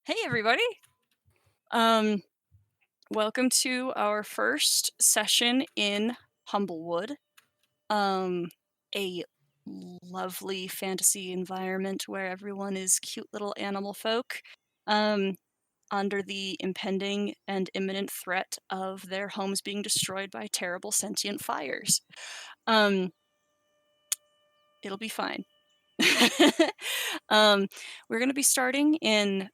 Hey everybody. Um Welcome to our first session in Humblewood. Um a lovely fantasy environment where everyone is cute little animal folk um under the impending and imminent threat of their homes being destroyed by terrible sentient fires. Um it'll be fine. um we're going to be starting in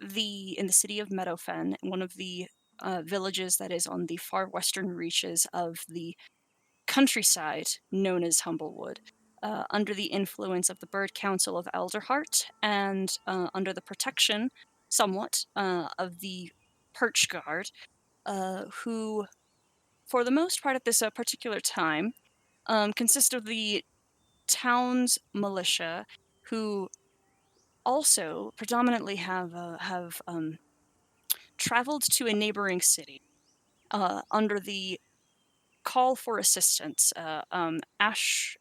the city of Meadowfen, one of the villages that is on the far western reaches of the countryside known as Humblewood, under the influence of the Bird Council of Elderheart and under the protection, somewhat, of the Perch Guard, who, for the most part at this particular time, consist of the town's militia, who also predominantly have traveled to a neighboring city under the call for assistance.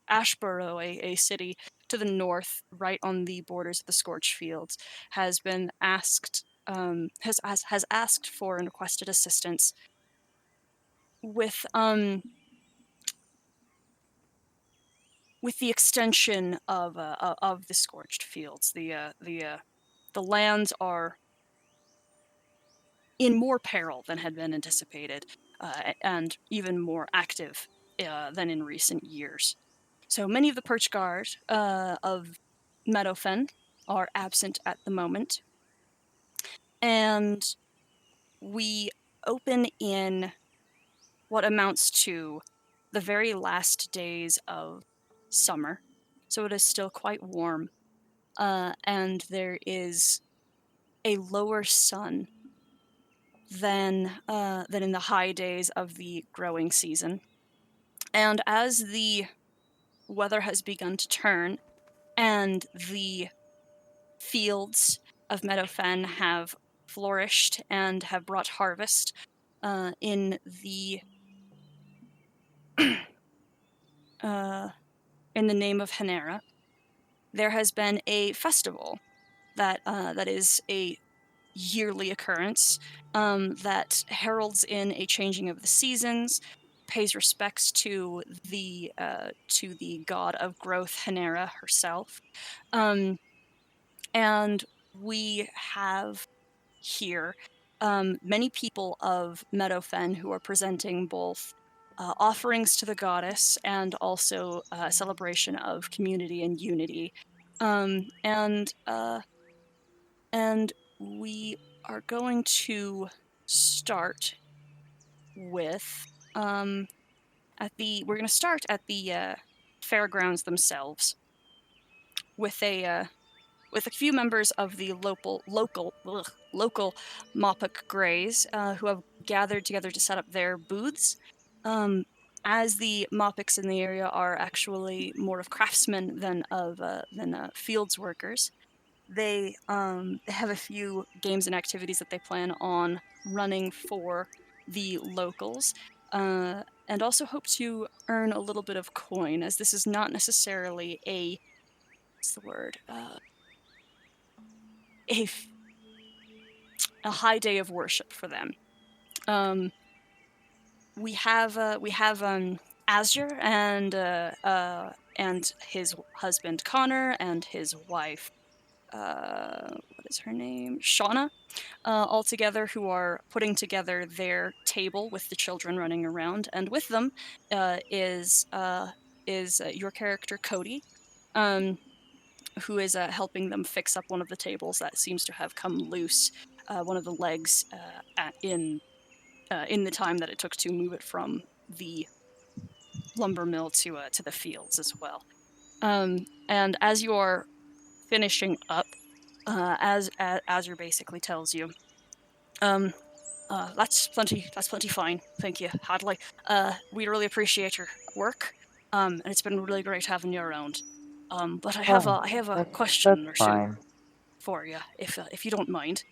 Ashborough, a city to the north, right on the borders of the Scorched Fields, has been asked has asked for and requested assistance with the extension of the Scorched Fields. The lands are in more peril than had been anticipated, and even more active than in recent years. So many of the Perch Guard of Meadowfen are absent at the moment, and we open in what amounts to the very last days of summer. So it is still quite warm, and there is a lower sun than in the high days of the growing season. And as the weather has begun to turn and the fields of Meadowfen have flourished and have brought harvest in the uh, in the name of Hanera, there has been a festival that is a yearly occurrence that heralds in a changing of the seasons, pays respects to the god of growth, Hanera herself, um, and we have here many people of Meadowfen who are presenting both offerings to the goddess and also a celebration of community and unity. Um, and uh, and we are going to start with we're going to start at the fairgrounds themselves with a few members of the local Mopuk Greys who have gathered together to set up their booths. Um, as the Mopiks in the area are actually more of craftsmen than fields workers, they have a few games and activities that they plan on running for the locals, and also hope to earn a little bit of coin, as this is not necessarily a what's the word a a high day of worship for them. Um, we have Azure and his husband Connor and his wife, what is her name, Shauna, all together, who are putting together their table with the children running around, and with them is your character Cody, um, who is helping them fix up one of the tables that seems to have come loose, one of the legs in the time that it took to move it from the lumber mill to the fields as well. And as you're finishing up, as Azure basically tells you, um, that's plenty. That's plenty fine. Thank you, Hadley. We really appreciate your work, and it's been really great having you around. But Oh, I have a that's question or two fine. for you, if you don't mind.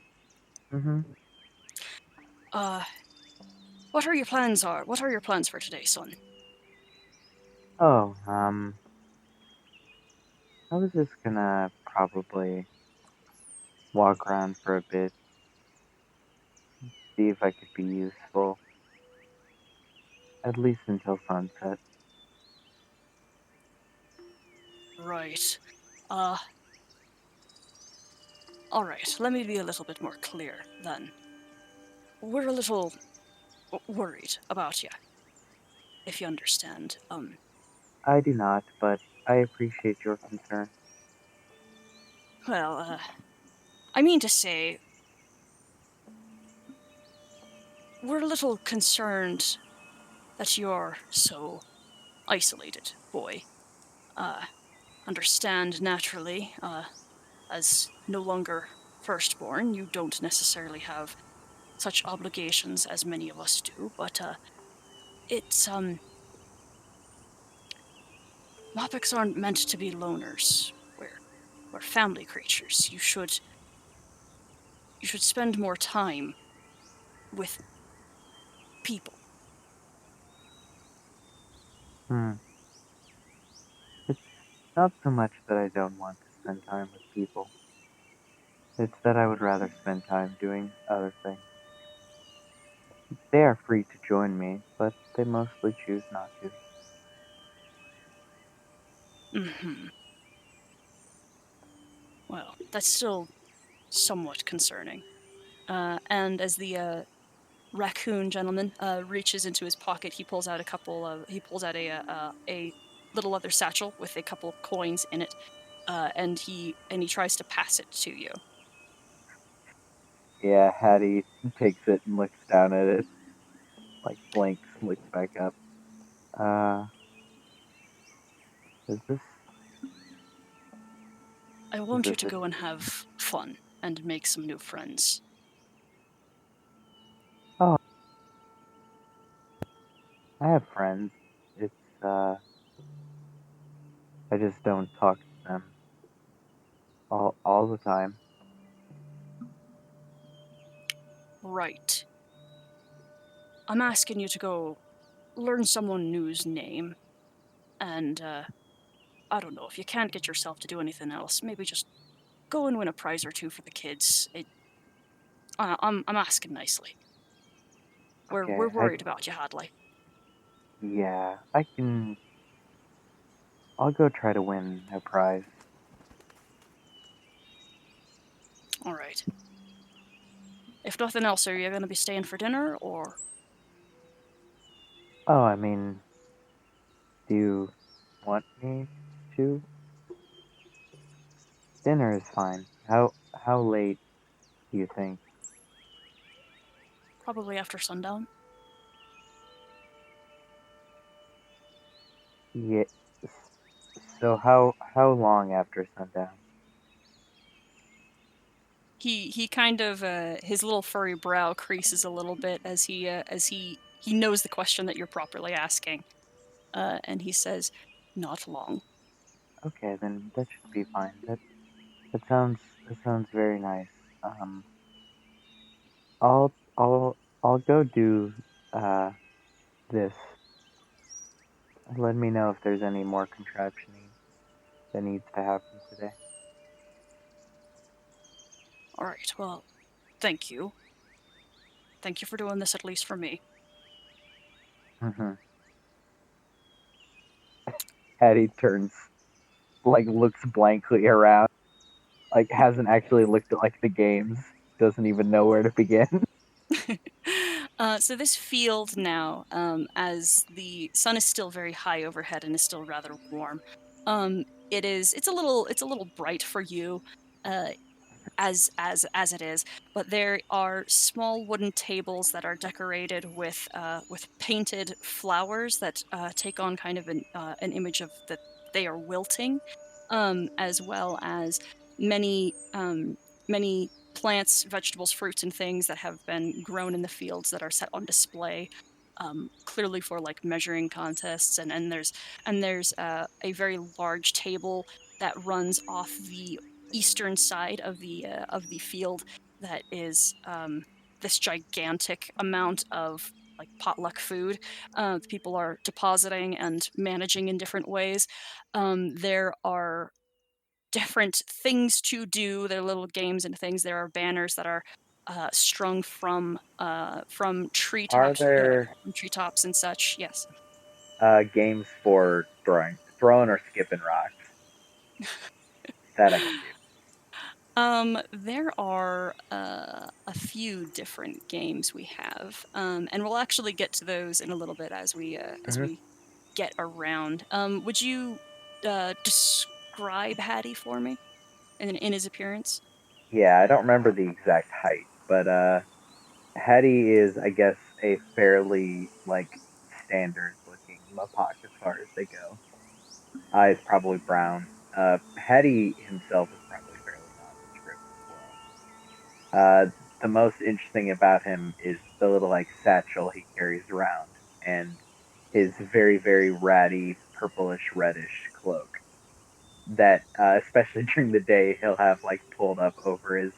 Mhm. Uh, what are your plans? What are your plans for today, son? Oh, I was just gonna probably walk around for a bit, see if I could be useful, at least until sunset. Right. Uh, all right. Let me be a little bit more clear then. We're a little worried about you, if you understand. I do not, but I appreciate your concern. Well, I mean to say, we're a little concerned that you're so isolated, boy. Uh, understand naturally, as no longer firstborn, you don't necessarily have such obligations as many of us do, but it's Mopics aren't meant to be loners. We're family creatures. You should spend more time with people. Hmm. It's not so much that I don't want to spend time with people. It's that I would rather spend time doing other things. They are free to join me, but they mostly choose not to. Hmm. Well, that's still somewhat concerning. And as the raccoon gentleman reaches into his pocket, he pulls out a little leather satchel with a couple of coins in it, and he tries to pass it to you. Yeah, Hattie takes it and looks down at it, like blinks, looks back up. Uh, is this I is want you this to a? go and have fun and make some new friends. Oh, I have friends. It's I just don't talk to them all the time. Right. I'm asking you to go learn someone new's name, and I don't know if you can't get yourself to do anything else. Maybe just go and win a prize or two for the kids. I'm asking nicely. We're Okay, I worried about you, Hadley. yeah, I can. I'll go try to win a prize. All right. If nothing else, are you going to be staying for dinner or? Oh, I mean, do you want me to? Dinner is fine. How late do you think? Probably after sundown. Yeah. So how long after sundown? He kind of his little furry brow creases a little bit as he knows the question that you're properly asking, and he says, "Not long." Okay, then that should be fine. That sounds very nice. Um, I'll go do uh this. Let me know if there's any more contraptioning that needs to happen today. All right. Well, thank you. Thank you for doing this at least for me. Mm-hmm. Hattie turns, like looks blankly around, like hasn't actually looked at like the games, doesn't even know where to begin. So this field now, as the sun is still very high overhead and is still rather warm, it's a little bright for you, uh, as it is. But there are small wooden tables that are decorated with painted flowers that take on kind of an image of that they are wilting, as well as many plants, vegetables, fruits, and things that have been grown in the fields that are set on display. Clearly for like measuring contests, and there's a very large table that runs off the eastern side of the field that is this gigantic amount of like potluck food people are depositing and managing in different ways. There are different things to do. There are little games and things. There are banners that are strung from Are there treetops and such. Yes. games for throwing or skipping rocks that I can do? There are a few different games we have, and we'll actually get to those in a little bit as Hmm. we get around. Would you describe Hattie for me in his appearance? Yeah, I don't remember the exact height, but Hetty is, I guess, a fairly like standard looking Mapak as far as they go. Eyes probably brown. Hetty himself is probably fairly nondescript as well. The most interesting about him is the little like satchel he carries around and his very very ratty purplish reddish cloak that especially during the day he'll have like pulled up over his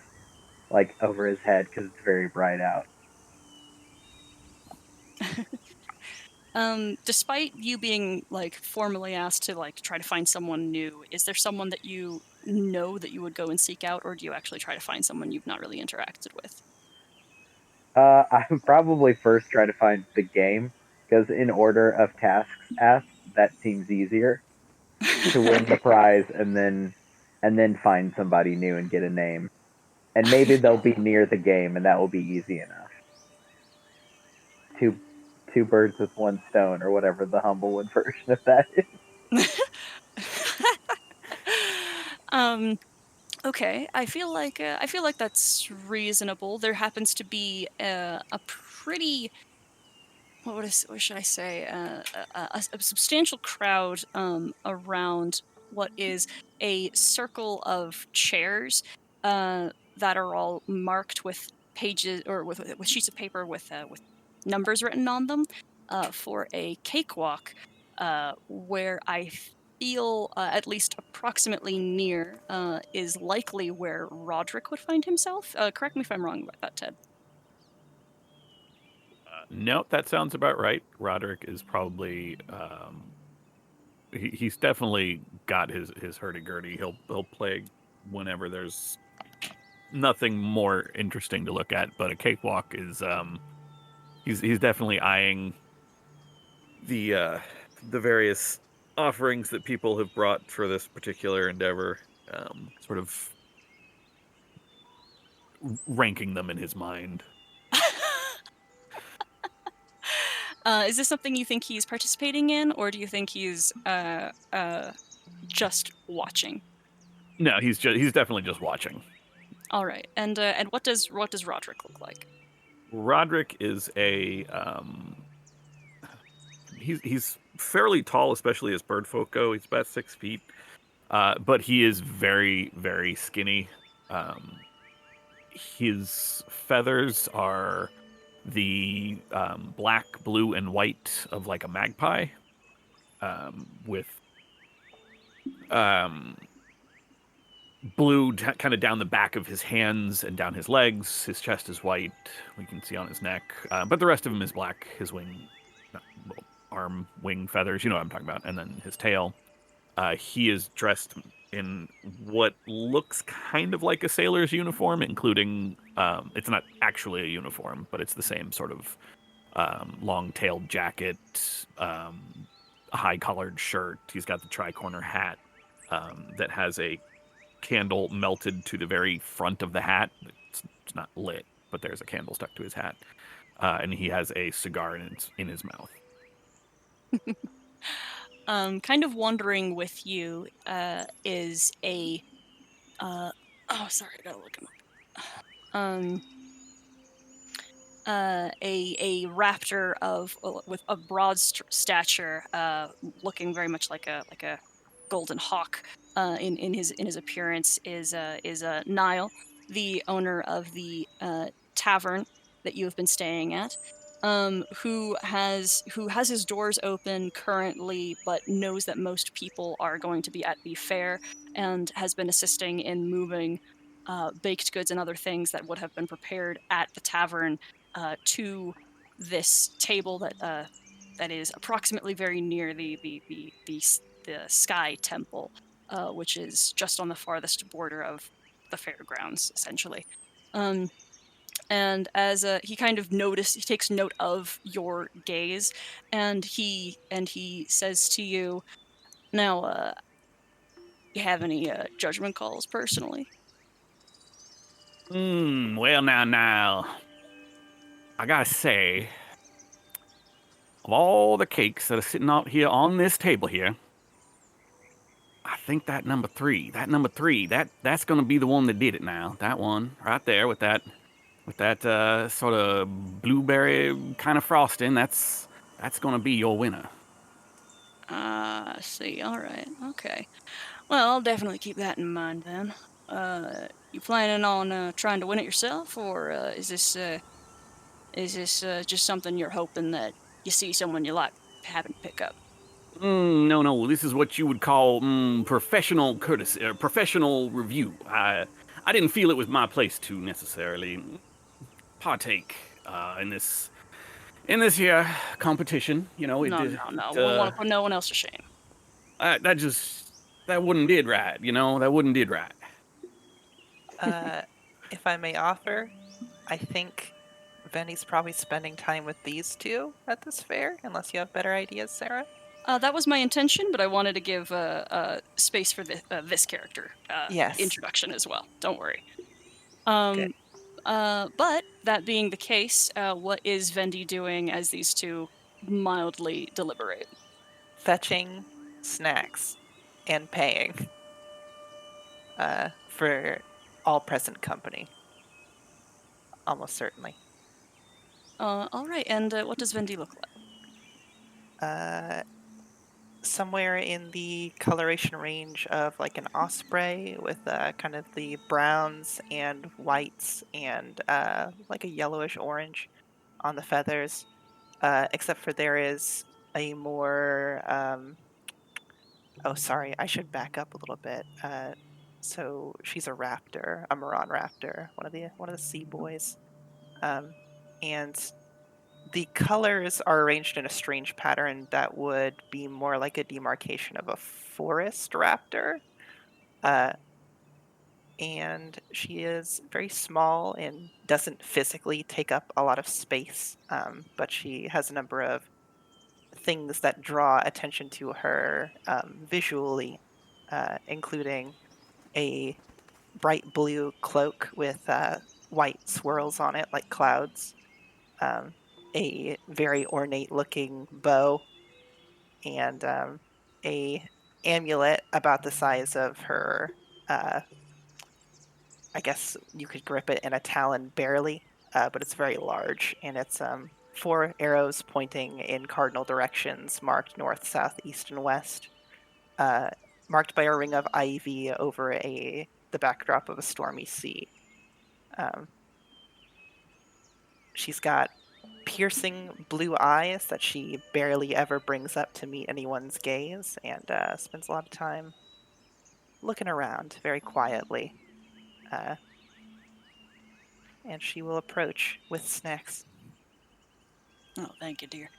head because it's very bright out. Despite you being like formally asked to like try to find someone new, is there someone that you know that you would go and seek out, or do you actually try to find someone you've not really interacted with? I would probably first try to find the game because in order of tasks asked, that seems easier to win the prize and then find somebody new and get a name. And maybe they'll be near the game and that will be easy enough. Two two birds with one stone or whatever the Humblewood version of that is. um, okay, I feel like that's reasonable. There happens to be a pretty what should I say? A substantial crowd around what is a circle of chairs that are all marked with pages or with sheets of paper with numbers written on them for a cakewalk where I feel at least approximately near is likely where Roderick would find himself. Correct me if I'm wrong about that, Ted. Nope, that sounds about right. Roderick is probably he's definitely got his hurdy gurdy. He'll play whenever there's nothing more interesting to look at. But a cakewalk is he's definitely eyeing the uh, the various offerings that people have brought for this particular endeavor. Sort of ranking them in his mind. Is this something you think he's participating in, or do you think he's just watching? No, he's definitely just watching. All right, and what does Roderick look like? Roderick is a he's fairly tall, especially as bird folk go. He's about 6 feet, but he is very very skinny. Um, his feathers are the black, blue, and white of like a magpie, with um, blue kind of down the back of his hands and down his legs. His chest is white. We can see on his neck, but the rest of him is black. His well, arm, wing feathers. You know what I'm talking about. And then his tail. He is dressed in what looks kind of like a sailor's uniform, including it's not actually a uniform, but it's the same sort of long-tailed jacket, a high-collared shirt. He's got the tri-corner hat that has a candle melted to the very front of the hat. It's not lit, but there's a candle stuck to his hat, and he has a cigar in his mouth. Kind of wandering with you is a oh sorry, I gotta look him up. Um, a raptor of with a broad stature, looking very much like a golden hawk. In his appearance is Nile, the owner of the tavern that you have been staying at, who has his doors open currently, but knows that most people are going to be at the fair, and has been assisting in moving baked goods and other things that would have been prepared at the tavern to this table that is approximately very near the Sky Temple. which is just on the farthest border of the fairgrounds, essentially. Um, and as he kind of he takes note of your gaze, and he says to you, "Now, you have any judgment calls personally?" Well, now, I gotta say, of all the cakes that are sitting out here on this table here, I think that number three, that's gonna be the one that did it now. That one right there with that sort of blueberry kind of frosting. That's gonna be your winner. Ah, I see. All right. Okay. Well, I'll definitely keep that in mind then. You planning on trying to win it yourself, or is this just something you're hoping that you see someone you like happen to pick up? No. This is what you would call professional courtesy, professional review. I didn't feel it was my place to necessarily partake in this here competition. You know, No, no, no. We don't want to put no one else to shame. that wouldn't did right. You know, that wouldn't did right. If I may offer, I think Venny's probably spending time with these two at this fair, unless you have better ideas, Sarah. That was my intention, but I wanted to give space for this character Yes. introduction as well. Don't worry. Good. But that being the case, what is Vendi doing as these two mildly deliberate? Fetching snacks and paying for all present company. Almost certainly. All right. And what does Vendi look like? Somewhere in the coloration range of like an osprey with kind of the browns and whites and like a yellowish orange on the feathers, except for there is a more oh sorry, I should back up a little bit. So she's a raptor, a Moran raptor, one of the sea boys, and the colors are arranged in a strange pattern that would be more like a demarcation of a forest raptor. And she is very small and doesn't physically take up a lot of space, but she has a number of things that draw attention to her visually, including a bright blue cloak with white swirls on it like clouds, a very ornate looking bow, and a amulet about the size of her I guess you could grip it in a talon barely, but it's very large, and it's 4 arrows pointing in cardinal directions marked north, south, east, and west, marked by a ring of ivy over the backdrop of a stormy sea. She's got piercing blue eyes that she barely ever brings up to meet anyone's gaze, and spends a lot of time looking around very quietly. And she will approach with snacks. Oh, thank you, dear.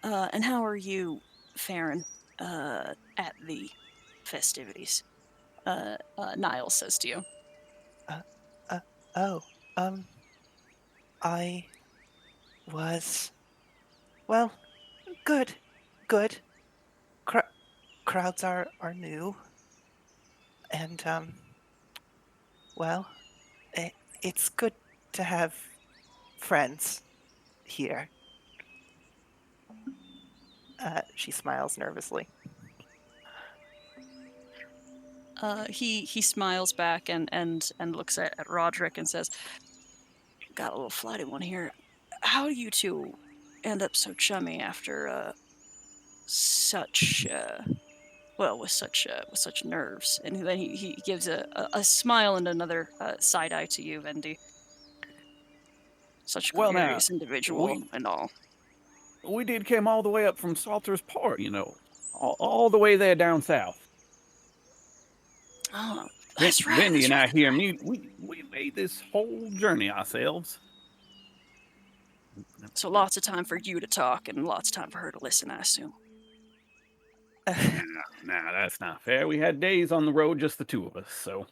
And how are you faring at the festivities? Niall says to you. Oh, I was, well, good. Crowds are new, and well, it's good to have friends here. She smiles nervously. He smiles back and looks at Roderick and says, "Got a little flighty one here. How do you two end up so chummy after such with such nerves?" And then he gives a smile and another side eye to you, Vendi. Such a Well, now, gregarious individual we- and all. We did come all the way up from Salter's Port, you know, all the way there down south. Oh, that's right. Vinny that's and I right. here, we made this whole journey ourselves. So lots of time for you to talk and lots of time for her to listen, I assume. Nah, that's not fair. We had days on the road, just the two of us, so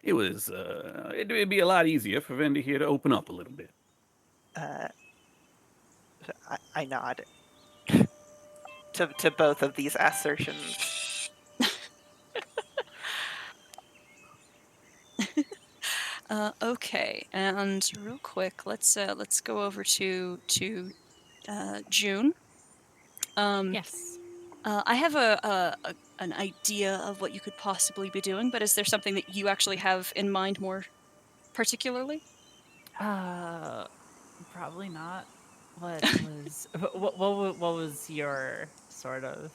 it'd be a lot easier for Vendi here to open up a little bit. Uh, I nod to both of these assertions. Okay, and real quick, let's go over to June. Yes. I have an idea of what you could possibly be doing, but is there something that you actually have in mind more particularly? Probably not. What was what was your sort of?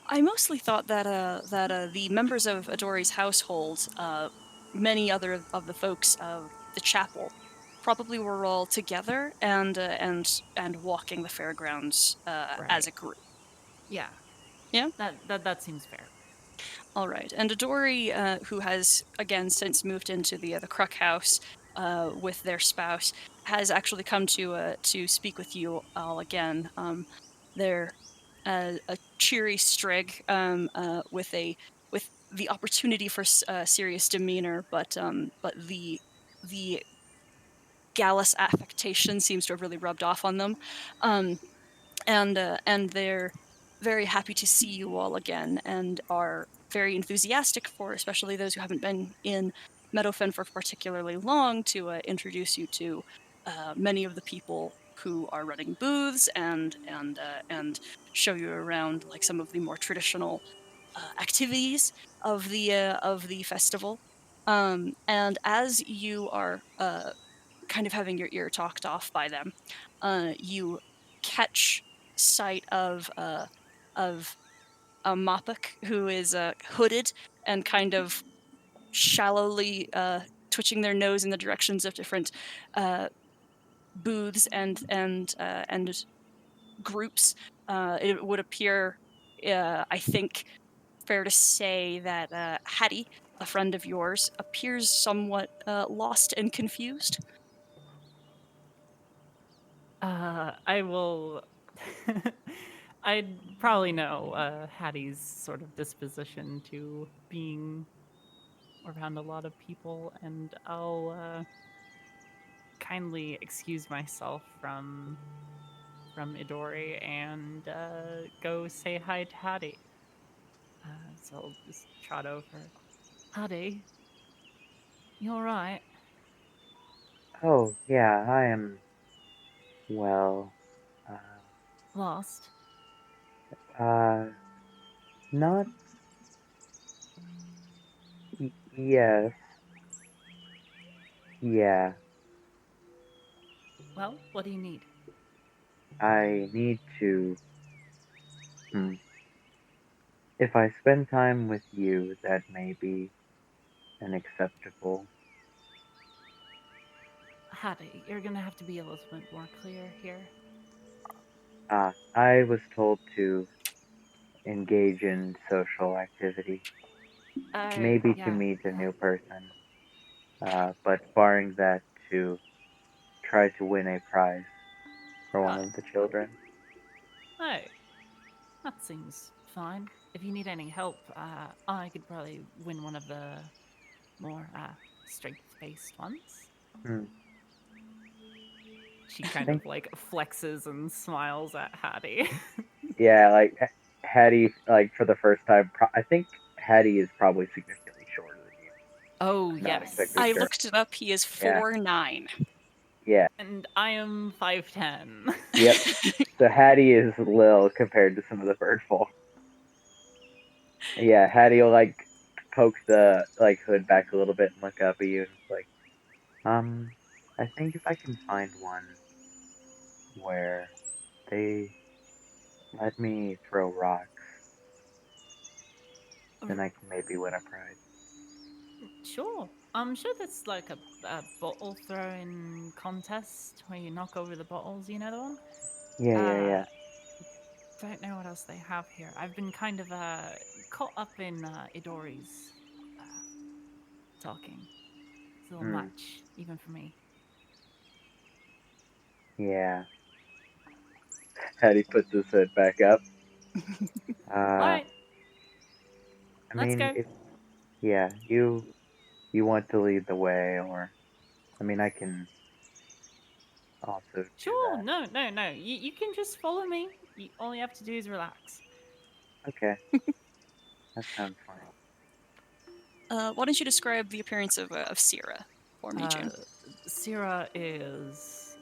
I mostly thought that the members of Adori's household, many other of the folks of the chapel, probably were all together and walking the fairgrounds as Right. a group. Yeah. Yeah. That seems fair. All right. And Adori, who has again since moved into the Cruck house with their spouse, has actually come to speak with you all again. They're a cheery Strigg with the opportunity for serious demeanor, but the gallus affectation seems to have really rubbed off on them. Um, and they're very happy to see you all again and are very enthusiastic for, especially those who haven't been in Meadowfen for particularly long, to introduce you to many of the people who are running booths and show you around like some of the more traditional activities of the festival. And as you are kind of having your ear talked off by them, you catch sight of a Mopuk who is hooded and kind of shallowly twitching their nose in the directions of different uh, booths and groups. It would appear, I think, fair to say that Hattie, a friend of yours, appears somewhat lost and confused. I will. I'd probably know Hattie's sort of disposition to being around a lot of people, and I'll kindly excuse myself from Idori and go say hi to Hattie. So I'll just trot over. Hattie, you alright? Oh, yeah, I am, well, uh, Lost? uh, not, yes, yeah, Well, what do you need? I need to, hmm, if I spend time with you, that may be an acceptable, Hattie, you're gonna have to be a little bit more clear here. I was told to engage in social activity, maybe to Yeah, meet a yeah. new person, but barring that, to try to win a prize for one Uh, of the children. hey, that seems fine. If you need any help, I could probably win one of the more strength-based ones. Hmm. She I kind think, of like flexes and smiles at Hattie. yeah, like Hattie, like for the first time, I think Hattie is probably significantly shorter than you. Oh, Not exactly yes. I sure. looked it up. He is Yeah, 4'9". yeah, And I am 5'10". yep. So Hattie is little compared to some of the bird folk. Yeah, Hattie will like poke the like hood back a little bit and look up at you and it's like, I think if I can find one where they let me throw rocks, then I can maybe win a prize. Sure. I'm sure there's like a bottle throwing contest where you knock over the bottles, you know the one? Yeah, yeah, yeah. Uh, don't know what else they have here. I've been kind of caught up in Idori's uh, talking. It's a little Hmm. much, even for me. Yeah. Hattie puts his hood back up. Alright, I let's mean, go. if you want to lead the way, or I mean, I can also do Sure, that. no. You can just follow me. All you have to do is relax. Okay, that sounds fine. Why don't you describe the appearance of Sierra for me, June? Syrah is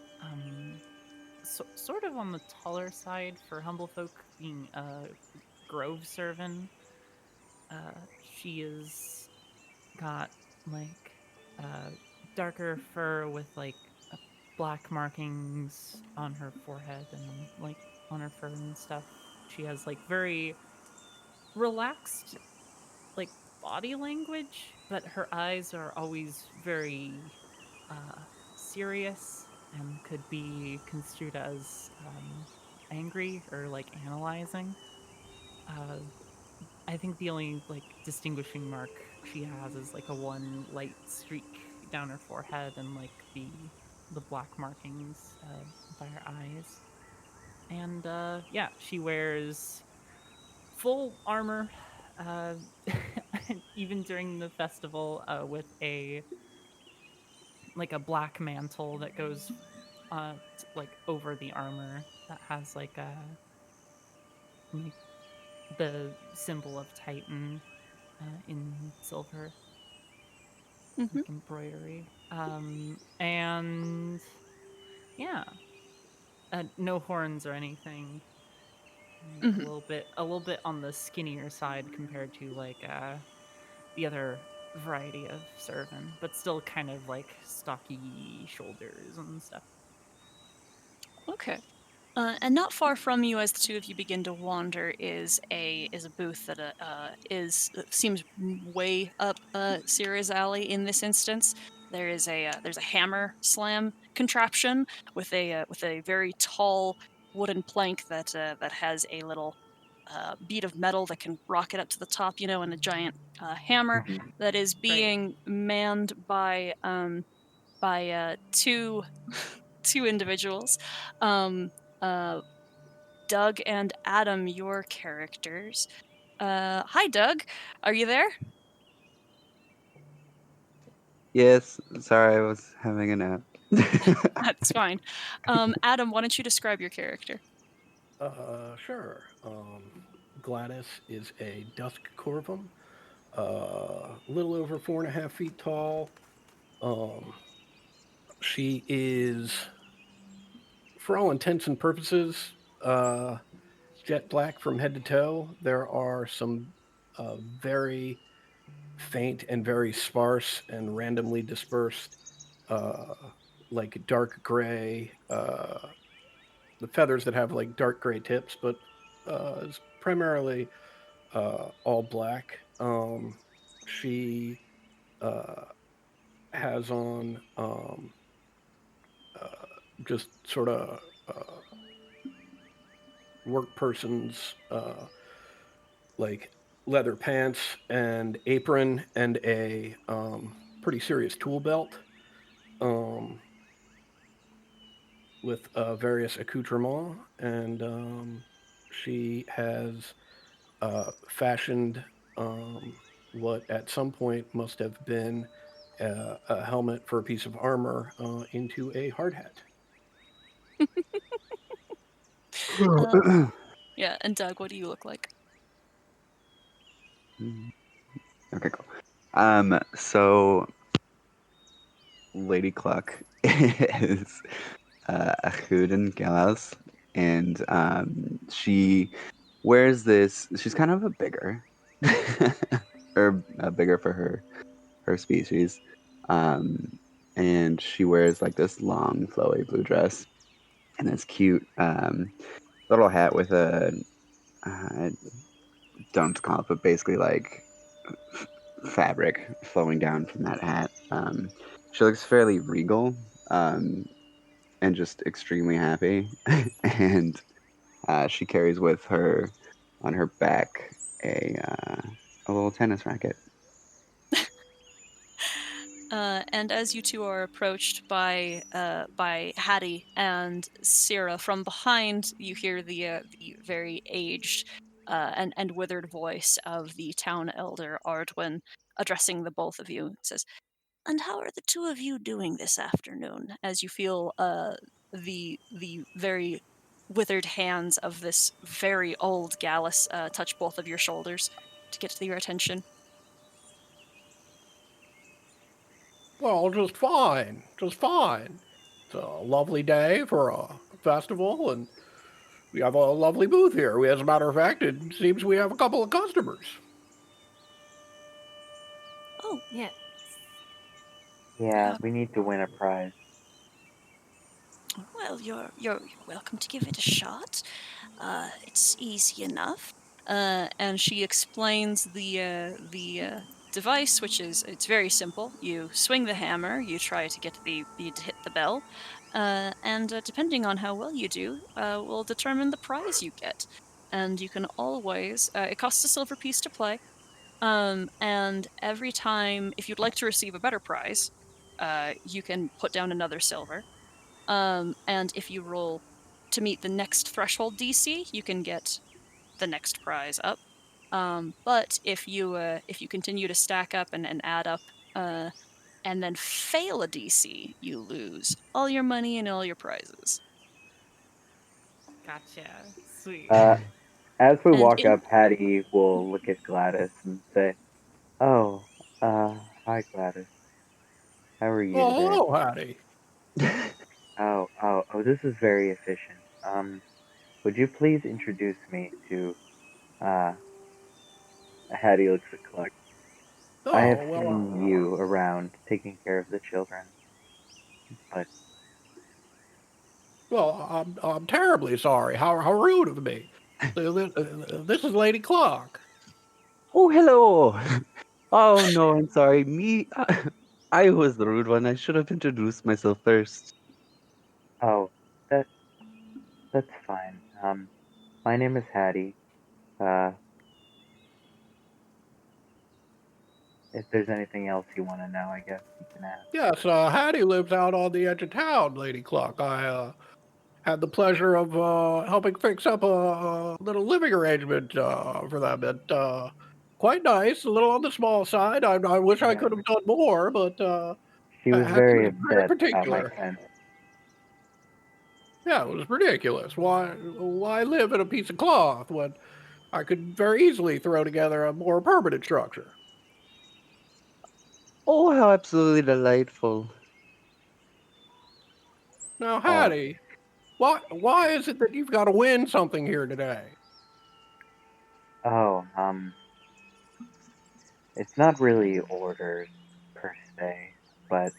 sort of on the taller side for humble folk, being a grove servant. She is got like darker fur with like black markings on her forehead and like on her fur and stuff. She has like very relaxed like body language, but her eyes are always very serious and could be construed as angry or like analyzing. Uh, I think the only like distinguishing mark she has is like a one light streak down her forehead and like the black markings by her eyes. And yeah, she wears full armor, uh, even during the festival, with a like a black mantle that goes like over the armor that has like the symbol of Titan in silver, Hmm. like embroidery. And yeah, no horns or anything. Hmm. A little bit on the skinnier side compared to like the other variety of servant, but still kind of like stocky shoulders and stuff. Okay. And not far from you, as the two of you begin to wander, is a booth that seems way up Sierra's alley. In this instance, there's a hammer slam contraption with a very tall wooden plank that has a little bead of metal that can rocket up to the top, and a giant hammer Mhm. that is Right. being manned by two two individuals. Um, uh, Doug and Adam, your characters. Hi, Doug. Are you there? Yes, sorry, I was having a nap. That's fine. Adam, why don't you describe your character? Sure. Gladys is a dusk corvum, a little over 4.5 feet tall. Um, she is, for all intents and purposes, jet black from head to toe. There are some very faint and very sparse and randomly dispersed, uh, like dark gray, the feathers that have like dark gray tips, but is primarily all black. She uh, has on uh, just sort of work person's like leather pants and apron and a pretty serious tool belt with various accoutrements. And she has fashioned what at some point must have been a helmet for a piece of armor into a hard hat. Uh, yeah, and Doug, what do you look like? Okay, cool. So Lady Cluck is a Huden Galas, and she wears this. She's kind of a bigger, or bigger for her species, um, and she wears like this long, flowy blue dress and this cute little hat with a I don't call it, but basically like fabric flowing down from that hat. She looks fairly regal, um, and just extremely happy. And she carries with her on her back a little tennis racket. And as you two are approached by Hattie and Sierra from behind, you hear the very aged and withered voice of the town elder Ardwin addressing the both of you. It says, "And how are the two of you doing this afternoon?" As you feel the very withered hands of this very old Gallus touch both of your shoulders to get to your attention. Well, just fine. Just fine. It's a lovely day for a festival, and we have a lovely booth here. As a matter of fact, it seems we have a couple of customers. Oh, Yeah. Yeah, we need to win a prize. well, you're welcome to give it a shot. It's easy enough. And she explains the device, which is it's very simple. You swing the hammer, you try to get to hit the bell, and depending on how well you do, will determine the prize you get. And you can always it costs a silver piece to play. And every time, if you'd like to receive a better prize, you can put down another silver. And if you roll to meet the next threshold DC, you can get the next prize up. But if you continue to stack up and add up, and then fail a DC, you lose all your money and all your prizes. Gotcha. Sweet. As we And walk in- up, Hattie will look at Gladys and say, "Oh, hi Gladys. How are you Oh, today?" hello, Hattie. Oh, this is very efficient. Would you please introduce me to, Hattie looks at Clark. I have Oh, well, seen you around taking care of the children, but I'm terribly sorry. How rude of me. This is Lady Clark. Oh, hello. Oh, no, I'm sorry. Me, I was the rude one. I should have introduced myself first. oh, that that's fine. My name is Hattie. Uh, if there's anything else you want to know, I guess you can ask. Yes, Hattie lives out on the edge of town, Lady Clark. I had the pleasure of helping fix up a little living arrangement for them. Quite nice, a little on the small side. I wish I Yeah. could have done more, but She was Hattie very was very upset about my particular. fence. Yeah, it was ridiculous. Why live in a piece of cloth when I could very easily throw together a more permanent structure? Oh, how absolutely delightful. Now, Hattie, why is it that you've got to win something here today? Oh, it's not really orders per se, but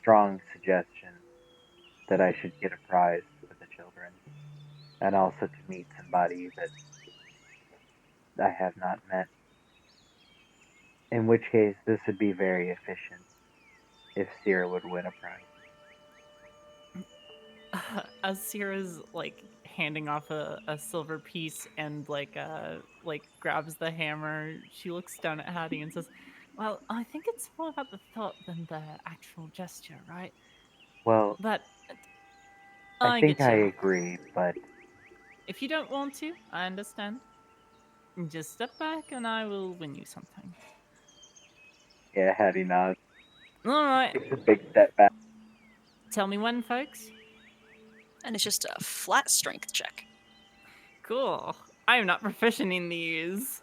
strong suggestion that I should get a prize for the children, and also to meet somebody that I have not met. In which case, this would be very efficient if Seer would win a prize. As Sierra's like handing off a silver piece and like grabs the hammer, she looks down at Hattie and says, "Well, I think it's more about the thought than the actual gesture, right? Well, But I I think get I you. agree, but If you don't want to, I understand. Just step back and I will win you something." yeah, Hattie nods. All right. Takes a big step back. Tell me when, folks. and it's just a flat strength check. Cool. I am not proficient in these.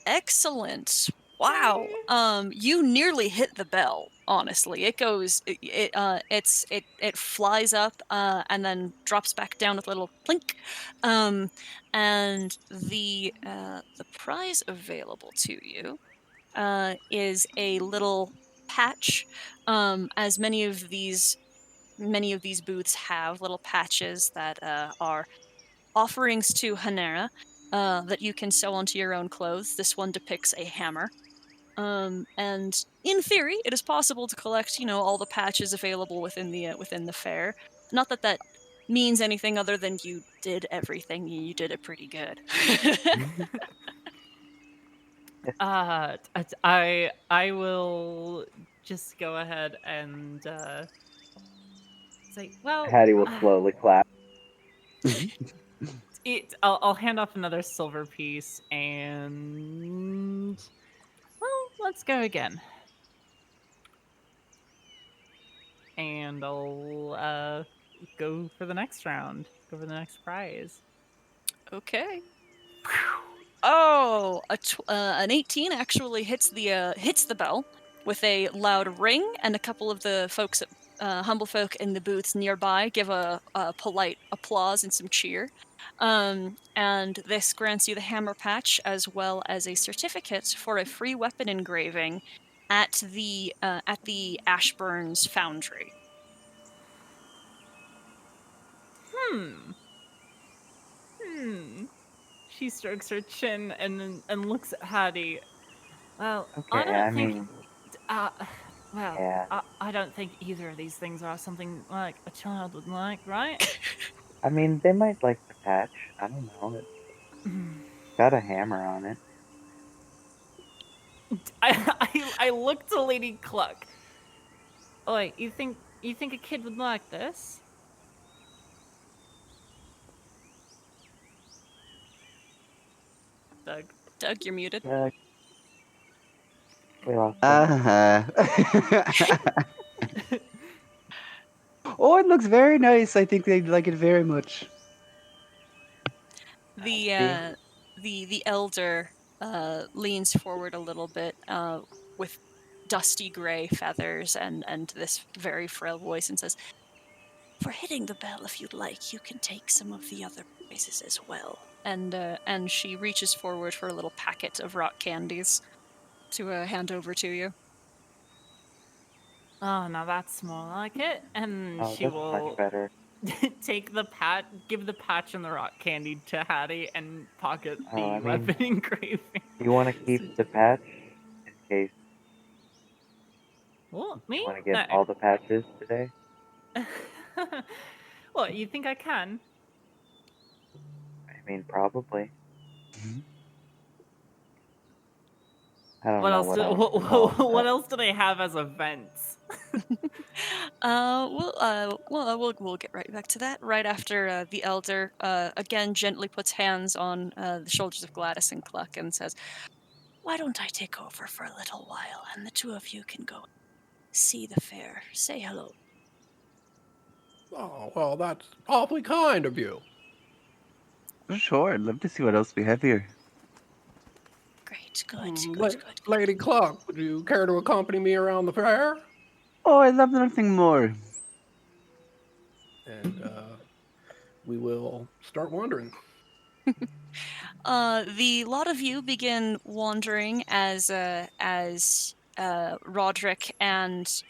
Excellent. Wow. You nearly hit the bell. Honestly, it goes. It flies up and then drops back down with a little plink. And the prize available to you is a little patch. As many of these booths have little patches that are offerings to Hanera that you can sew onto your own clothes. This one depicts a hammer. And in theory, it is possible to collect, all the patches available within the fair. Not that that means anything other than you did everything. You did it pretty good. I will just go ahead and It's like, well, Hattie will slowly clap. I'll hand off another silver piece and, well, let's go again. And I'll go for the next round. Go for the next prize. Okay. Oh, an 18 actually hits the bell with a loud ring, and a couple of the folks, humble folk in the booths nearby, give a polite applause and some cheer. And this grants you the hammer patch as well as a certificate for a free weapon engraving at the Ashburns Foundry. She strokes her chin and looks at Hattie. Well, Okay, I don't I think. mean, Well, yeah. I don't think either of these things are something like a child would like, right? I mean, they might like the patch. I don't know. It's got a hammer on it. I look to Lady Cluck. Oh, wait, you think a kid would like this? Doug, you're muted. We lost him. Oh, it looks very nice. I think they'd like it very much. The elder leans forward a little bit with dusty gray feathers and this very frail voice and says, "For hitting the bell, if you'd like, you can take some of the other prizes as well." And she reaches forward for a little packet of rock candies to hand over to you. Oh, now that's more like it. And Oh, she that's will much better. take give the patch and the rock candy to Hattie and pocket the Oh, I mean, weapon engraving. You want to keep the patch in case Well, you me? want to get No. all the patches today? Well, you think I can? I mean, probably. I don't What know else? what else to call it. What else do they have as events? We'll get right back to that right after the elder again gently puts hands on the shoulders of Gladys and Cluck and says, "Why don't I take over for a little while, and the two of you can go see the fair, say hello." Oh, well, that's awfully kind of you. Sure, I'd love to see what else we have here. Great, good. Lady Cluck, would you care to accompany me around the fair? Oh, I love nothing more. And we will start wandering. The lot of you begin wandering as Roderick and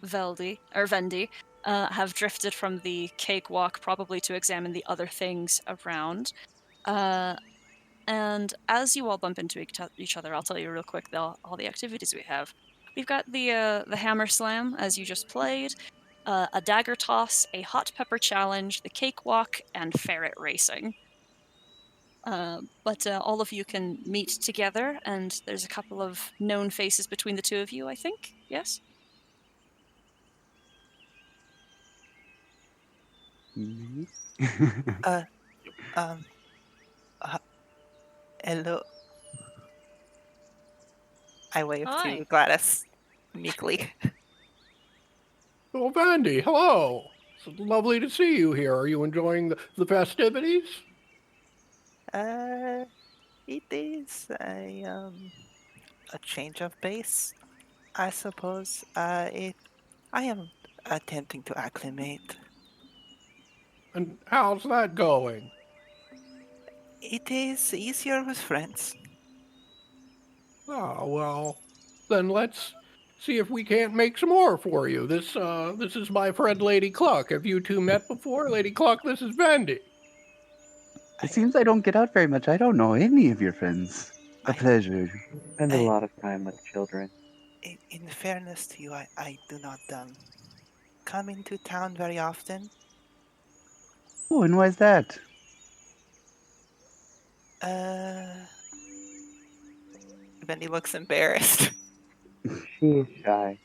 Vendi have drifted from the cakewalk, probably to examine the other things around. And as you all bump into each other, I'll tell you real quick all the activities we have. We've got the hammer slam, as you just played, a dagger toss, a hot pepper challenge, the cakewalk, and ferret racing. But all of you can meet together, and there's a couple of known faces between the two of you, I think. Yes? Hello. I wave Hi. to Gladys meekly. Oh, Vandy, hello. It's lovely to see you here. Are you enjoying the festivities? It is a change of pace, I suppose. I am attempting to acclimate. And how's that going? It is easier with friends. Ah, well, then let's see if we can't make some more for you. This is my friend Lady Cluck. Have you two met before? Lady Cluck, this is Vandy. It seems I don't get out very much. I don't know any of your friends. A pleasure. Spend a lot of time with children. In fairness to you, I do not come into town very often. Oh, and why is that? Bendy looks embarrassed. She is shy.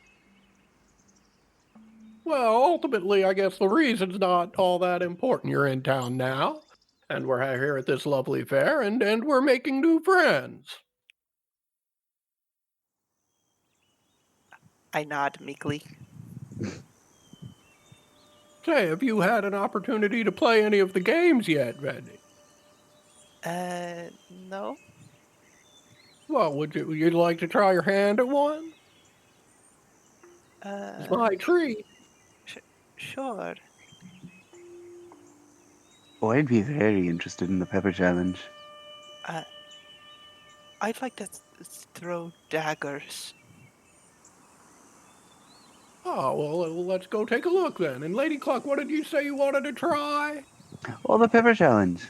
Well, ultimately, I guess the reason's not all that important. You're in town now, and we're here at this lovely fair, and we're making new friends. I nod meekly. Say, have you had an opportunity to play any of the games yet, Randy? No. Well, you'd like to try your hand at one? It's my treat. Sure. Oh, I'd be very interested in the pepper challenge. I'd like to throw daggers. Oh, well, let's go take a look then. And Lady Cluck, what did you say you wanted to try? Oh, the pepper challenge.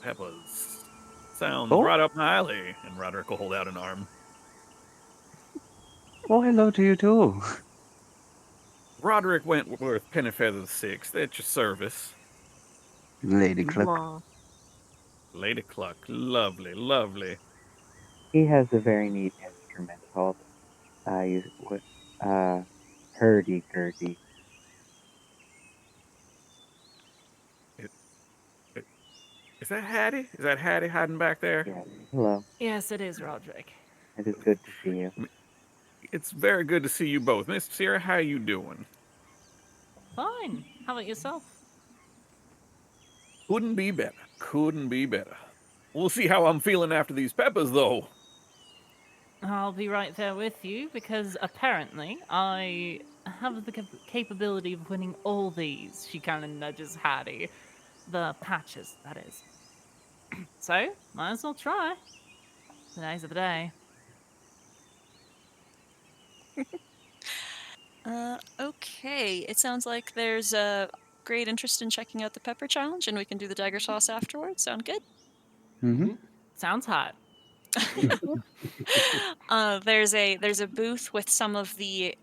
Peppers. Sounds Oh. right up my alley. And Roderick will hold out an arm. Oh, hello to you too. Roderick Wentworth, Pennyfeather VI, at your service. Lady Cluck. Aw. Lady Cluck, lovely, lovely. He has a very neat instrument called hurdy-gurdy. Is that Hattie? Is that Hattie hiding back there? Yes. Hello. Yes, it is, Roderick. It is good to see you. It's very good to see you both. Miss Sierra, how you doing? Fine. How about yourself? Couldn't be better. Couldn't be better. We'll see how I'm feeling after these peppers, though. I'll be right there with you because apparently I have the capability of winning all these. She kind of nudges Hattie. The patches, that is. So, might as well try. Today's the day. Okay. It sounds like there's a great interest in checking out the pepper challenge, and we can do the dagger toss afterwards. Sound good? Mm-hmm. Sounds hot. There's a booth with some of the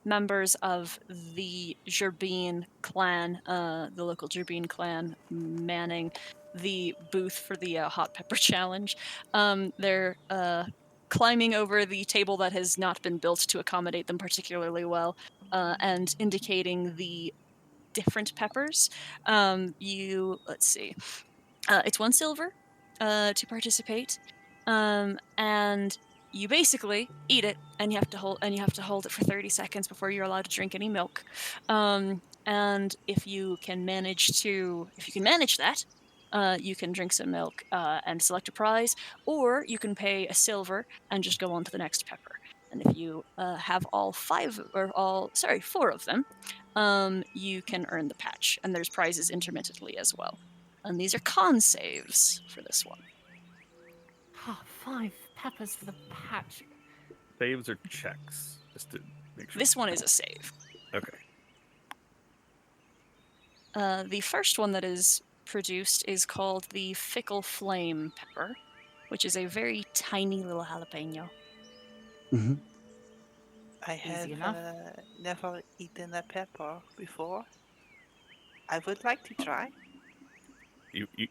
members of the Gerbine clan, the local Gerbine clan, manning the booth for the hot pepper challenge. They're climbing over the table that has not been built to accommodate them particularly well, and indicating the different peppers. Let's see. It's 1 silver to participate, and you basically eat it, and you have to hold it for 30 seconds before you're allowed to drink any milk. And if you can manage that, you can drink some milk and select a prize, or you can pay a silver and just go on to the next pepper. And if you have four of them, you can earn the patch, and there's prizes intermittently as well. And these are con saves for this one. Oh, 5 peppers for the patch. Saves or checks? Just to make sure. This one is a save. Okay. The first one that is produced is called the Fickle Flame Pepper, which is a very tiny little jalapeno. Mm-hmm. I Easy have enough. never eaten a pepper before. I would like to try.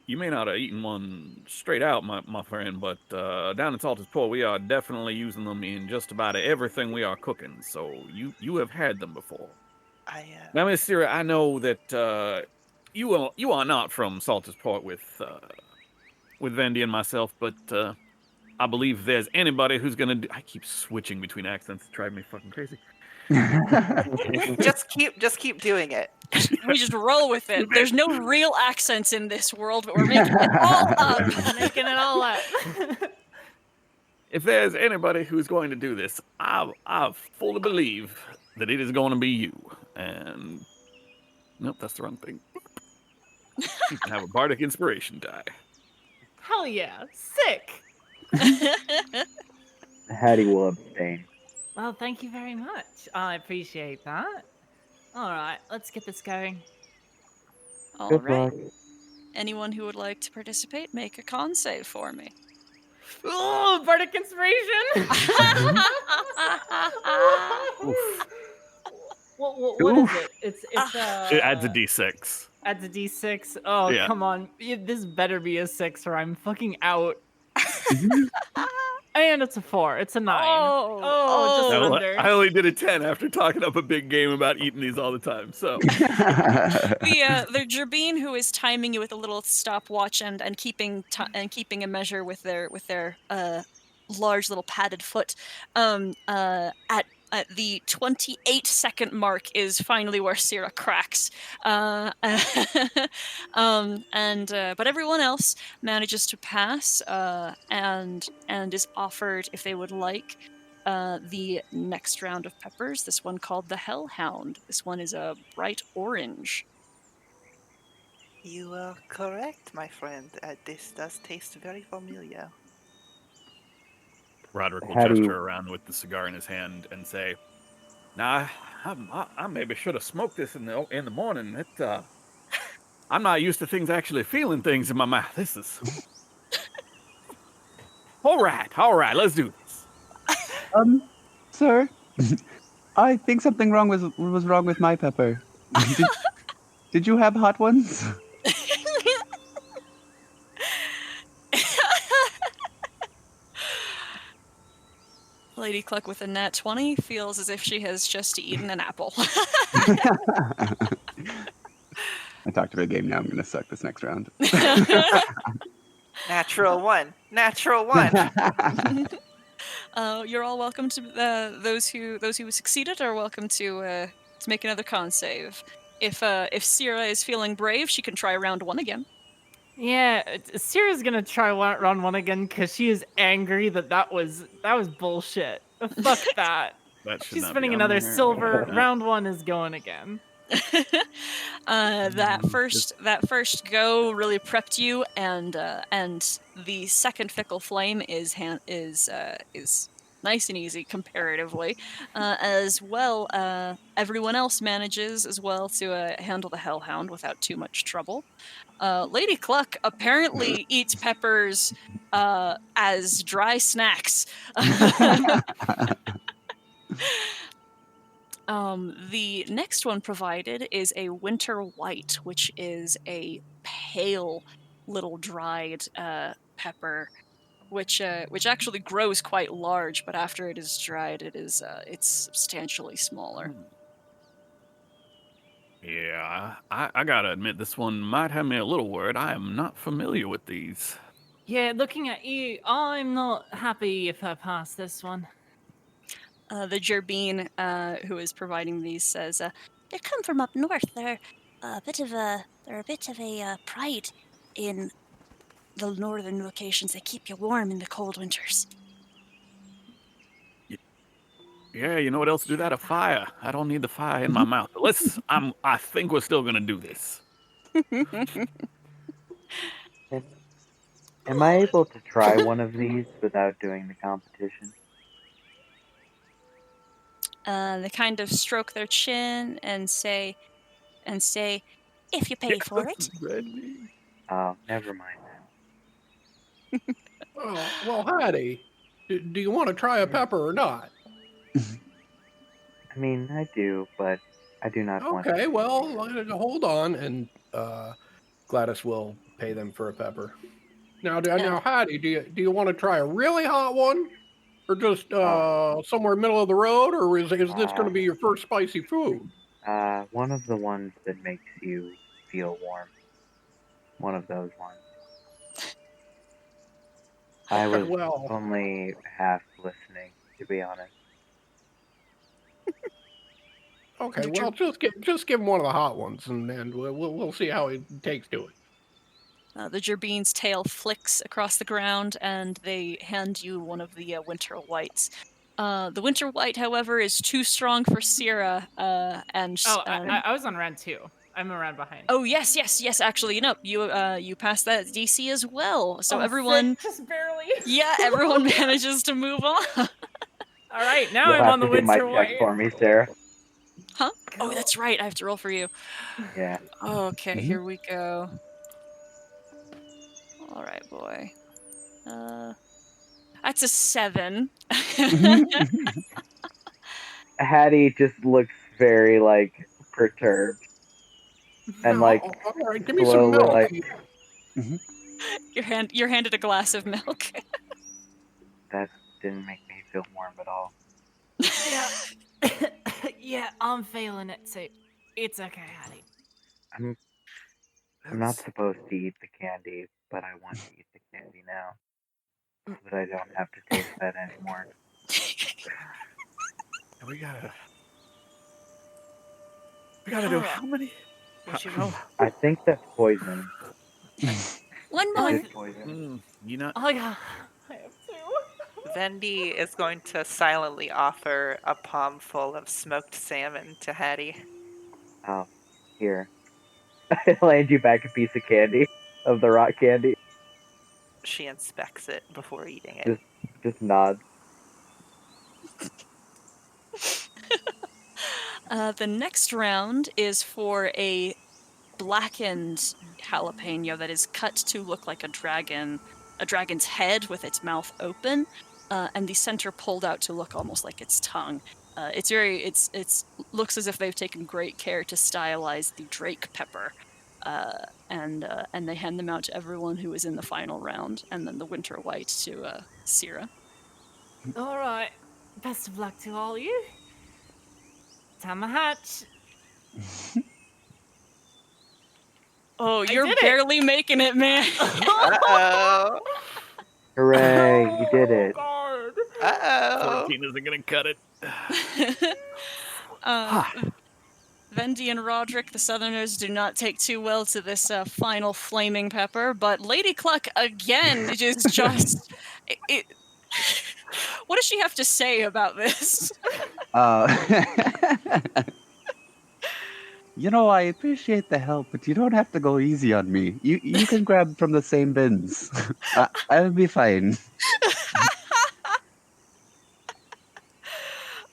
You may not have eaten one straight out, my friend, but down in Salter's Point, we are definitely using them in just about everything we are cooking. So you have had them before. Now, Miss Sierra, I know that you are not from Salter's Point with Vendy and myself, but I believe if there's anybody who's gonna I keep switching between accents, it's driving me fucking crazy. just keep doing it. We just roll with it. There's no real accents in this world, but we're making it all up. Making it all up. If there's anybody who's going to do this, I fully believe that it is going to be you. And nope, that's the wrong thing. You can have a bardic inspiration die. Hell yeah. Sick. Hattie will abstain. Well, thank you very much. I appreciate that. All right, let's get this going. All Good right. luck. Anyone who would like to participate, make a con save for me. Oh, bardic inspiration. What is it? It's It adds a d6. adds a d6. Oh, Yeah. come on. This better be a 6 or I'm fucking out. And it's a 4. It's a 9. Oh, just oh. under. I only did a 10 after talking up a big game about eating these all the time. So The Gerbine who is timing you with a little stopwatch and keeping a measure with their large little padded foot at the 28-second mark is finally where Syrah cracks. But everyone else manages to pass and is offered, if they would like, the next round of peppers. This one called the Hellhound. This one is a bright orange. You are correct, my friend. This does taste very familiar. Roderick will How do you- gesture around with the cigar in his hand and say, "Nah, I maybe should have smoked this in the morning. I'm not used to things actually feeling things in my mouth. This is all right. Let's do this." Sir, I think something was wrong with my pepper. Did you have hot ones? Lady Cluck with a nat 20 feels as if she has just eaten an apple. I talked about a game now. I'm going to suck this next round. Natural one. You're all welcome to those who succeeded are welcome to make another con save. If Syrah is feeling brave, she can try round 1 again. Yeah, Syrah's gonna try round 1 again because she is angry that was bullshit. Fuck that. That should She's not be spending on another there. silver. Round 1 is going again. That first go really prepped you, and the second fickle flame is nice and easy comparatively. As well, everyone else manages as well to handle the Hellhound without too much trouble. Lady Cluck apparently eats peppers as dry snacks. The next one provided is a winter white, which is a pale little dried pepper, which actually grows quite large, but after it is dried, it's substantially smaller. Yeah, I gotta admit, this one might have me a little worried. I am not familiar with these. Yeah, looking at you, I'm not happy if I pass this one. The Gerbine, who is providing these, says, "They come from up north. They're a bit of a pride in the northern locations. They keep you warm in the cold winters." Yeah, you know what else do that? A fire. I don't need the fire in my mouth. But I think we're still gonna do this. Am I able to try one of these without doing the competition? They kind of stroke their chin and say, "If you pay for it." Oh, never mind then. Oh, well, Hattie, do you want to try a pepper or not? I mean, I do, but I do not want to. Okay, well, hold on, and Gladys will pay them for a pepper. Now, Hattie, do you want to try a really hot one, or just somewhere middle of the road, or is this going to be your first spicy food? One of the ones that makes you feel warm. One of those ones. I was Well, only half listening, to be honest. okay, well, just give him one of the hot ones, and we'll see how he takes to it. The Gerbine's tail flicks across the ground, and they hand you one of the winter whites. The winter white, however, is too strong for Syrah, and I was on round 2. I'm a round behind. Oh yes. Actually, you passed that DC as well. So everyone, sick, just barely. Yeah, everyone manages to move on. All right, now You'll I'm have on the to do my winter check white. for me, Sarah. Huh? Oh, that's right. I have to roll for you. Yeah. Okay, Here we go. All right, boy. That's a 7. Hattie just looks very perturbed. And all right, give me some slowly, milk. You're handed a glass of milk. That's didn't make me feel warm at all. Yeah. Yeah, I'm feeling it too. It's okay, Hattie. I'm not supposed to eat the candy, but I want to eat the candy now, so that I don't have to taste that anymore. We gotta do how many? Would you How? I think that's poison. One Is more. it poison? You not? Oh yeah, I have two. Vendi is going to silently offer a palm full of smoked salmon to Hattie. Oh, here. I land you back a piece of candy, of the rock candy. She inspects it before eating it. Just nods. The next round is for a blackened jalapeno that is cut to look like a dragon's head with its mouth open, and the center pulled out to look almost like its tongue. It's looks as if they've taken great care to stylize the Drake pepper, and they hand them out to everyone who is in the final round, and then the winter white to Syrah. All right. Best of luck to all you. Time my hatch. Oh, I you're did it! barely making it, man. Uh-oh. Hooray, you did it. God. Uh-oh. 14 isn't gonna cut it. Vendi and Roderick, the Southerners, do not take too well to this final flaming pepper, but Lady Cluck again is just. What does she have to say about this? You know, I appreciate the help, but you don't have to go easy on me. You can grab from the same bins. I'll be fine.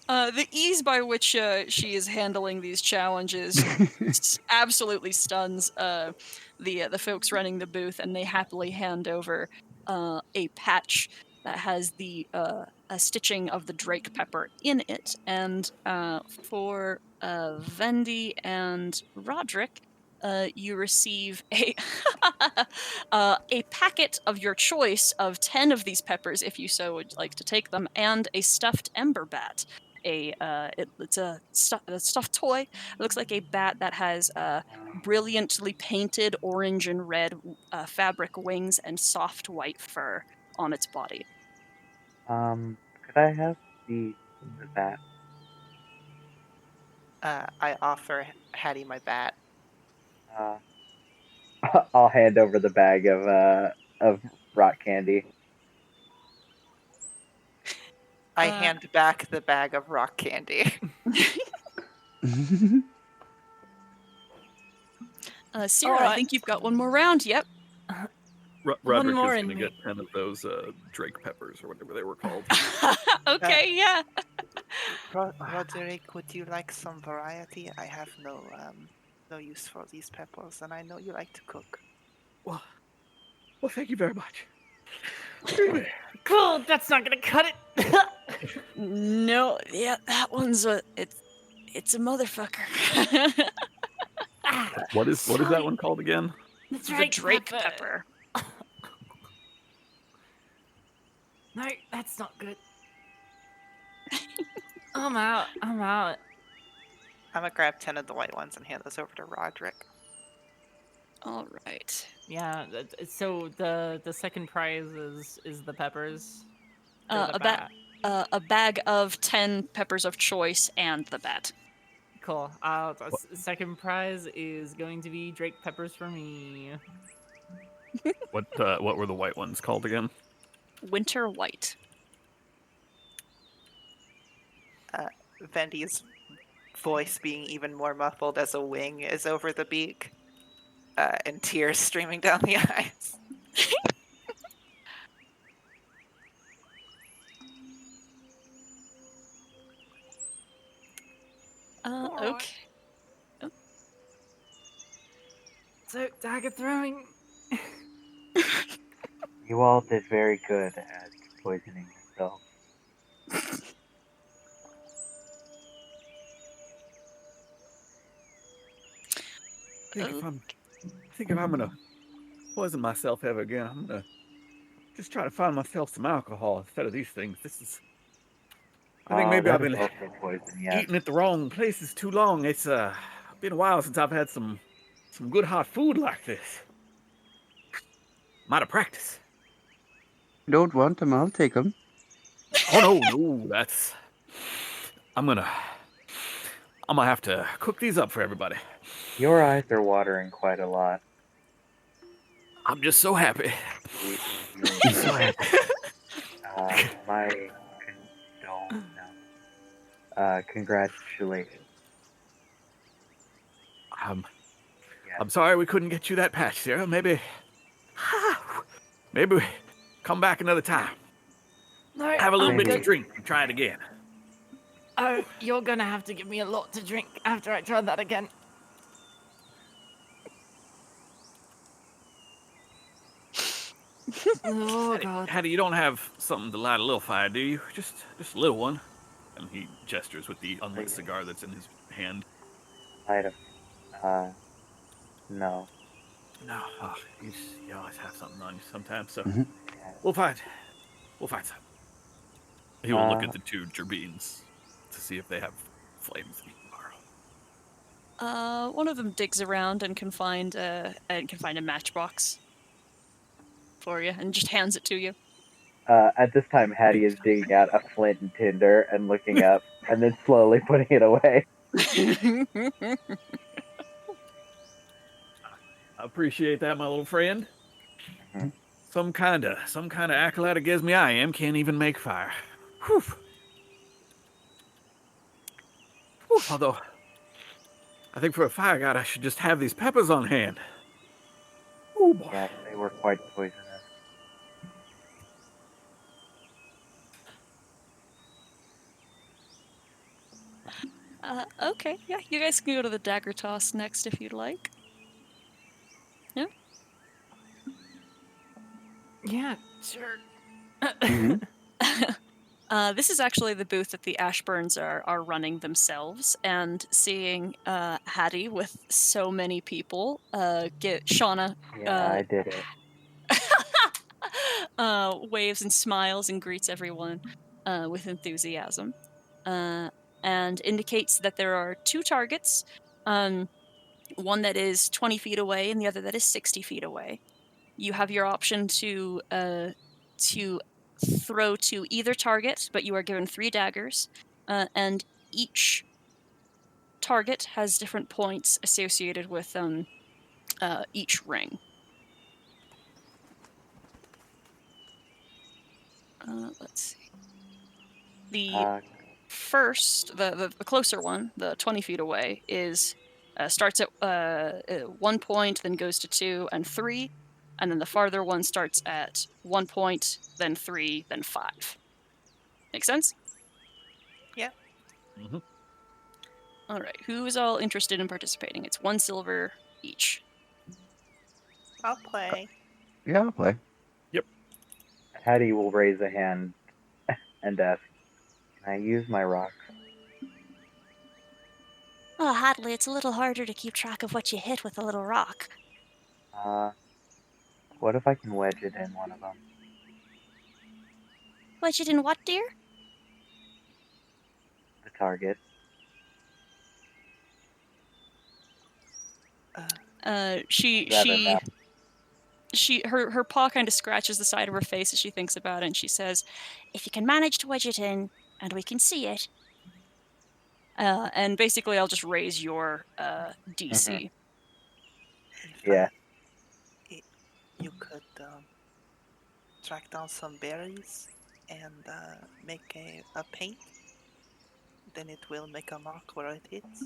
The ease by which she is handling these challenges absolutely stuns the folks running the booth, and they happily hand over a patch that has the a stitching of the Drake pepper in it. And for Vendi and Roderick, you receive a a packet of your choice of 10 of these peppers, if you so would like to take them, and a stuffed ember bat. It's a stuffed toy. It looks like a bat that has brilliantly painted orange and red fabric wings and soft white fur on its body. Could I have the bat? I offer Hattie my bat. I'll hand over the bag of rock candy. I hand back the bag of rock candy. Syrah, I Alright. think you've got one more round. Yep. Roderick more is in gonna me. get 10 of those Drake peppers or whatever they were called. Okay, yeah. Roderick, would you like some variety? I have no use for these peppers, and I know you like to cook. Well, thank you very much. Cool. That's not gonna cut it. No, yeah, that one's it's a motherfucker. What is that one called again? The Drake pepper. No, that's not good. I'm out. I'm out. I'm gonna grab 10 of the white ones and hand those over to Roderick. All right. Yeah. So the second prize is the peppers. Or the A bat. A bag of 10 peppers of choice and the bat. Cool. Second prize is going to be Drake peppers for me. What were the white ones called again? Winter white. Vendi's voice being even more muffled as a wing is over the beak, and tears streaming down the eyes. Okay. So dagger throwing. You all did very good at poisoning yourself. I think if I'm gonna poison myself ever again, I'm gonna just trying to find myself some alcohol instead of these things. I think maybe I've that is been also poison, yes. eating at the wrong places too long. It's been a while since I've had some good hot food like this. I'm out of practice. Don't want them, I'll take them. Oh no, that's. I'm gonna have to cook these up for everybody. Your eyes are watering quite a lot. I'm just so happy. You So happy. my congratulations. I'm sorry we couldn't get you that patch, Sarah. Maybe we come back another time. No, Have a little I'm bit to good. drink and try it again. Oh, you're gonna have to give me a lot to drink after I try that again. Oh God. Hattie, you don't have something to light a little fire, do you? Just a little one. And he gestures with the unlit cigar that's in his hand. Light of, no. No, you always have something on you sometimes. So Mhm. we'll find something. He will look at the two gerbines to see if they have flames that he can borrow. One of them digs around and can find a matchbox for you, and just hands it to you. At this time, Hattie is digging out a flint and tinder and looking up, and then slowly putting it away. I appreciate that, my little friend. Mhm. Some kind of acolyte of Gesmi I am can't even make fire. Whew. Whew. Although, I think for a fire god, I should just have these peppers on hand. Oh boy. Yes, they were quite poisonous. Okay, yeah, you guys can go to the dagger toss next if you'd like. Yeah. Yeah, sure. Mhm. This is actually the booth that the Ashburns are running themselves, and seeing Hattie with so many people, get Shauna Yeah, I did it. waves and smiles and greets everyone with enthusiasm, and indicates that there are two targets, one that is 20 feet away and the other that is 60 feet away. You have your option to throw to either target, but you are given 3 daggers, and each target has different points associated with each ring. Let's see. The first, the closer one, the 20 feet away, is starts at 1 point, then goes to 2 and 3, and then the farther one starts at 1 point, then 3, then 5. Make sense? Yeah. Mm-hmm. All right. Who is all interested in participating? It's 1 silver each. I'll play. Yeah, I'll play. Hattie will raise a hand and ask, "Can I use my rocks?" Oh, Hadley, it's a little harder to keep track of what you hit with a little rock. What if I can wedge it in one of them? What, you didn't what, dear? The target. Her paw kind of scratches the side of her face as she thinks about it, and she says, If you can manage to wedge it in, and we can see it. and basically I'll just raise your DC. Yeah. You could track down some berries and make a paint. Then it will make a mark where it hits.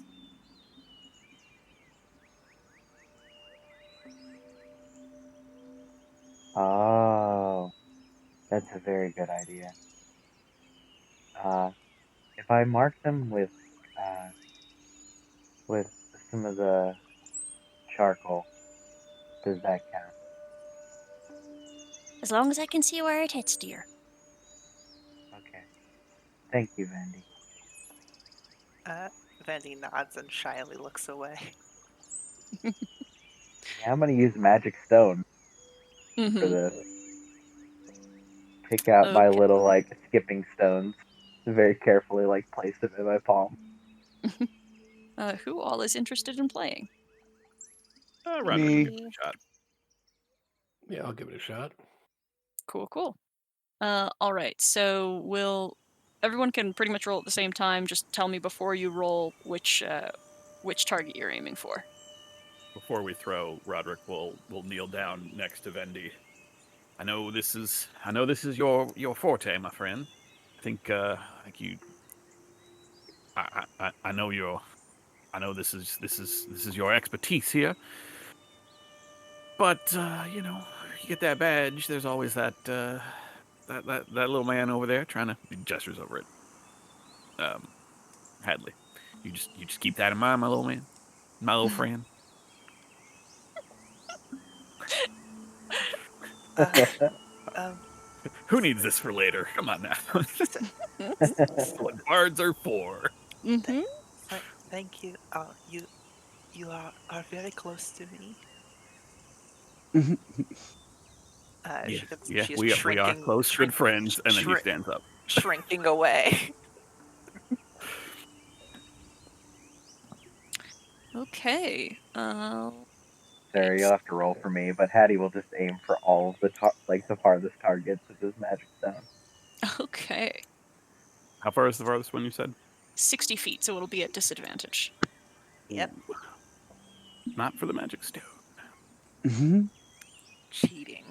Oh, that's a very good idea. If I mark them with some of the charcoal, does that count? As long as I can see where it hits, dear. Okay. Thank you, Vandy. Vandy nods and shyly looks away. Yeah, I'm gonna use magic stone for Mhm. this. pick out my Okay. little like skipping stones, very carefully like place them in my palm. Who all is interested in playing? Roderick will give it Me. a shot. Yeah, I'll give it a shot. Cool. All right. So everyone can pretty much roll at the same time. Just tell me before you roll which target you're aiming for. Before we throw, Roderick will kneel down next to Vendi. I know this is your forte, my friend. I think you. I know this is your expertise here. But you get that badge. There's always that little man over there trying to. He gestures over it. Hadley, you just keep that in mind, my little man, my little friend. Um, Who needs this for later? Come on now. That's what bards are for. Mm-hmm. thank you. You are very close to me. She's We are shrinking, close, good friends. And then he stands up. shrinking away. Okay. Sarah, you'll have to roll for me, but Hattie will just aim for all of the the farthest targets with his magic stone. Okay. How far is the farthest one you said? 60 feet, so it'll be at disadvantage. Yep. Ooh. Not for the magic stone. Mhm, Cheating.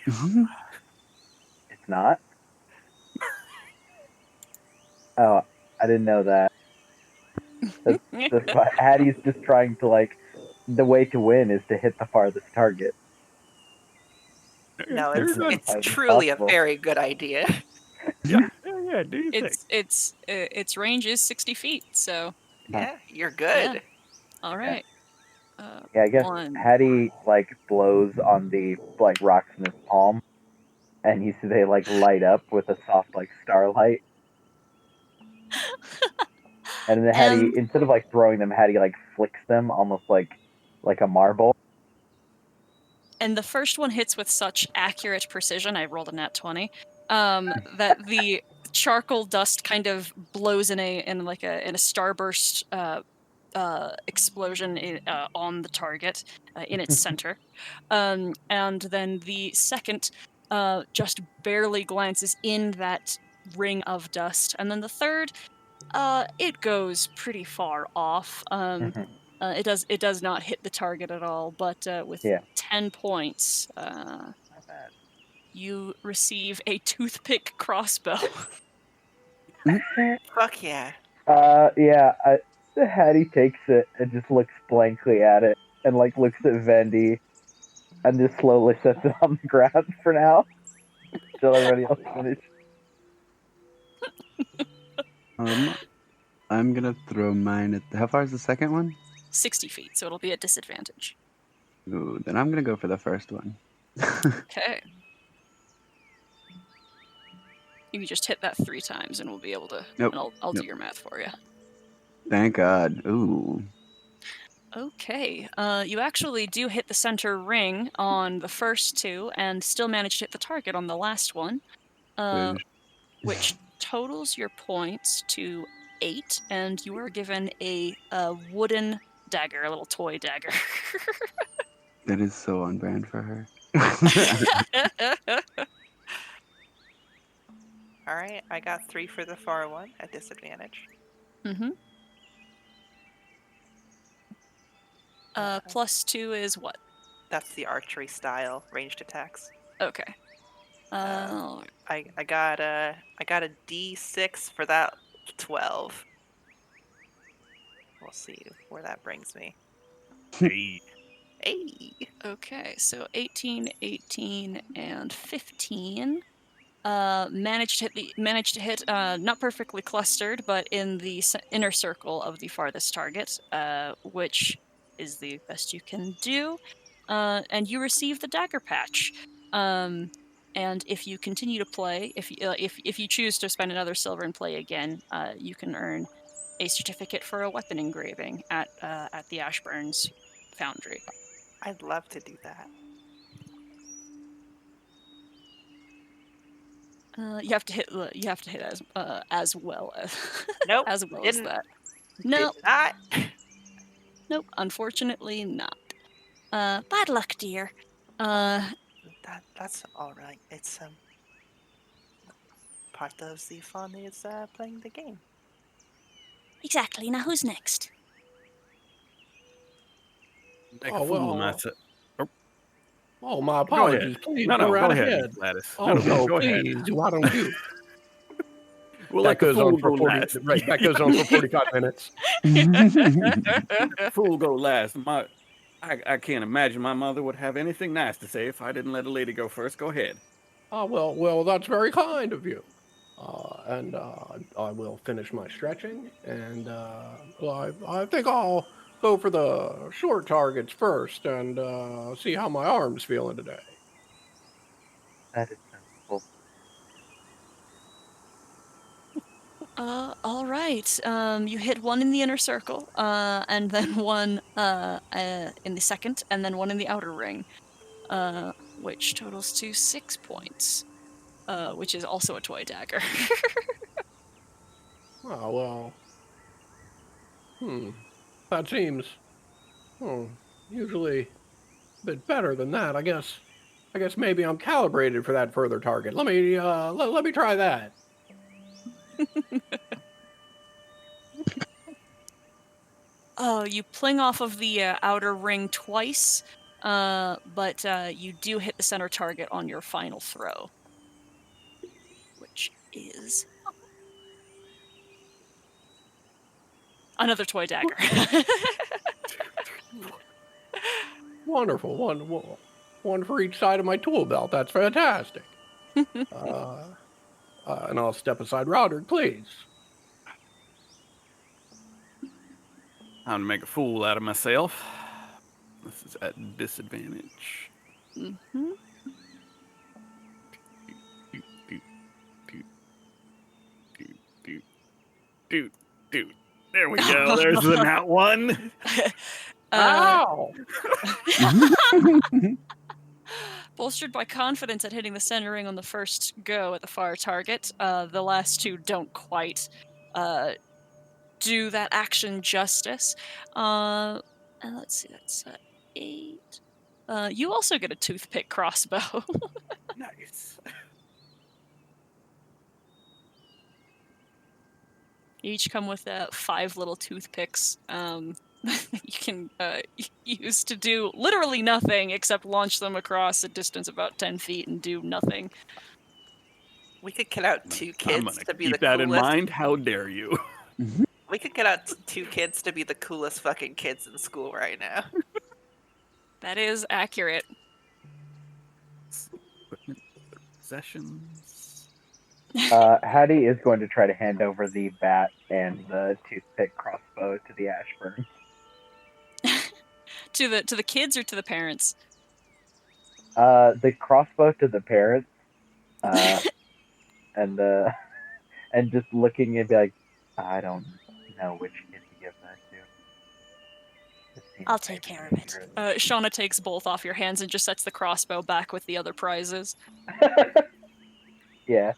mhm. It's not? Oh, I didn't know that. That's why Hattie's just trying to like. The way to win is to hit the farthest target. No, There's it's a- truly a possible. very good idea. yeah. Do you think? Its range is 60 feet, so Yeah, you're good. all right. Yeah, I guess One. Hattie like blows on the like rocks in his palm, and you see they like light up with a soft like starlight. And then Hattie, And- instead of like throwing them, Hattie like flicks them almost like a marble. And the first one hits with such accurate precision, I rolled a nat 20, that the charcoal dust kind of blows in a starburst explosion on the target in its center. And then the second just barely glances in that ring of dust. And then the third, it goes pretty far off. It does not hit the target at all, but with Yeah. 10 points, Not bad. you receive a toothpick crossbow. Fuck yeah. Yeah. Hattie takes it and just looks blankly at it, and like looks at Vendi, and just slowly sets it on the ground for now, until everybody else finishes. I'm gonna throw mine at. How far is the second one? 60 feet, so it'll be at disadvantage. Ooh, then I'm gonna go for the first one. Okay. You can just hit that 3 times and we'll be able to. Nope. And I'll do Nope. your math for you. Thank God. Ooh. Okay. You actually do hit the center ring on the first 2 and still manage to hit the target on the last one, Good. which totals your points to 8, and you are given a wooden dagger, a little toy dagger. That is so on brand for her. All right, I got 3 for the far one at disadvantage. Mm-hmm. Plus 2 is what? That's the archery style ranged attacks. Okay. I got a D6 for that 12. We'll see where that brings me. Hey. Hey. Okay, so 18, 18, and 15. Managed to hit not perfectly clustered, but in the inner circle of the farthest target, which is the best you can do. And you receive the dagger patch. And if you continue to play, if you choose to spend another silver and play again, you can earn a certificate for a weapon engraving at the Ashburns Foundry. I'd love to do that. You have to hit. You have to hit as well as Nope. as well as Didn't. that. Did No, not. nope. Unfortunately, not. Bad luck, dear. That's all right. It's part of the fun is playing the game. Exactly. Now who's next? Make Oh, a fool of well, myself. Oh, my Go ahead. apologies. Please No, go no, right go ahead, ahead. Gladys. Oh, No, no, go ahead. please. Why don't you? We'll That let the goes fool on go for 40. last. Right, that goes on for 45 minutes. Fool go last. I can't imagine my mother would have anything nice to say if I didn't let a lady go first. Go ahead. Oh, well, that's very kind of you. And I will finish my stretching, and well, I think I'll go for the short targets first and see how my arm's feeling today. That is sensible. All right. You hit one in the inner circle, and then one in the second, and then one in the outer ring, which totals to 6 points, which is also a toy dagger. Oh, well, that seems usually a bit better than that. I guess maybe I'm calibrated for that further target. Let me let me try that. Oh, you pling off of the outer ring twice, but you do hit the center target on your final throw, which is another toy dagger. Wonderful. One for each side of my tool belt. That's fantastic. And I'll step aside. Roderick, please. I'm gonna make a fool out of myself. This is at disadvantage. Mm-hmm. Dude. There we go. There's the nat one. Ow! Bolstered by confidence at hitting the center ring on the first go at the far target, the last two don't quite do that action justice. And let's see, that's 8. You also get a toothpick crossbow. Nice. You each come with 5 little toothpicks. You can use to do literally nothing except launch them across a distance about 10 feet and do nothing. We could get out 2 I'm kids gonna to be the keep that in coolest. mind. How dare you? We could get out 2 kids to be the coolest fucking kids in school right now. That is accurate. Possessions. Hattie is going to try to hand over the bat and the toothpick crossbow to the Ashburn. To the kids or to the parents? The crossbow to the parents, and just looking and be like, I don't know which kid to give that to. It seems I'll take maybe care of it. dangerous. Shauna takes both off your hands and just sets the crossbow back with the other prizes. Yeah.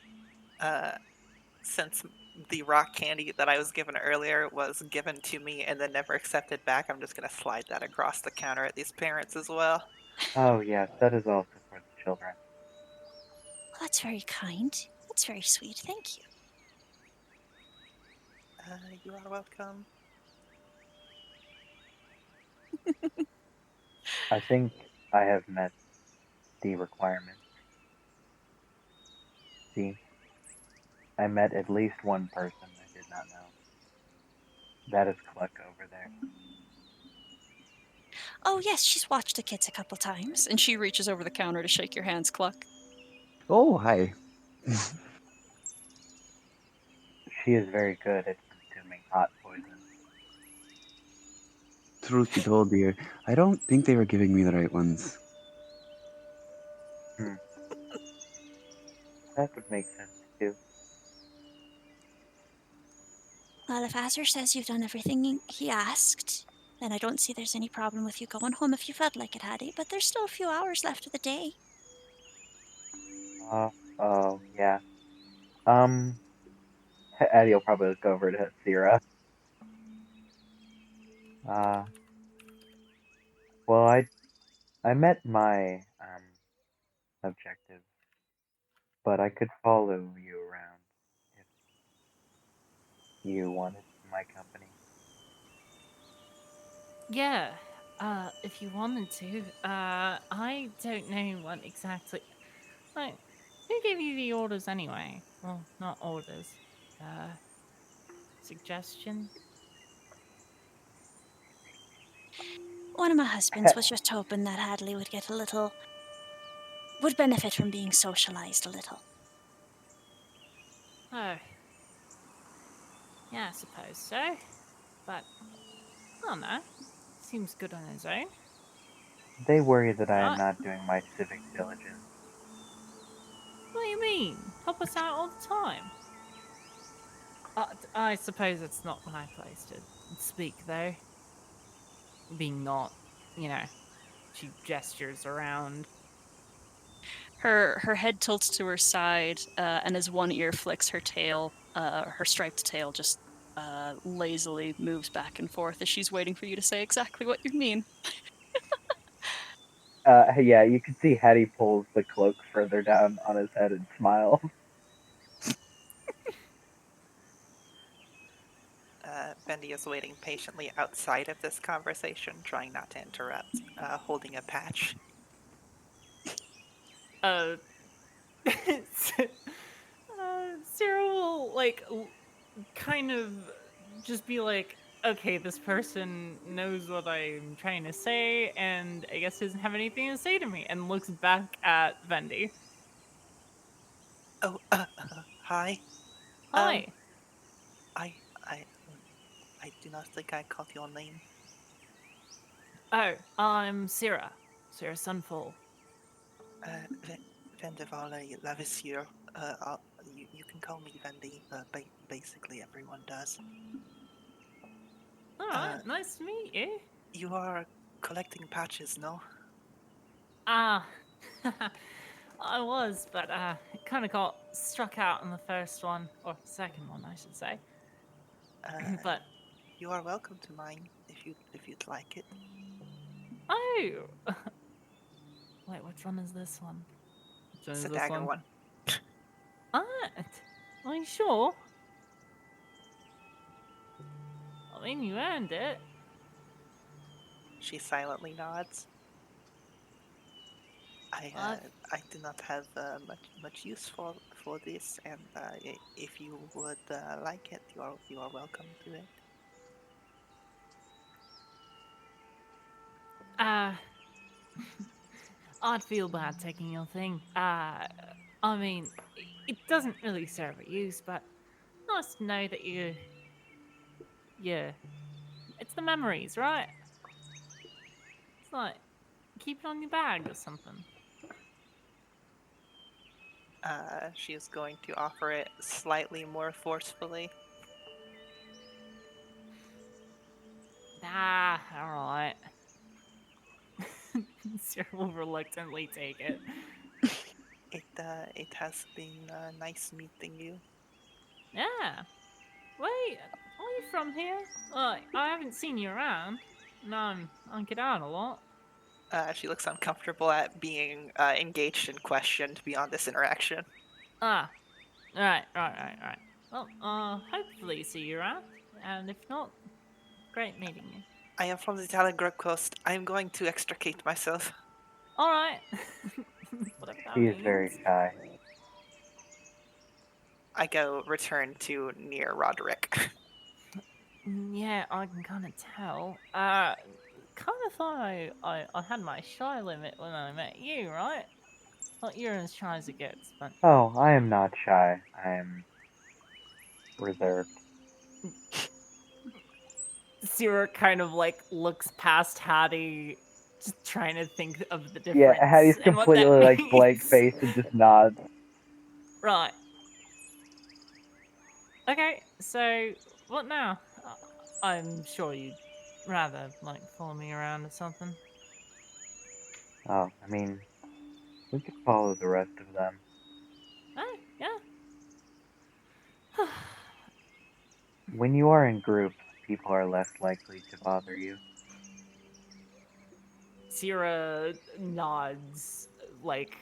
Since the rock candy that I was given earlier was given to me and then never accepted back, I'm just gonna slide that across the counter at these parents as well. Oh yes, that is also for the children. Well, that's very kind. That's very sweet. Thank you. You are welcome. I think I have met the requirements. See, I met at least one person I did not know. That is Cluck over there. Oh, yes, she's watched the kids a couple times. And she reaches over the counter to shake your hands, Cluck. Oh, hi. She is very good at consuming hot poison. Truth be told, dear, I don't think they were giving me the right ones. That would make sense too. Well, if Azur says you've done everything he asked, then I don't see there's any problem with you going home if you felt like it, Hattie. But there's still a few hours left of the day. Yeah. Eddie will probably look over to Sierra. Well, I met my objective, but I could follow you around if you wanted my company. Yeah, if you wanted to. I don't know what exactly. Like, who gave you the orders anyway? Well, not orders. Suggestion? One of my husbands was just hoping that Hadley would would benefit from being socialized a little. Oh. Yeah, I suppose so. But, I don't know. Seems good on his own. They worry that I am Right. not doing my civic diligence. What do you mean? Help us out all the time. I suppose it's not my place to speak, though. Being not, she gestures around. Her head tilts to her side, and as one ear flicks, her tail, her striped tail, just lazily moves back and forth as she's waiting for you to say exactly what you mean. Yeah, you can see Hattie pulls the cloak further down on his head and smiles. Bendy is waiting patiently outside of this conversation, trying not to interrupt, holding a patch. Sarah will, kind of just be like, okay, this person knows what I'm trying to say, and I guess doesn't have anything to say to me, and looks back at Vendy. Oh, hi. Hi. I do not think I caught your name. Oh, I'm Sarah. Sarah Sunfall. Vendevala Lavisier. You can call me Vendy. Basically, everyone does. Alright, nice to meet you. You are collecting patches, no? Ah, I was, but it kind of got struck out in the first one, or second one, I should say. But You are welcome to mine if you'd like it. oh, wait, which one is this one? Which one It's is a this dagger one? one. Are you sure? I mean, you earned it. She silently nods. I do not have much use for this, and if you would like it, you are welcome to it. I'd feel bad taking your thing. I mean, it doesn't really serve a use, but nice to know that yeah, it's the memories, right? It's like keep it on your bag or something. She is going to offer it slightly more forcefully. Nah, all right. Sarah will reluctantly take it. It has been nice meeting you. Yeah. Wait, are you from here? I haven't seen you around. No, I get out a lot. She looks uncomfortable at being engaged and questioned beyond this interaction. Ah, right. Well, hopefully see you around, and if not, great meeting you. I am from the Talagrup coast. I am going to extricate myself. All right. Whatever that He is means. very shy. I go return to near Roderick. Yeah, I can kind of tell. Kind of thought I had my shy limit when I met you, right? Thought you're as shy as it gets, but Oh, I am not shy. I am reserved. Sierra kind of looks past Hattie, just trying to think of the difference. Yeah, Hattie's and what that completely blank means. face and just nods. Right. Okay, so what now? I'm sure you'd rather follow me around or something. Oh, I mean, we could follow the rest of them. Oh, yeah. When you are in groups, people are less likely to bother you. Sierra nods like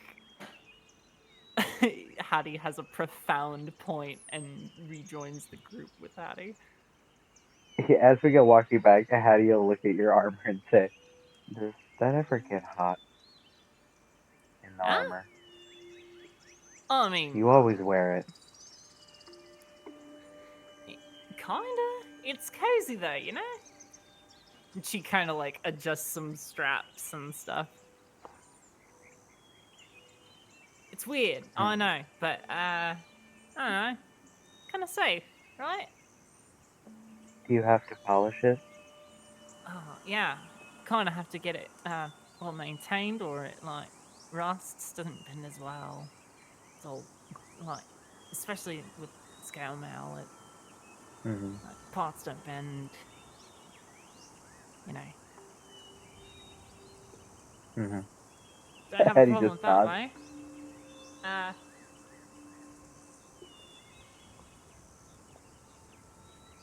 Hattie has a profound point and rejoins the group with Hattie. As we go walking back, Hattie will look at your armor and say, "Does that ever get hot in the Huh? armor? I mean, You always wear it." kinda. It's cozy though, you know? And she kind of like adjusts some straps and stuff. It's weird, I know, but I don't know. Kind of safe, right? Do you have to polish it? Oh, yeah. Kind of have to get it well maintained, or it like rusts, doesn't bend as well. It's all like, especially with scale mail, it Mm-hmm. like, parts don't bend. You know, Mm-hmm. don't have a Hattie problem just with that nods. way.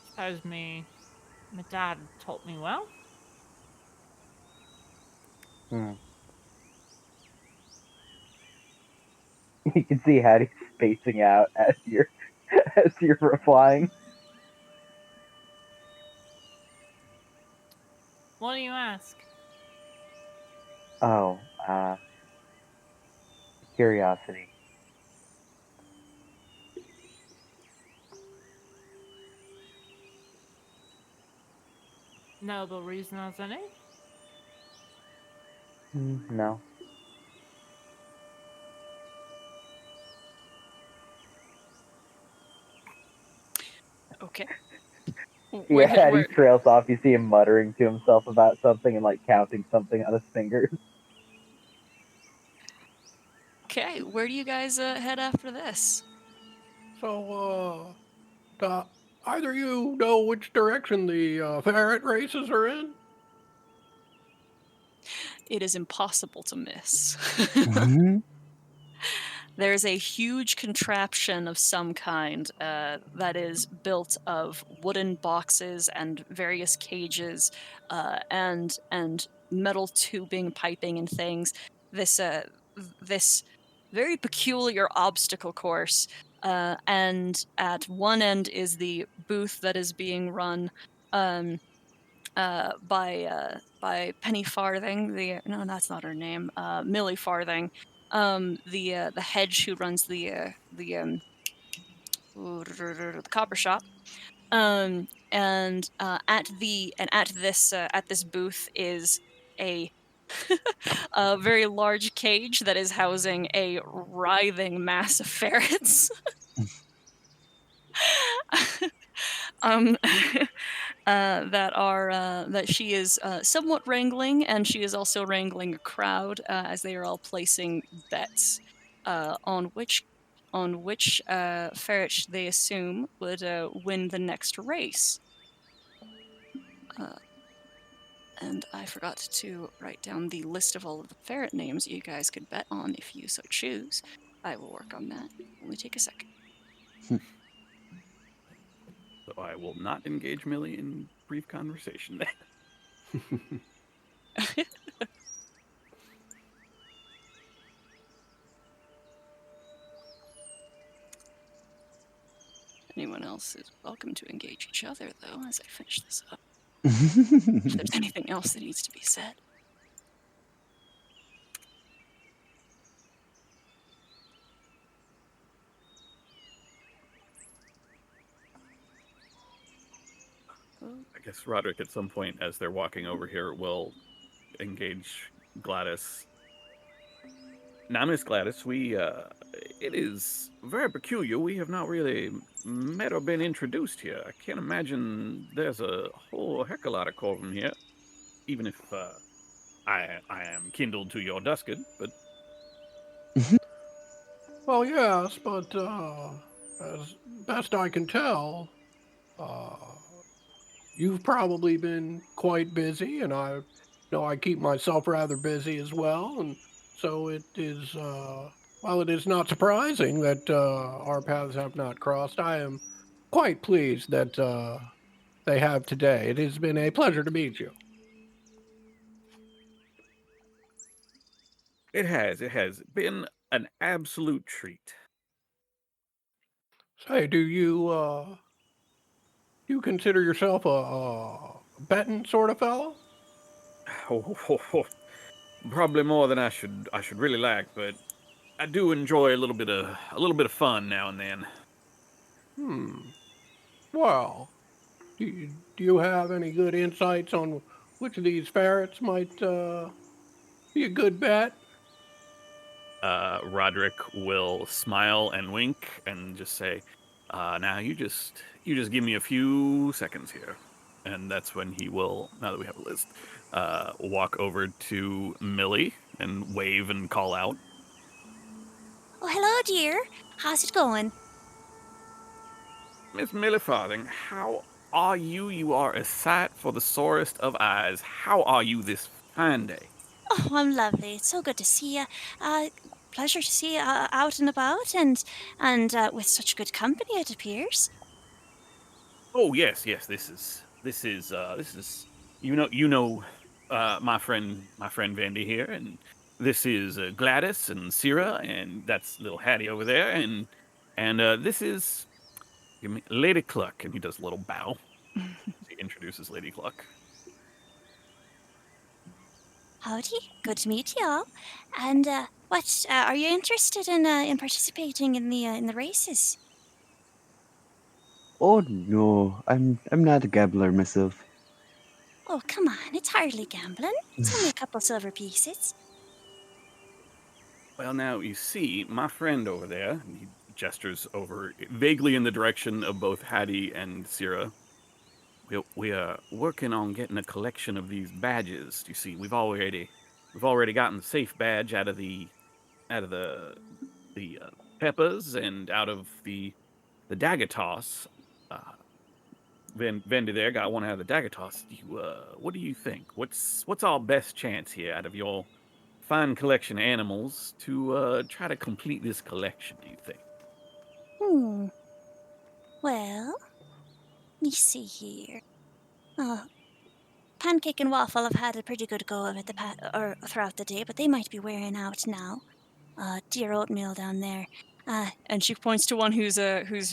Suppose my dad taught me well. Hmm. You can see Hattie spacing out as you're replying. What do you ask? Oh, curiosity. No reason as any? No. Okay. Yeah, Hattie trails off. You see him muttering to himself about something and like counting something on his fingers. Okay, where do you guys head after this? So, do either you know which direction the ferret races are in? It is impossible to miss. Mhm. There's a huge contraption of some kind that is built of wooden boxes and various cages and metal tubing, piping, and things. This very peculiar obstacle course, and at one end is the booth that is being run by Penny Farthing. No, that's not her name. Millie Farthing. The hedge who runs the copper shop. And at this booth is a a very large cage that is housing a writhing mass of ferrets. um, that she is somewhat wrangling, and she is also wrangling a crowd as they are all placing bets on which ferret they assume would win the next race. And I forgot to write down the list of all of the ferret names you guys could bet on if you so choose. I will work on that. Only take a second. So I will not engage Millie in brief conversation then. Anyone else is welcome to engage each other, though, as I finish this up. If there's anything else that needs to be said. I guess Roderick, at some point, as they're walking over here, will engage Gladys. Now, Miss Gladys, it is very peculiar. We have not really met or been introduced here. I can't imagine there's a whole heck of a lot of Corvin here, even if I am kindled to your Duskin, but... Well, yes, but as best I can tell, you've probably been quite busy, and I know I keep myself rather busy as well, and so it is, while it is not surprising that our paths have not crossed, I am quite pleased that they have today. It has been a pleasure to meet you. It has been an absolute treat. Say, do you consider yourself a betting sort of fellow? Probably more than I should really like, but I do enjoy a little bit of fun now and then. Well, do you have any good insights on which of these ferrets might be a good bet? Roderick will smile and wink and just say, "Now you just give me a few seconds here," and that's when he will. Now that we have a list, walk over to Millie and wave and call out. Oh, hello, dear. How's it going? Miss Millie Farthing, how are you? You are a sight for the sorest of eyes. How are you this fine day? Oh, I'm lovely. It's so good to see you. Pleasure to see you out and about, and with such good company, it appears. Oh yes, this is my friend Vandy here, and this is Gladys and Syrah, and that's little Hattie over there, and this is Lady Cluck, and he does a little bow. He introduces Lady Cluck. Howdy. Good to meet you all. And what are you interested in participating in the races? Oh no, I'm not a gambler myself. Oh, come on. It's hardly gambling. It's only a couple silver pieces. Well, now you see, my friend over there, he gestures over vaguely in the direction of both Hattie and Syrah. We are working on getting a collection of these badges. You see, we've already gotten the safe badge out of the peppers and out of the dagger toss. Vendy there got one out of the dagger toss. What do you think? What's our best chance here out of your fine collection of animals to try to complete this collection, do you think? Well, let me see here. Pancake and Waffle have had a pretty good go of it throughout the day, but they might be wearing out now. Dear Oatmeal down there. And she points to one who's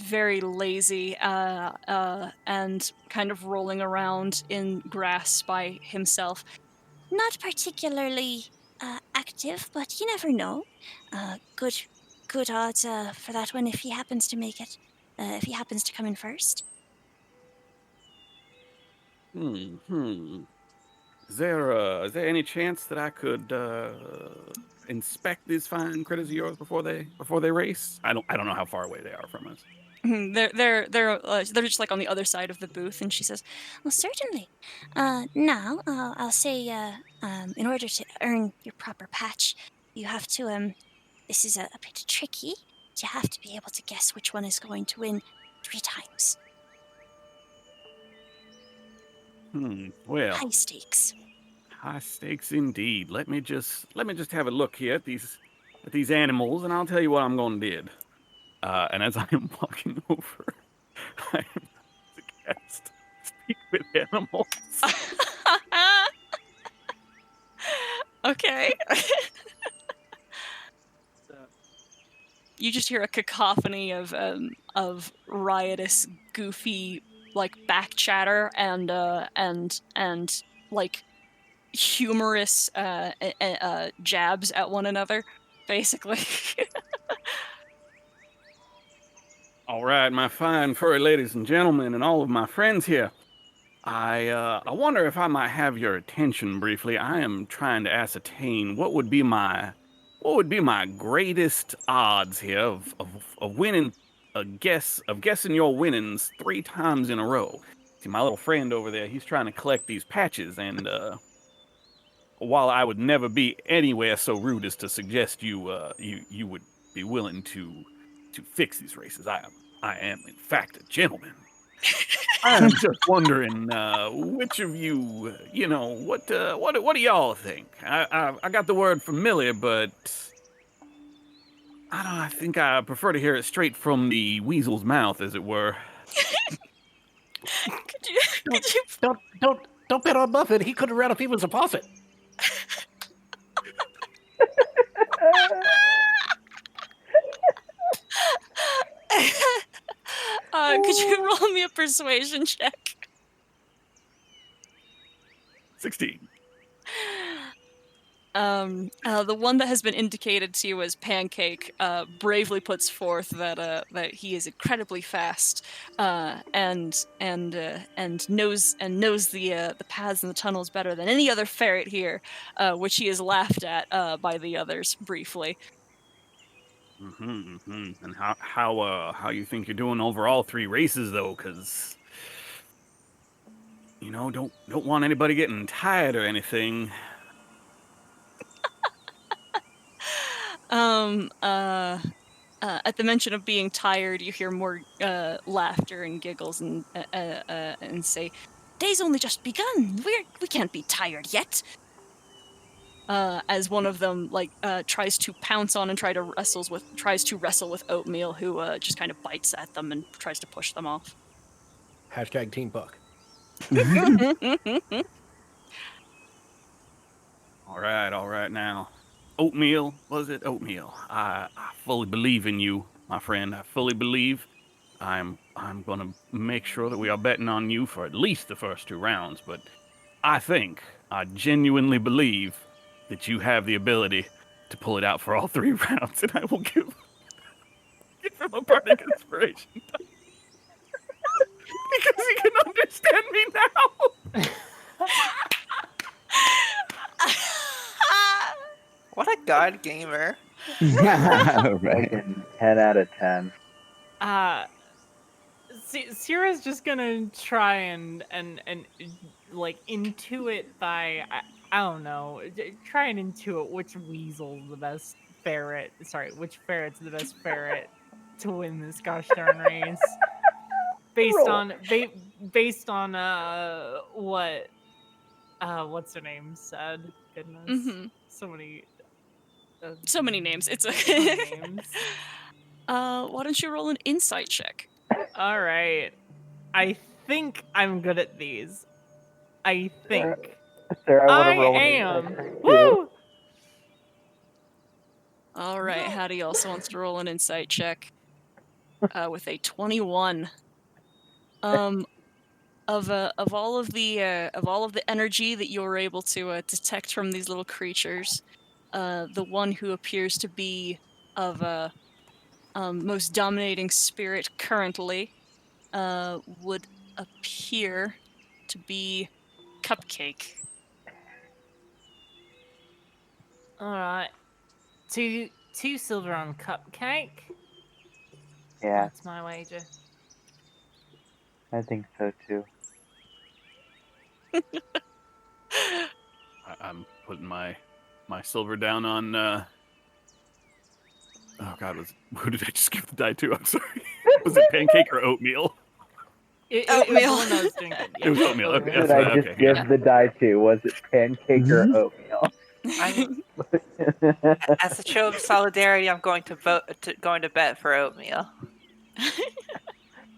very lazy and kind of rolling around in grass by himself. Not particularly active, but you never know. Good odds for that one if he happens to make it. If he happens to come in first. Is there any chance that I could inspect these fine critters of yours before they race? I don't know how far away they are from us. They're just like on the other side of the booth, and she says, "Well, certainly. Now, I'll say, in order to earn your proper patch, you have to, this is a bit tricky. You have to be able to guess which one is going to win 3 times. Well, high stakes. High stakes indeed. Let me just have a look here at these animals, and I'll tell you what I'm going to do. And as I am walking over, I am to cast Speak with Animals. Okay. You just hear a cacophony of riotous, goofy, like back chatter and like humorous jabs at one another, basically. All right, my fine furry ladies and gentlemen, and all of my friends here. I wonder if I might have your attention briefly. I am trying to ascertain what would be my greatest odds here of winning guessing your winnings 3 times in a row. See, my little friend over there, he's trying to collect these patches, and while I would never be anywhere so rude as to suggest you would be willing to fix these races, I am in fact a gentleman. I'm just wondering which of you, what do y'all think? I got the word familiar, but I think I prefer to hear it straight from the weasel's mouth, as it were. Could you Don't bet on Muffin. He could have ran if he was a posset. could you roll me a persuasion check? 16. The one that has been indicated to you as Pancake bravely puts forth that he is incredibly fast and knows the paths and the tunnels better than any other ferret here, which he is laughed at by the others briefly. And how you think you're doing over all 3 races though? Because don't want anybody getting tired or anything. At the mention of being tired, you hear more laughter and giggles and say, "Day's only just begun. We can't be tired yet." As one of them tries to pounce on and tries to wrestle with Oatmeal, who just kind of bites at them and tries to push them off. Hashtag Team Buck. All right now. Oatmeal, was it? Oatmeal. I fully believe in you, my friend. I fully believe. I'm gonna make sure that we are betting on you for at least the first 2 rounds, but I genuinely believe that you have the ability to pull it out for all 3 rounds, and I will give him a bardic inspiration. Because he can understand me now. What a god gamer. Right. 10 out of 10. Sierra's just gonna try and intuit by I don't know, try and intuit which weasel's the best ferret. Sorry, which ferret's the best ferret to win this gosh darn race. Based on what's her name said. Goodness, so many names. It's names. Why don't you roll an insight check? All right, I think I'm good at these. I think Sarah, I roll am. Woo! All right, Hattie also wants to roll an insight check with a 21. Of all of the energy that you're able to detect from these little creatures, the one who appears to be of most dominating spirit currently would appear to be Cupcake. All right, two silver on Cupcake. Yeah, That's my wager. I think so too. I'm putting my silver down on. Oh God, who did I just give the die to? I'm sorry. Was it Pancake or Oatmeal? It Oatmeal. was the one I was drinking. It was Oatmeal. Okay, Who did that's I right, just give the die to? Was it Pancake or Oatmeal? As a show of solidarity, I'm going to bet for Oatmeal.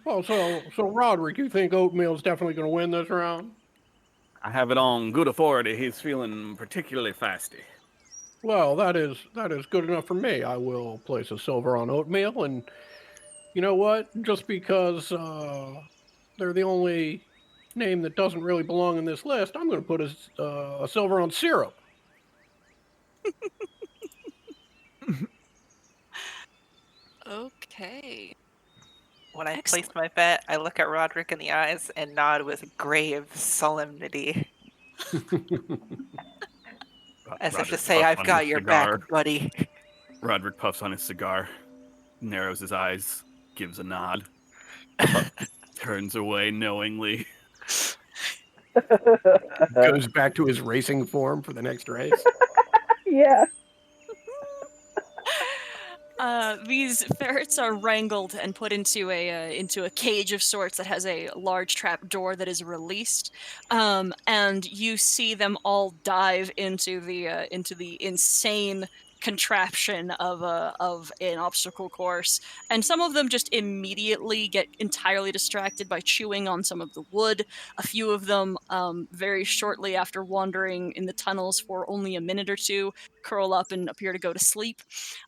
Well, so Roderick, you think Oatmeal's definitely going to win this round? I have it on good authority. He's feeling particularly feisty. Well, that is good enough for me. I will place a silver on Oatmeal, and you know what? Just because they're the only name that doesn't really belong in this list, I'm going to put a silver on Syrup. Okay. When I Excellent. place my bet, I look at Roderick in the eyes and nod with grave solemnity. As if to Roderick say, puffs I've on got his your cigar. back, buddy. Roderick puffs on his cigar, narrows his eyes, gives a nod, turns away knowingly. Goes back to his racing form for the next race. Yeah. These ferrets are wrangled and put into a cage of sorts that has a large trap door that is released, and you see them all dive into the insane contraption of an obstacle course, and some of them just immediately get entirely distracted by chewing on some of the wood. A few of them, very shortly after wandering in the tunnels for only a minute or two, curl up and appear to go to sleep.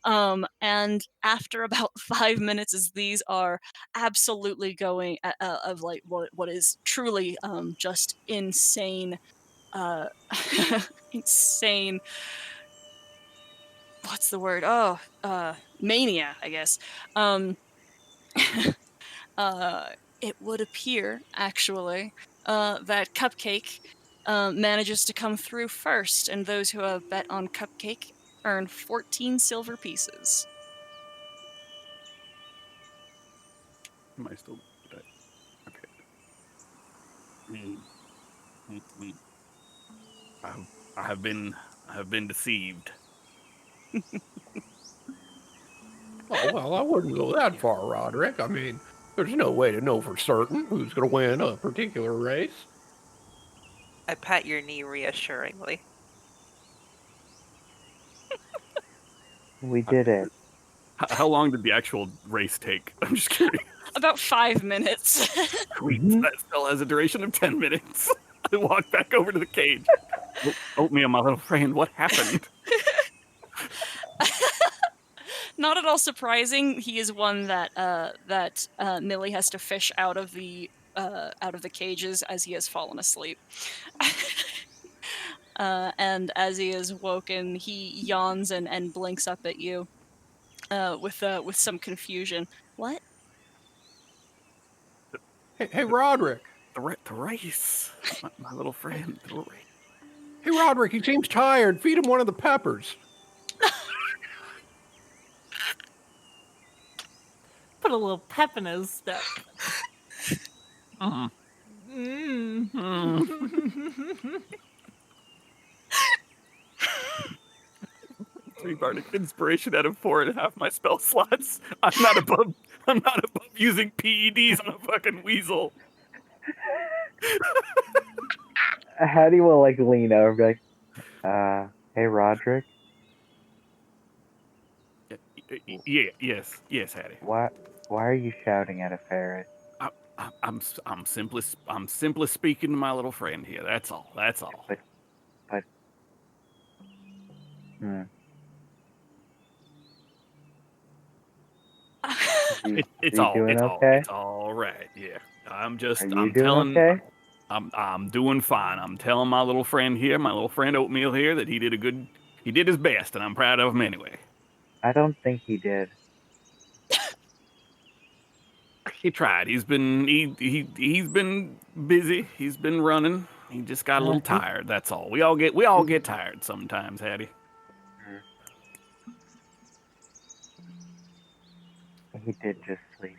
And after about 5 minutes, as these are absolutely going of like what is truly just insane, insane, what's the word? Oh, mania, I guess. Um, it would appear, actually, that Cupcake manages to come through first, and those who have bet on Cupcake earn 14 silver pieces. Am I still? Okay. Mm, mm, mm. I have been deceived. Oh, well, I wouldn't go that far, Roderick. I mean, there's no way to know for certain who's going to win a particular race. I pat your knee reassuringly. We did it. How long did the actual race take? I'm just curious. About 5 minutes. Sweet. Mhm. That still has a duration of 10 minutes. I walk back over to the cage. Oatmeal, my little friend, what happened? Not at all surprising. He is one that Millie has to fish out of the cages as he has fallen asleep. And as he is woken, he yawns and blinks up at you with some confusion. What? Hey, Roderick. The race. My little friend, the race. Hey, Roderick, he seems tired. Feed him one of the peppers. Put a little pep in his step. Mm. Mm. Mm. 3 bardic inspiration out of 4.5 my spell slots. I'm not above using PEDs on a fucking weasel. Hattie will like lean over and be like, hey Roderick, Yes, Hattie. why are you shouting at a ferret? I'm simply speaking to my little friend here. That's all. Hmm. It's you all. doing It's okay? It's all right. Yeah. I'm Are you I'm doing telling. okay? I'm doing fine. I'm telling my little friend here, my little friend Oatmeal here, that he did his best, and I'm proud of him anyway. I don't think he did. He tried. He's been busy. He's been running. He just got a little tired. That's all. We all get tired sometimes, Hattie. He did just sleep.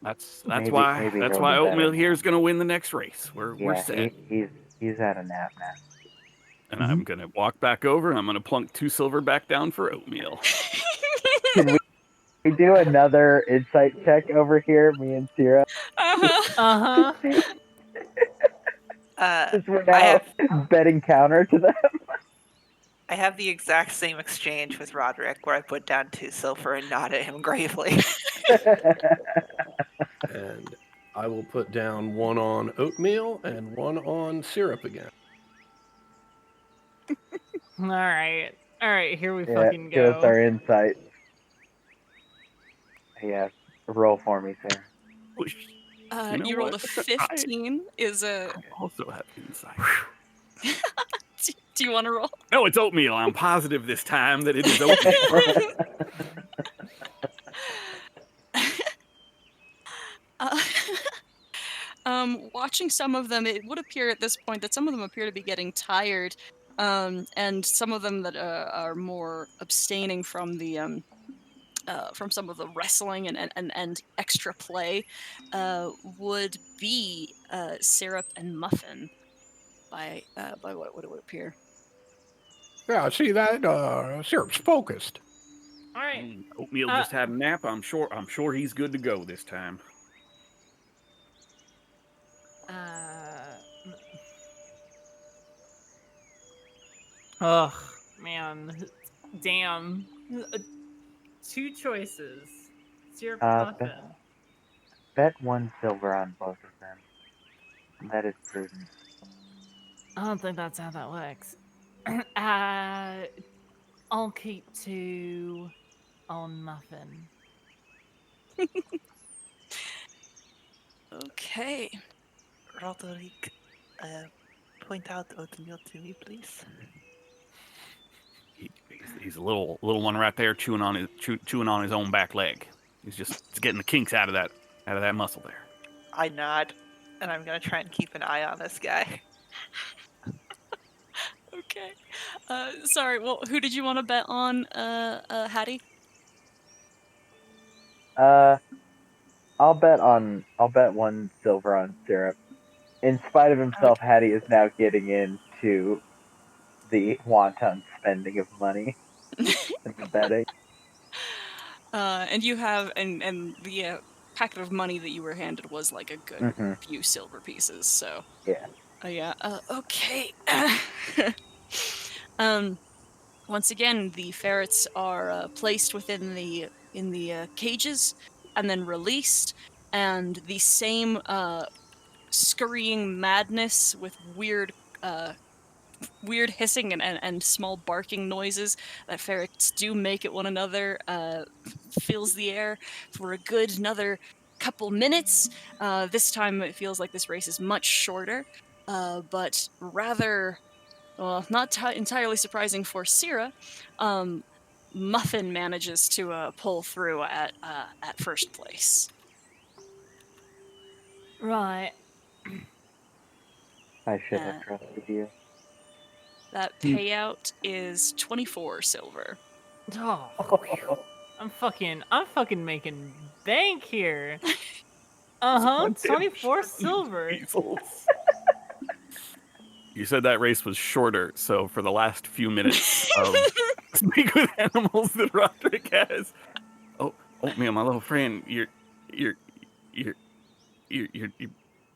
That's Maybe why he'll be Oatmeal better here now. is gonna win the next race. We're Yeah, set. he's at a nap now. And I'm gonna walk back over and I'm gonna plunk 2 silver back down for Oatmeal. Can we do another insight check over here, me and Sierra? Uh-huh. Since we're I now betting counter to them. I have the exact same exchange with Roderick where I put down 2 silver and nod at him gravely. And I will put down 1 on oatmeal and 1 on syrup again. All right, here we Yeah, fucking give us go. our insight. Yeah, roll for me, Sarah. You know You rolled a what? 15. Is a. I also have insight. Do you want to roll? No, it's Oatmeal. I'm positive this time that it is Oatmeal. Watching some of them, it would appear at this point that some of them appear to be getting tired, and some of them that are more abstaining from the from some of the wrestling and extra play would be Syrup and Muffin by what it would appear. Yeah, see that syrup's focused. All right. Oatmeal just had a nap. I'm sure he's good to go this time. Ugh, man. Damn. 2 choices. Syrup or muffin. Bet 1 silver on both of them. That is prudent. I don't think that's how that works. I'll keep 2 on muffin. Okay. Roderick, point out oatmeal to me, please. He's a little one right there chewing on his own back leg. He's getting the kinks out of that muscle there. I nod, and I'm gonna try and keep an eye on this guy. Okay. Sorry. Well, who did you want to bet on, Hattie? I'll bet 1 silver on Syrup. In spite of himself, Hattie is now getting into the wanton spending of money and the betting. And you have, and the packet of money that you were handed was like a good few silver pieces. So Yeah. Yeah. Okay. Once again, the ferrets are placed within the cages and then released, and the same scurrying madness with weird hissing and small barking noises that ferrets do make at one another fills the air for a good another couple minutes. This time it feels like this race is much shorter, but rather, well, not entirely surprising for Syrah, Muffin manages to pull through at first place. Right. I should have trusted you. That payout is 24 silver. Oh, I'm fucking making bank here. 24 silver. You said that race was shorter, so for the last few minutes of Speak with Animals that Roderick has. Oh, man, my little friend, you're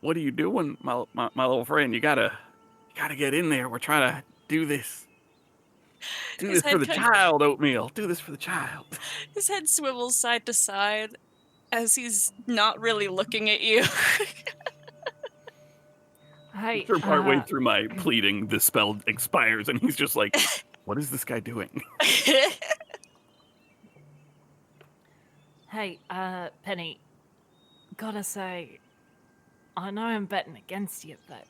what are you doing, my little friend? You gotta get in there. We're trying to do this. Do this for the child, Oatmeal. Do this for the child. His head swivels side to side as he's not really looking at you. Hey, Partway through my pleading, the spell expires, and he's just like, what is this guy doing? Hey, Penny, gotta say, I know I'm betting against you, but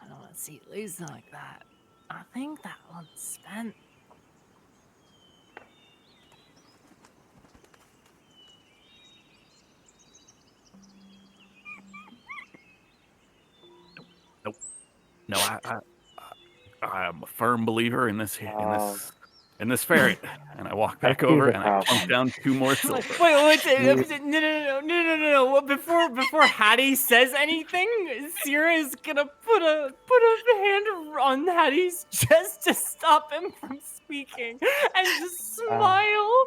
I don't want to see you lose like that. I think that one's spent. No, I'm a firm believer in this ferret, and I walk back over and I plunk down 2 more silver. Wait, no! Before Hattie says anything, Syrah is gonna put a hand on Hattie's chest to stop him from speaking, and just smile.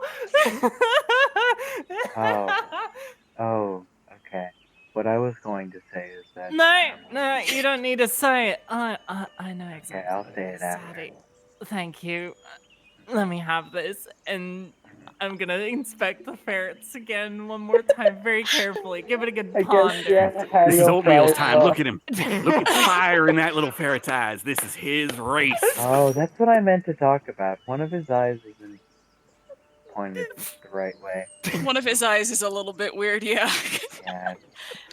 Oh, okay. What I was going to say is that... No, you don't need to say it. I know exactly. Okay, I'll say it after. Thank you. Let me have this, and I'm gonna inspect the ferrets again one more time very carefully. Give it a good ponder. This is Oatmeal's time. Look at him. Look at the fire in that little ferret's eyes. This is his race. Oh, that's what I meant to talk about. One of his eyes isn't pointed the right way. One of his eyes is a little bit weird, yeah. Yeah.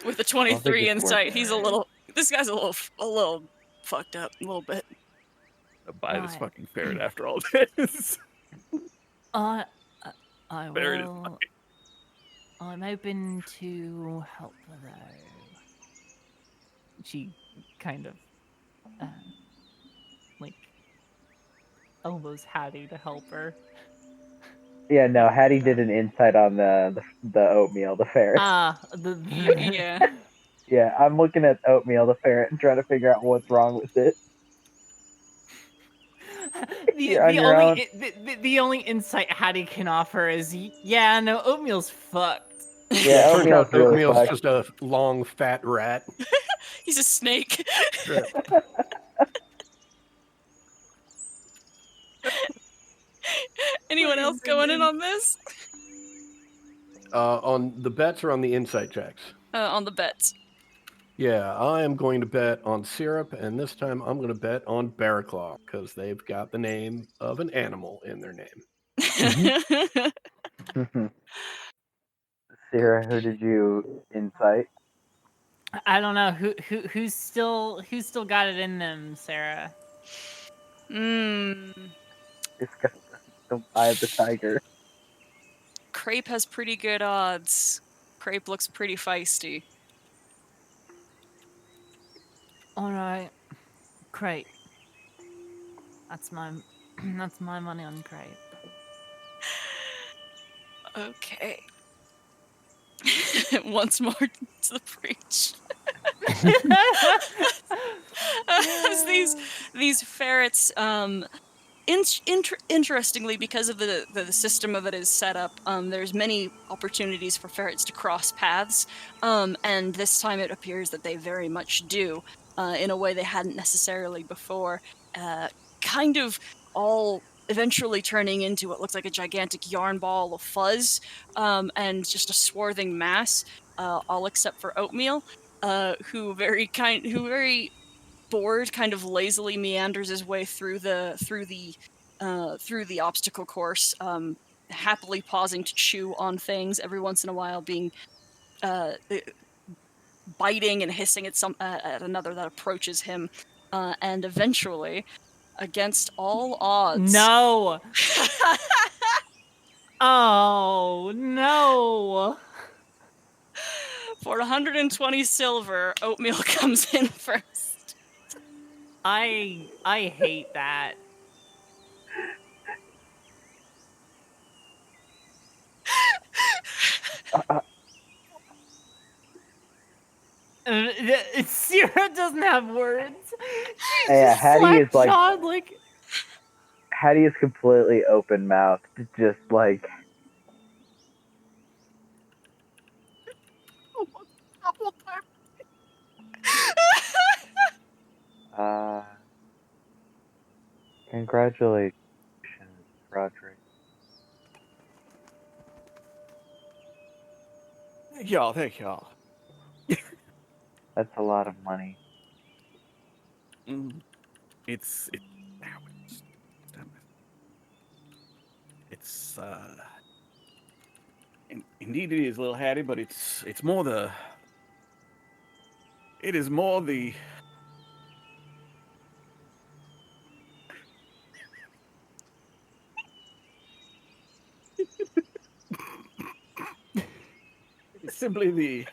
With the 23 insight, he's a little... This guy's a little fucked up, a little bit. I'll buy this fucking ferret after all this. I will. I'm open to help, though. She kind of, elbows Hattie to help her. Yeah, no, Hattie did an insight on the Oatmeal, the ferret. Yeah. Yeah, I'm looking at Oatmeal, the ferret, and trying to figure out what's wrong with it. The only insight Hattie can offer is, yeah, no, Oatmeal's fucked. Yeah, Oatmeal's really just a long, fat rat. He's a snake. Anyone else going in on this? On the bets or on the insight checks? On the bets. Yeah, I am going to bet on Syrup, and this time I'm going to bet on Bearclaw because they've got the name of an animal in their name. Sarah, who did you incite? I don't know who's still got it in them, Sarah. It's got the eye of the tiger. Crepe has pretty good odds. Crepe looks pretty feisty. All right, Crepe. That's my money on Crepe. Okay. Once more to the breach. As these ferrets, interestingly, because of the system of it is set up, there's many opportunities for ferrets to cross paths, and this time it appears that they very much do, in a way they hadn't necessarily before. Kind of all eventually turning into what looks like a gigantic yarn ball of fuzz, and just a swarthing mass, all except for Oatmeal, who very bored kind of lazily meanders his way through the obstacle course, happily pausing to chew on things every once in a while, being biting and hissing at another that approaches him, and eventually, against all odds, No. Oh no. for 120 silver, Oatmeal comes in first. I hate that. Sierra doesn't have words. She's Yeah, just Hattie is like slack-jawed, like Hattie is completely open mouthed, just like congratulations, Roderick. Thank y'all. Thank y'all. That's a lot of money. It's indeed it is, little Hattie, but it's more the. It is more the. It's simply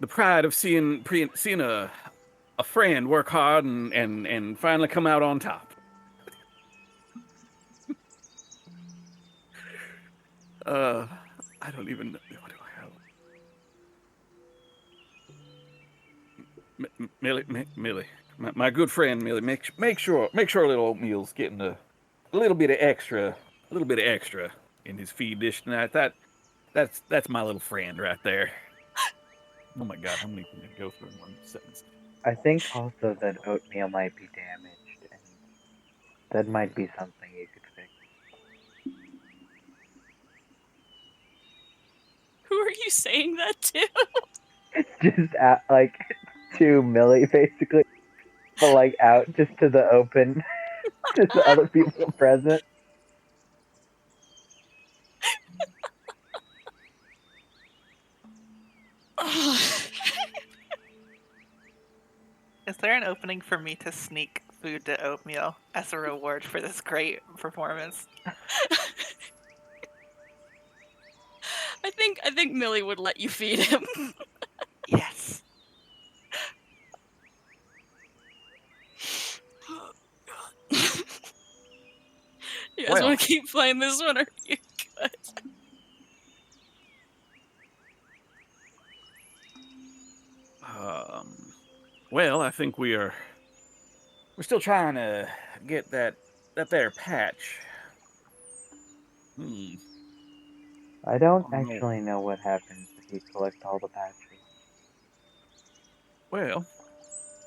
the pride of seeing a friend work hard and finally come out on top. I don't even know. What do I have? Millie, my good friend Millie, make sure little Oatmeal's getting a little bit of extra in his feed dish tonight. That's my little friend right there. Oh my God, how many can I go through in one sentence? I think also that Oatmeal might be damaged, and that might be something you could fix. Who are you saying that to? Just like to Millie, basically, but like out just to the open, to the other people present. Is there an opening for me to sneak food to Oatmeal as a reward for this great performance? I think Millie would let you feed him. Yes. You guys want to keep playing this one, or are you good? Well, I think we're still trying to get that there patch. I don't actually know what happens if you collect all the patches. Well,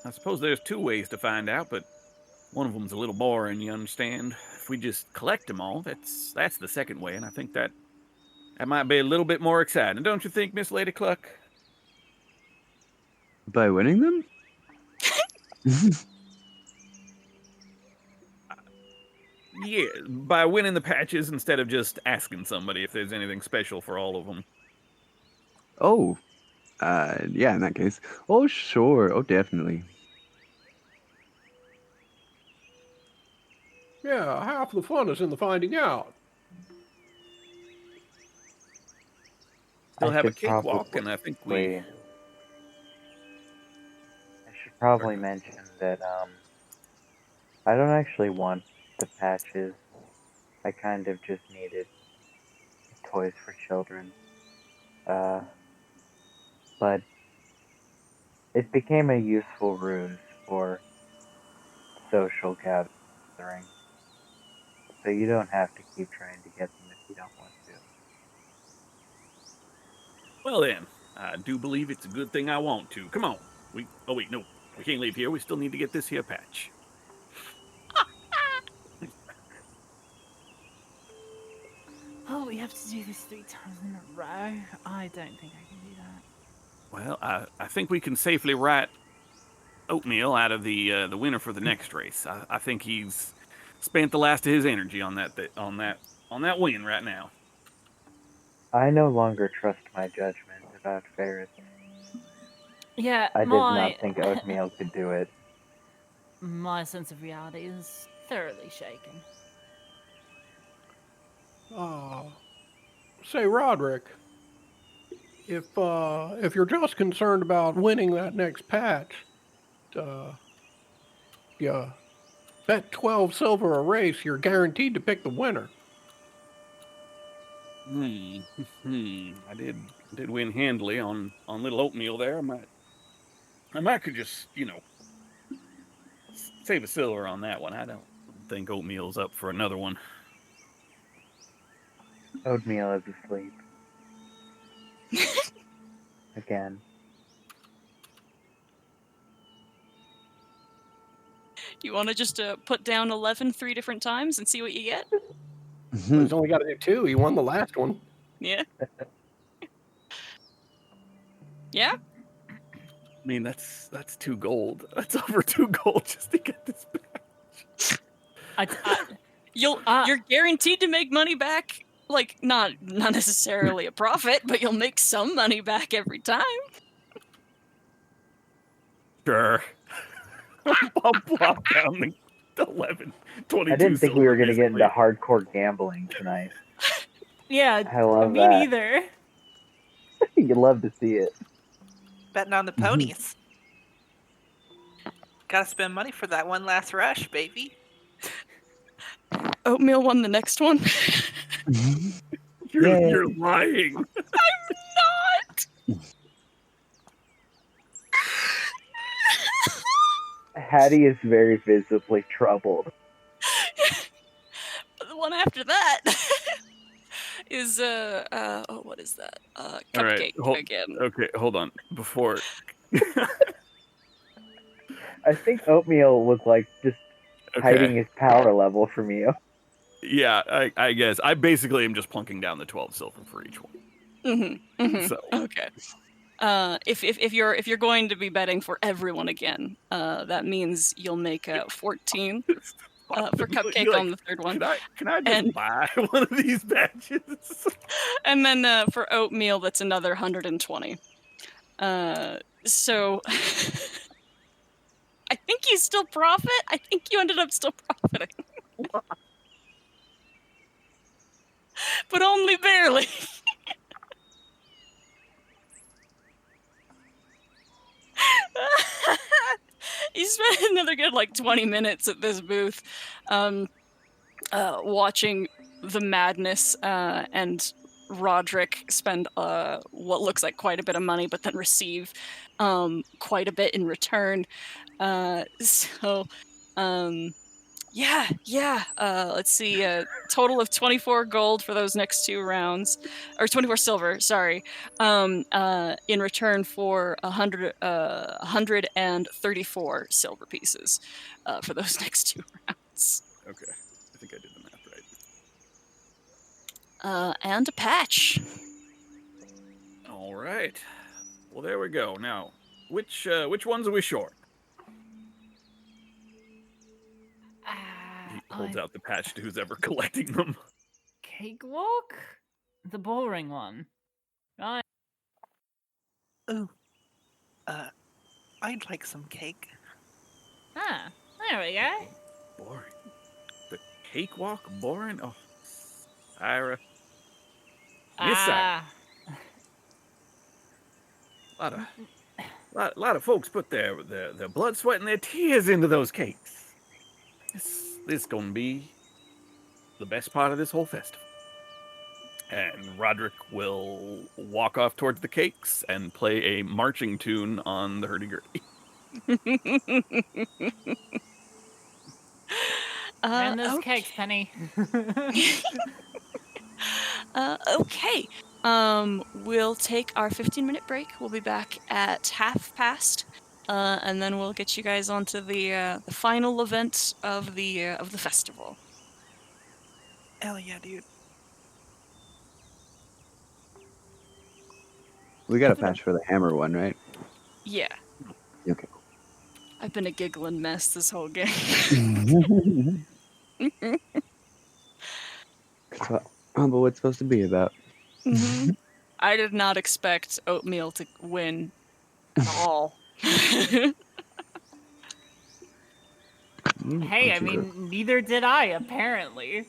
I suppose there's two ways to find out, but one of them's a little boring, you understand? If we just collect them all, that's the second way, and I think that might be a little bit more exciting. Don't you think, Miss Lady Cluck? By winning them? Yeah, by winning the patches instead of just asking somebody if there's anything special for all of them. Oh, yeah, in that case. Oh, sure. Oh, definitely. Yeah, half the fun is in the finding out. Still I have a should cakewalk, probably- and I think we... I should probably mention that I don't actually want the patches. I kind of just needed toys for children. But it became a useful ruse for social gathering. So you don't have to keep trying to get them if you don't want to. Well then, I do believe it's a good thing I want to. Come on. Oh wait, no. We can't leave here. We still need to get this here patch. Oh, we have to do this 3 times in a row. I don't think I can do that. Well, I think we can safely write Oatmeal out of the winner for the next race. I think he's spent the last of his energy on that win right now. I no longer trust my judgment about Ferris. Yeah, I did not think Oatmeal could do it. my sense of reality is thoroughly shaken. Say, Roderick, if you're just concerned about winning that next patch, yeah, bet 12 silver a race, you're guaranteed to pick the winner. I did win handily on little Oatmeal there. I might could just, save a silver on that one. I don't think Oatmeal's up for another one. Oatmeal is asleep. Again. You want to just put down 11 3 different times and see what you get? He's only got to do 2. He won the last one. Yeah. Yeah? I mean, that's 2 gold. That's over 2 gold just to get this patch. You're guaranteed to make money back. Like, not necessarily a profit, but you'll make some money back every time. Sure. I'll plop down the 11, 22 I didn't think we were going to get silver into hardcore gambling tonight. Yeah, I love me that. neither. You'd love to see it. Betting on the ponies. Gotta spend money for that one last rush, baby. Oatmeal won the next one. You're lying. I'm not. Hattie is very visibly troubled. The one after that is what is that? Cupcake again. Okay, hold on. Before I think Oatmeal was like just hiding okay. his power level from you. Yeah, I guess. I basically am just plunking down the 12 silver for each one. Mm-hmm, mm-hmm. So okay. If you're going to be betting for everyone again, that means you'll make 14 for Cupcake like, on the third one. Can I just buy one of these batches? And then for Oatmeal, that's another 120. So I think you still profit. I think you ended up still profiting. But only barely. You spent another good 20 minutes at this booth watching the madness and Roderick spend what looks like quite a bit of money but then receive quite a bit in return. Yeah. Let's see. Total of 24 gold for those next 2 rounds, or 24 silver. Sorry. In return for 134 silver pieces, for those next 2 rounds. Okay, I think I did the math right. And a patch. All right. Well, there we go. Now, which ones are we short? He holds out the patch to who's ever collecting them. Cakewalk? The boring one. Right. Ooh. I'd like some cake. Ah, there we go. Boring. The cakewalk boring? Oh, Ira. Miss Ira. A lot of folks put their blood, sweat, and their tears into those cakes. This gonna be the best part of this whole festival. And Roderick will walk off towards the cakes and play a marching tune on the hurdy-gurdy. And those Okay. cakes, Penny. Okay. We'll take our 15-minute break. We'll be back at past, and then we'll get you guys onto the final event of the festival. Hell yeah, dude. We got a patch for the hammer one, right? Yeah. Okay. I've been a giggling mess this whole game. So, but what's it supposed to be about? I did not expect Oatmeal to win at all. Hey, I mean, neither did I, apparently.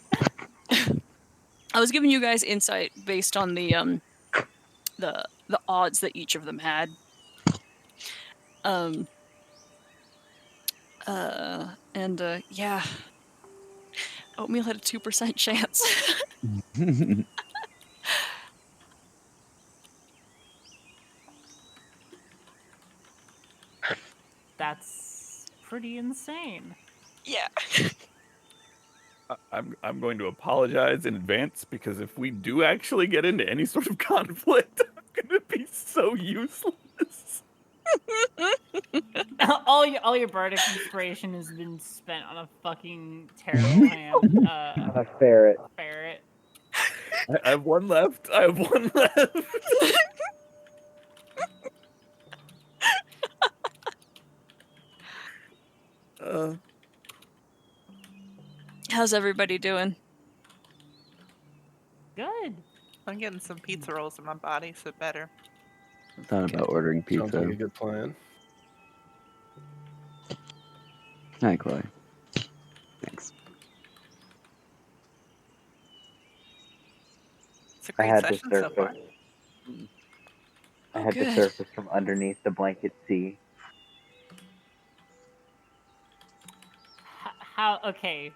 I was giving you guys insight based on the odds that each of them had. Yeah. Oatmeal had a 2% chance. That's pretty insane. Yeah. I'm going to apologize in advance because if we do actually get into any sort of conflict, I'm going to be so useless. all your bardic inspiration has been spent on a fucking terrible hand. A ferret. Ferret. I have one left. How's everybody doing? Good. I'm getting some pizza rolls in my body, so better. Thought about ordering Sounds like a pizza. good plan. Hi, Chloe. Thanks. It's a I great had to session so far. surface. I had to good. surface from underneath the blanket sea. How? Okay.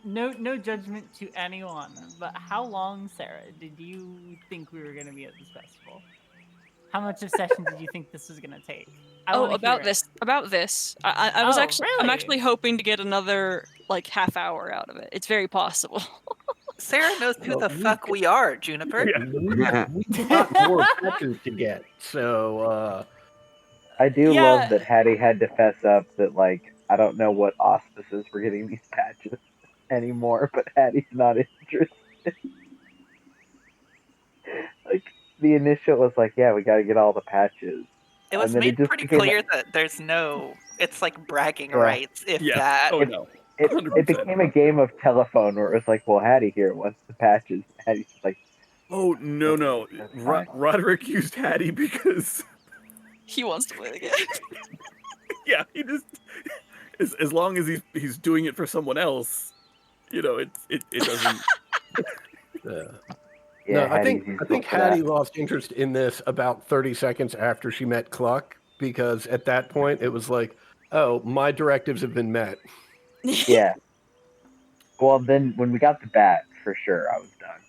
No judgment to anyone, but how long, Sarah, did you think we were going to be at this festival? How much of session did you think this was going to take? About this. I was Oh, actually I'm really? actually hoping to get another like half hour out of it. It's very possible. Sarah knows who Well, the fuck we are, Juniper. Yeah. We got more patches to get, so I do Yeah. love that Hattie had to fess up that, like, I don't know what auspices we're getting these patches anymore, but Hattie's not interested. Like, the initial was like, yeah, we gotta get all the patches. It was And then it made just pretty became clear that there's no. It's like bragging Yeah. rights, if Yeah. that. Oh no. It 100%. became a game of telephone where it was like, well, Hattie here wants the patches. Hattie's like, Oh no. That's fine. Roderick used Hattie because He wants to play the game. yeah, he just as long as he's doing it for someone else, you know, it doesn't. yeah, no, I Hattie's think useful for Hattie that. lost interest in this about 30 seconds after she met Cluck, because at that point it was like, oh, my directives have been met. Yeah. Well, then when we got the bat, for sure, I was done.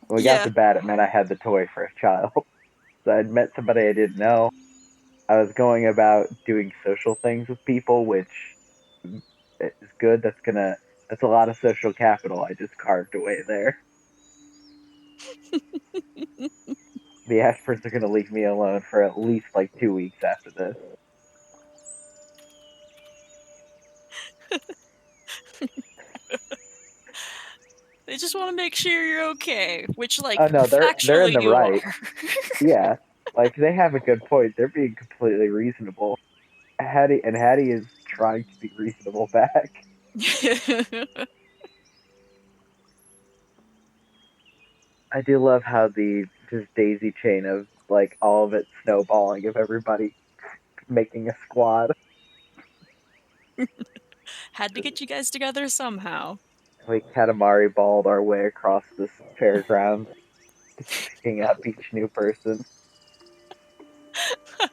When we Yeah. got the bat, it meant I had the toy for a child. So I'd met somebody I didn't know. I was going about doing social things with people, which is good. That's a lot of social capital I just carved away there. The Ashfords are gonna leave me alone for at least like 2 weeks after this. They just want to make sure you're okay, which, like, Oh no, they're in factually the you right. are. Yeah, like they have a good point. They're being completely reasonable. Hattie is trying to be reasonable back. I do love how the just daisy chain of like all of it snowballing of everybody making a squad. Had to get you guys together somehow. We Katamari balled our way across this fairground, picking up each new person.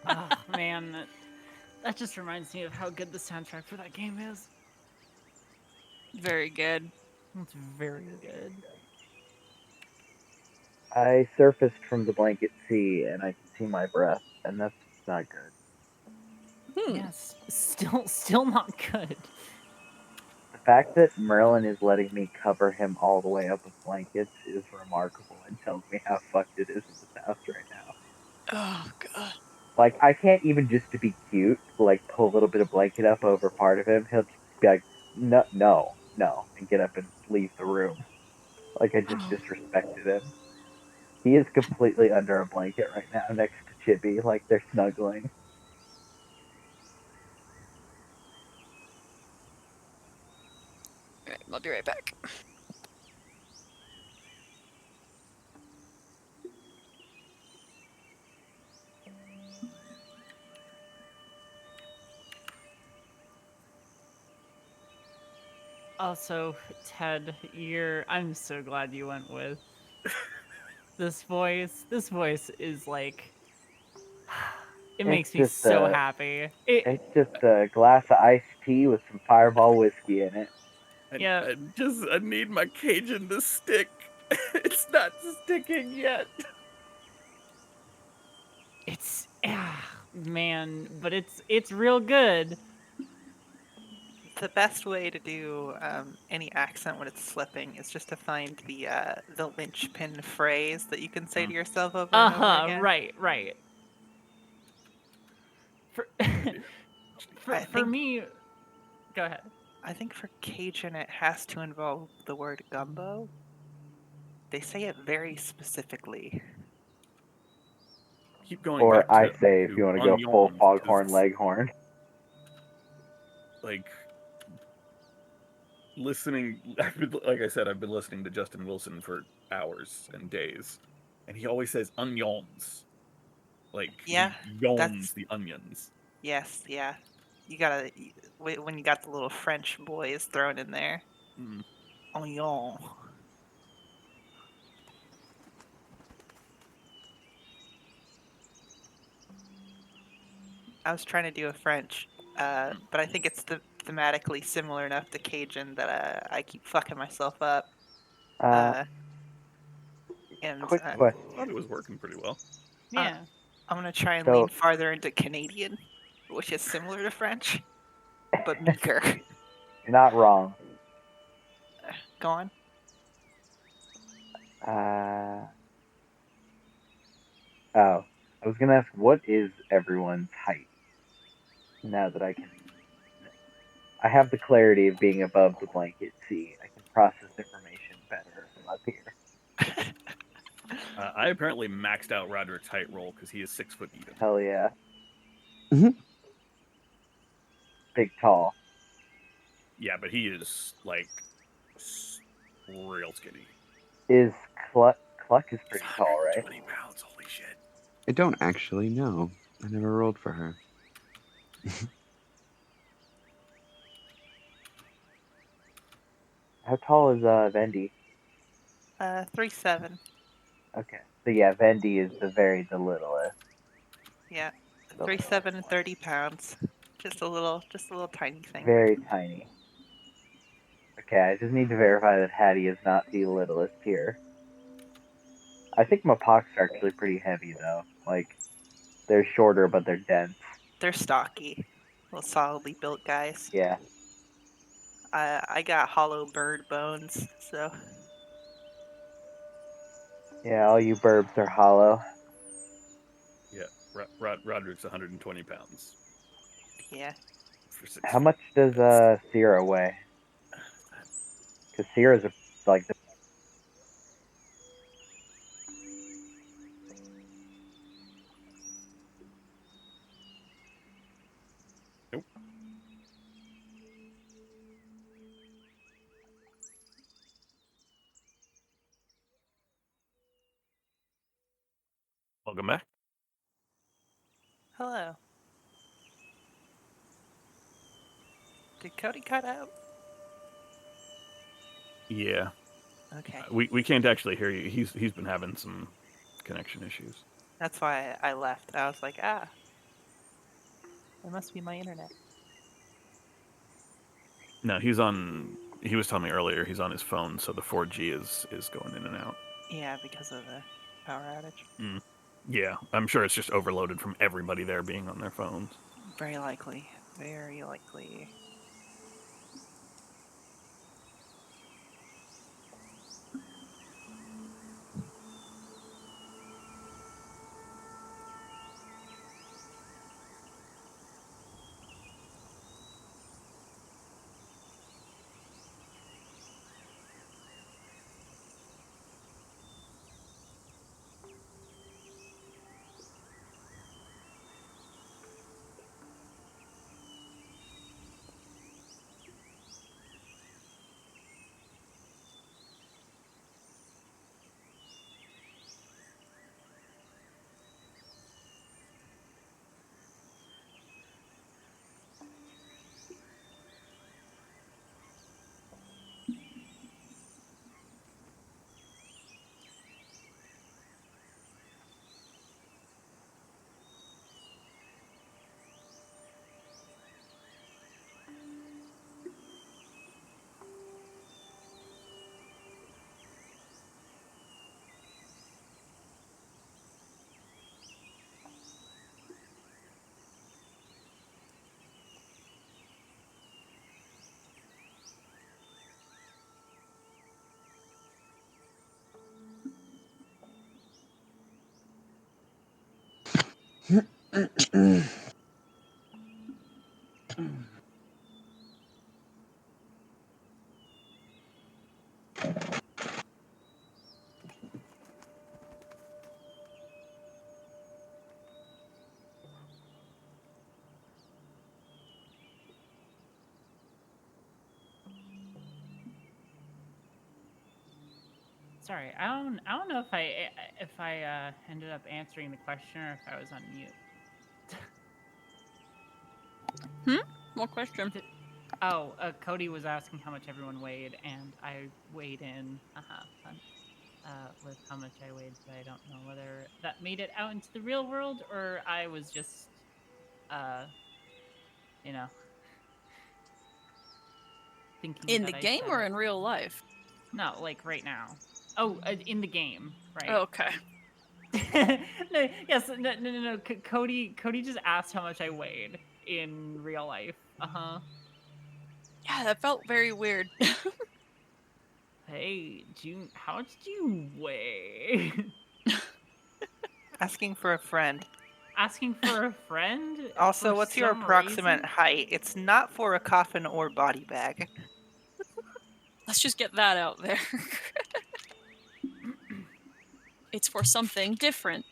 Oh man, that just reminds me of how good the soundtrack for that game is. Very good. It's very good. I surfaced from the blanket sea and I can see my breath, and that's not good. Yes, still not good. The fact that Merlin is letting me cover him all the way up with blankets is remarkable and tells me how fucked it is in this house right now. Oh god. Like, I can't even just to be cute, like, pull a little bit of blanket up over part of him. He'll just be like, no, and get up and leave the room. Like, I just disrespected him. He is completely under a blanket right now next to Chibi, like, they're snuggling. Alright, I'll be right back. Also, Ted, I'm so glad you went with this voice. This voice is like, it makes me just, so happy. It's just a glass of iced tea with some Fireball whiskey in it. Yeah. I need my Cajun to stick. It's not sticking yet. It's man, but it's real good. The best way to do any accent when it's slipping is just to find the linchpin phrase that you can say to yourself over and over again. Right. For me, go ahead. I think for Cajun it has to involve the word gumbo. They say it very specifically. Keep going. Or back I to, say, if you want to go full onions, foghorn 'cause, leghorn. like, listening, like I said, I've been listening to Justin Wilson for hours and days, and he always says onions. Like, Yeah, yawns the onions. Yes, yeah. You gotta, when you got the little French boys thrown in there. Mm. Onion. I was trying to do a French, but I think it's thematically similar enough to Cajun that I keep fucking myself up. And quick I question. thought it was working pretty well. Yeah. I'm gonna try and lean farther into Canadian, which is similar to French, but meeker. You're not wrong. Go on. I was gonna ask, what is everyone's height? Now that I have the clarity of being above the blanket sea. I can process information better from up here. I apparently maxed out Roderick's height roll because he is 6 foot even. Hell yeah. Mhm. Big tall. Yeah, but he is like real skinny. Is Cluck is pretty tall, right? 20 pounds. Holy shit. I don't actually know. I never rolled for her. How tall is Vendi? 3'7". Okay. So yeah, Vendi is the littlest. Yeah. 3'7" and 30 pounds. Just a little tiny thing. Very tiny. Okay, I just need to verify that Hattie is not the littlest here. I think Mapoks are actually pretty heavy though. Like, they're shorter, but they're dense. They're stocky. Little solidly built guys. Yeah. I got hollow bird bones, so Yeah, all you burbs are hollow. Yeah, Roderick's 120 pounds yeah. for 6 How feet. much does That's- Sierra weigh? Because Sierra's like the Nope. Welcome back. Hello. Did Cody cut out? Yeah, Okay. we can't actually hear you. He's been having some connection issues. That's why I left. I was like, it must be my internet. No, he's on. He was telling me earlier he's on his phone, so the 4G is going in and out. Yeah, because of the power outage. Yeah, I'm sure it's just overloaded from everybody there being on their phones. Very likely. Very likely. Sorry, I don't know if I ended up answering the question or if I was on mute. What question? Oh, Cody was asking how much everyone weighed, and I weighed in. Fun. With how much I weighed, but I don't know whether that made it out into the real world or I was just, you know, thinking In that the I game said or it. in real life? No, like right now. Oh, in the game, right? Oh, okay. No, yes, no. Cody just asked how much I weighed in real life. Yeah, that felt very weird. Hey, June, how much do you weigh? Asking for a friend. Asking for a friend? Also, for what's your some approximate reason? height? It's not for a coffin or body bag. Let's just get that out there. It's for something different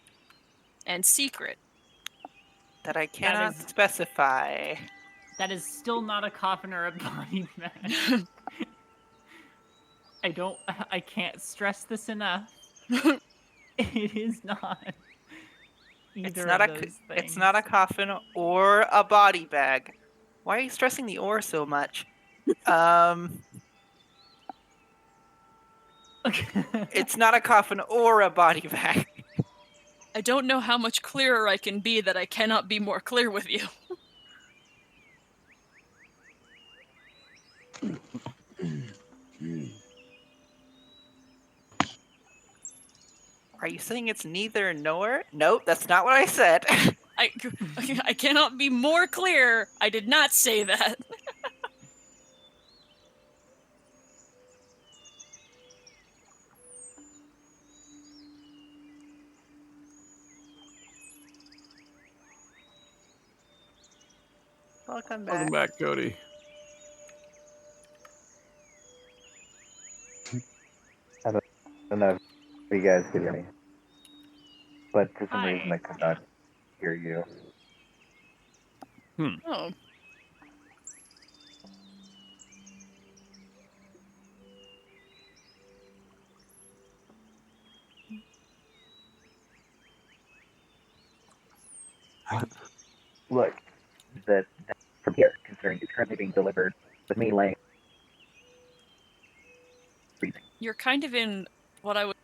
and secret. That I cannot is- specify. That is still not a coffin or a body bag. I can't stress this enough. It is not either of those things. It's not a coffin or a body bag. Why are you stressing the or so much? It's not a coffin or a body bag. I don't know how much clearer I can be that I cannot be more clear with you. Are you saying it's neither nor? Nope, that's not what I said. I cannot be more clear. I did not say that. Welcome Welcome back. back, Cody. I don't know if you guys could hear me, but for some reason I Hi. could not hear you. Oh, Look, that from here, considering it's currently being delivered with me laying freezing. you're kind of in what I would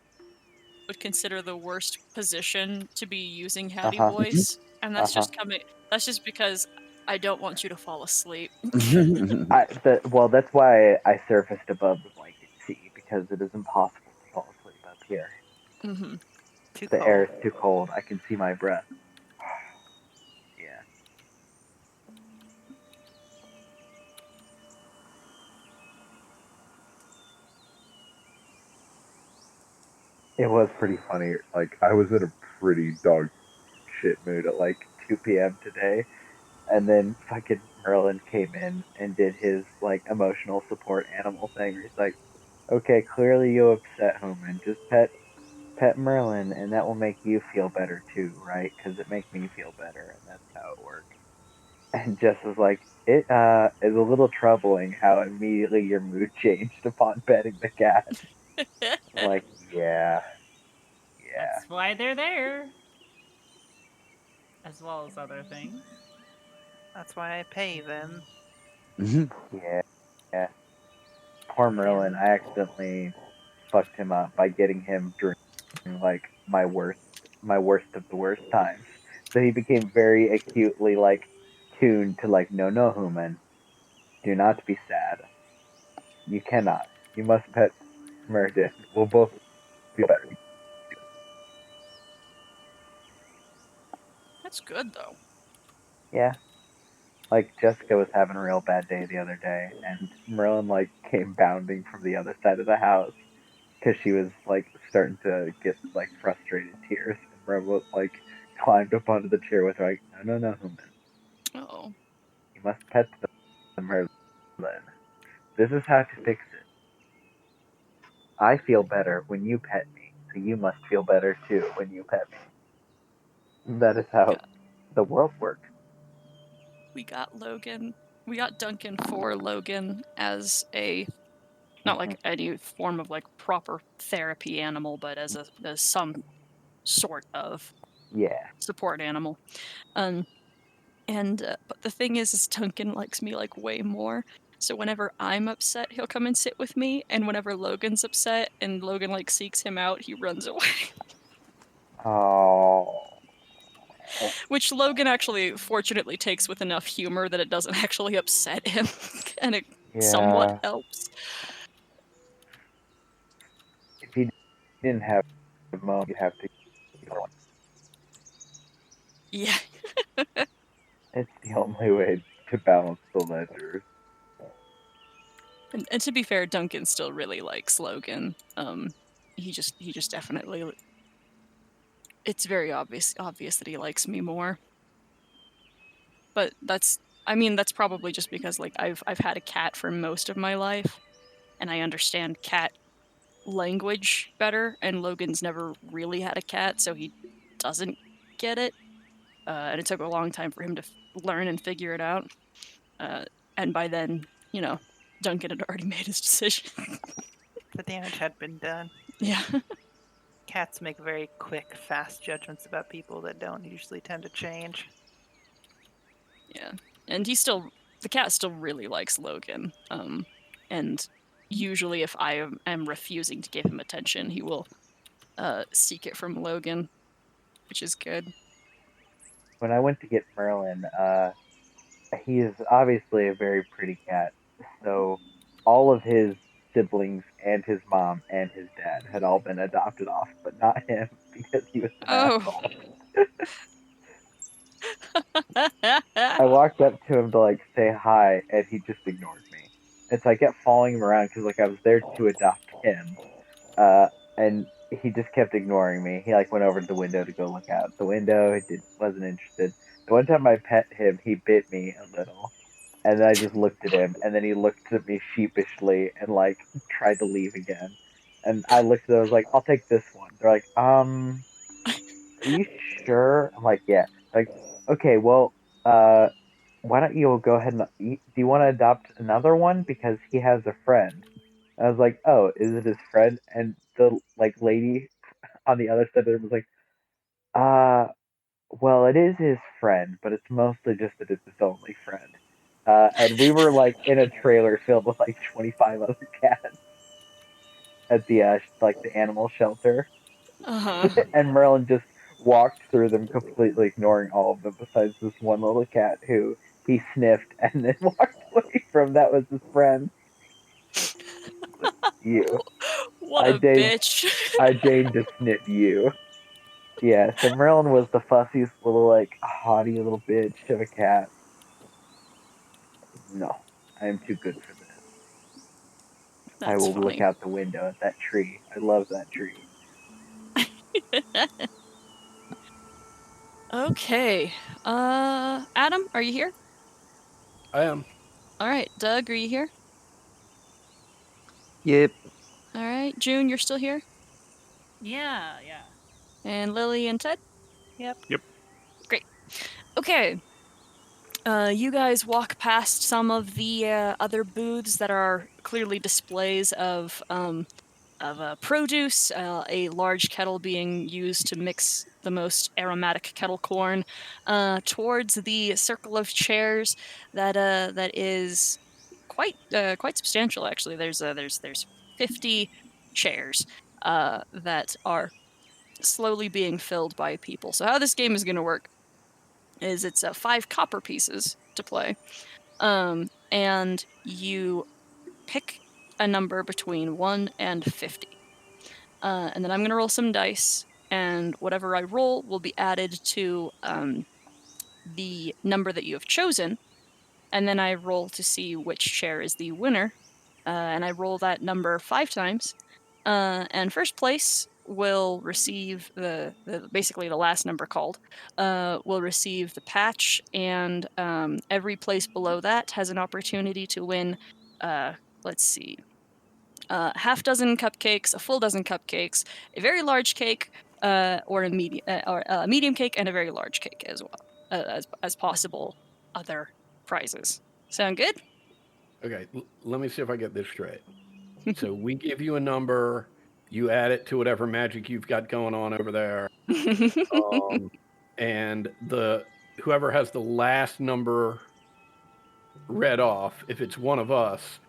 consider the worst position to be using Hattie Uh-huh. voice, and that's Uh-huh. just coming. That's just because I don't want you to fall asleep. Well, that's why I surfaced above the blanket sea, because it is impossible to fall asleep up here. Hmm. Too The cold. air is too cold. I can see my breath. Yeah. It was pretty funny. Like, I was in a pretty dog shit mood at like 2 p.m. today, and then fucking Merlin came in and did his like emotional support animal thing. Where he's like, "Okay, clearly you upset Human. Just pet Merlin, and that will make you feel better too, right? Because it makes me feel better, and that's how it works." And Jess was like, "It is a little troubling how immediately your mood changed upon petting the cat." I'm like, yeah. That's why they're there. As well as other things. That's why I pay them. Yeah. Poor Merlin, I accidentally fucked him up by getting him during like my worst of the worst times. So he became very acutely like tuned to like, no, Human, do not be sad. You cannot. You must pet Merdin. We'll both feel better. That's good though. Yeah. Like Jessica was having a real bad day the other day, and Merlin like came bounding from the other side of the house because she was like starting to get like frustrated tears. And Merlin like climbed up onto the chair with her, like, no, Human, Oh, you must pet the Merlin. This is how to fix it. I feel better when you pet me, so you must feel better too when you pet me. That is how God. the world works. We got Logan. We got Duncan for Logan as a not like any form of like proper therapy animal, but as some sort of Yeah. support animal. And but the thing is Duncan likes me like way more. So whenever I'm upset, he'll come and sit with me, and whenever Logan's upset and Logan like seeks him out, he runs away. Oh. Which Logan actually fortunately takes with enough humor that it doesn't actually upset him, and it somewhat Yeah. helps. If he didn't have a mom, you'd have to. Yeah. It's the only way to balance the ledgers. And to be fair, Duncan still really likes Logan. He just definitely. It's very obvious that he likes me more. But that's probably just because like I've had a cat for most of my life, and I understand cat language better. And Logan's never really had a cat, so he doesn't get it. And it took a long time for him to learn and figure it out. And by then, Duncan had already made his decision. The damage had been done. Yeah. Cats make very quick, fast judgments about people that don't usually tend to change. Yeah. And the cat still really likes Logan. And usually if I am refusing to give him attention, he will seek it from Logan, which is good. When I went to get Merlin, he is obviously a very pretty cat. So all of his siblings and his mom and his dad had all been adopted off, but not him because he was an asshole. I walked up to him to like say hi, and he just ignored me. And so I kept following him around because like I was there to adopt him, and he just kept ignoring me. He like went over to the window to go look out the window. Wasn't interested. The one time I pet him, he bit me a little, And then I just looked at him, and then he looked at me sheepishly and like tried to leave again. And I looked at them, I was like, I'll take this one. They're like, are you sure? I'm like, yeah. Like, okay, well, why don't you go ahead and do you want to adopt another one because he has a friend? I was like, oh, is it his friend? And the like lady on the other side of the room was like, well, it is his friend, but it's mostly just that it's his only friend. And we were like in a trailer filled with like 25 other cats at the like the animal shelter, Uh-huh. and Merlin just walked through them completely ignoring all of them besides this one little cat who he sniffed and then walked away from. That was his friend. You. What I a deigned, bitch. I deigned to sniff you. Yeah, so Merlin was the fussiest little like haughty little bitch of a cat. No, I am too good for this. I That's will look funny. out the window at that tree. I love that tree. Okay. Adam, are you here? I am. All right. Doug, are you here? Yep. All right. June, you're still here? Yeah. And Lily and Ted? Yep. Great. Okay. You guys walk past some of the other booths that are clearly displays of produce, a large kettle being used to mix the most aromatic kettle corn, towards the circle of chairs that is quite substantial. Actually, there's 50 chairs that are slowly being filled by people. So how this game is going to work is it's 5 copper pieces to play, and you pick a number between 1 and 50. And then I'm going to roll some dice, and whatever I roll will be added to the number that you have chosen. And then I roll to see which chair is the winner. And I roll that number 5 times. And first place will receive basically the last number called, will receive the patch, and every place below that has an opportunity to win, let's see, half dozen cupcakes, a full dozen cupcakes, a very large cake, or a medium cake, and a very large cake as well, as possible other prizes. Sound good? Okay, let me see if I get this straight. So we give you a number, you add it to whatever magic you've got going on over there, and whoever has the last number read off, if it's one of us,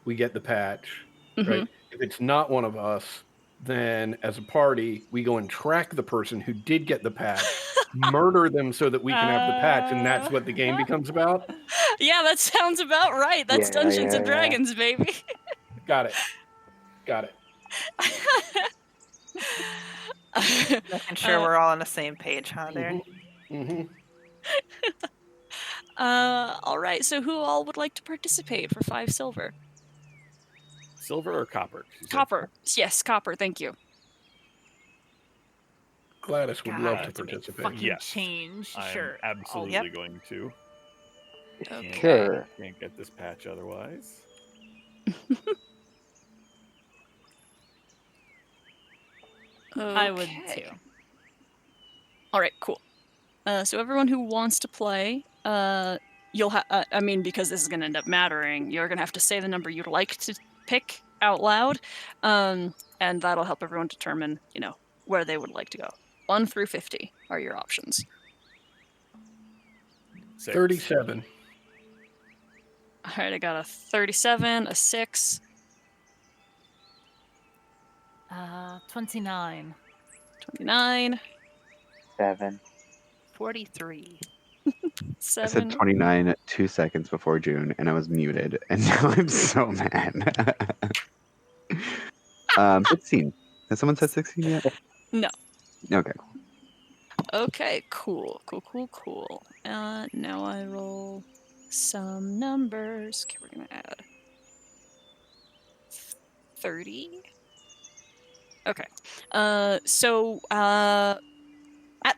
we get the patch, right? If it's not one of us, then as a party, we go and track the person who did get the patch, murder them so that we can have the patch, and that's what the game becomes about. Yeah, that sounds about right. That's Yeah, Dungeons and yeah. Dragons, baby. Got it. Making sure we're all on the same page, huh? There. Mm-hmm. All right. So who all would like to participate for 5 silver? Silver or copper? She said. Copper. Yes, copper. Thank you. Gladys would love to to make participate. fucking Yes. change. I'm Sure. absolutely going to. Okay. Sure. Can't get this patch otherwise. I would Okay. too. All right, cool. So everyone who wants to play, you'll have. I mean, because this is going to end up mattering, you're going to have to say the number you'd like to pick out loud, and that'll help everyone determine, where they would like to go. 1 through 50 are your options. 6. 37. All right, I got a 37, a 6, 29. 29, 7. 43. 7. I said 29 at 2 seconds before June, and I was muted, and now I'm so mad. 16. Has someone said 16 yet? No. Okay. Okay, cool. Now I roll some numbers. Okay, we're gonna add 30. Okay. So at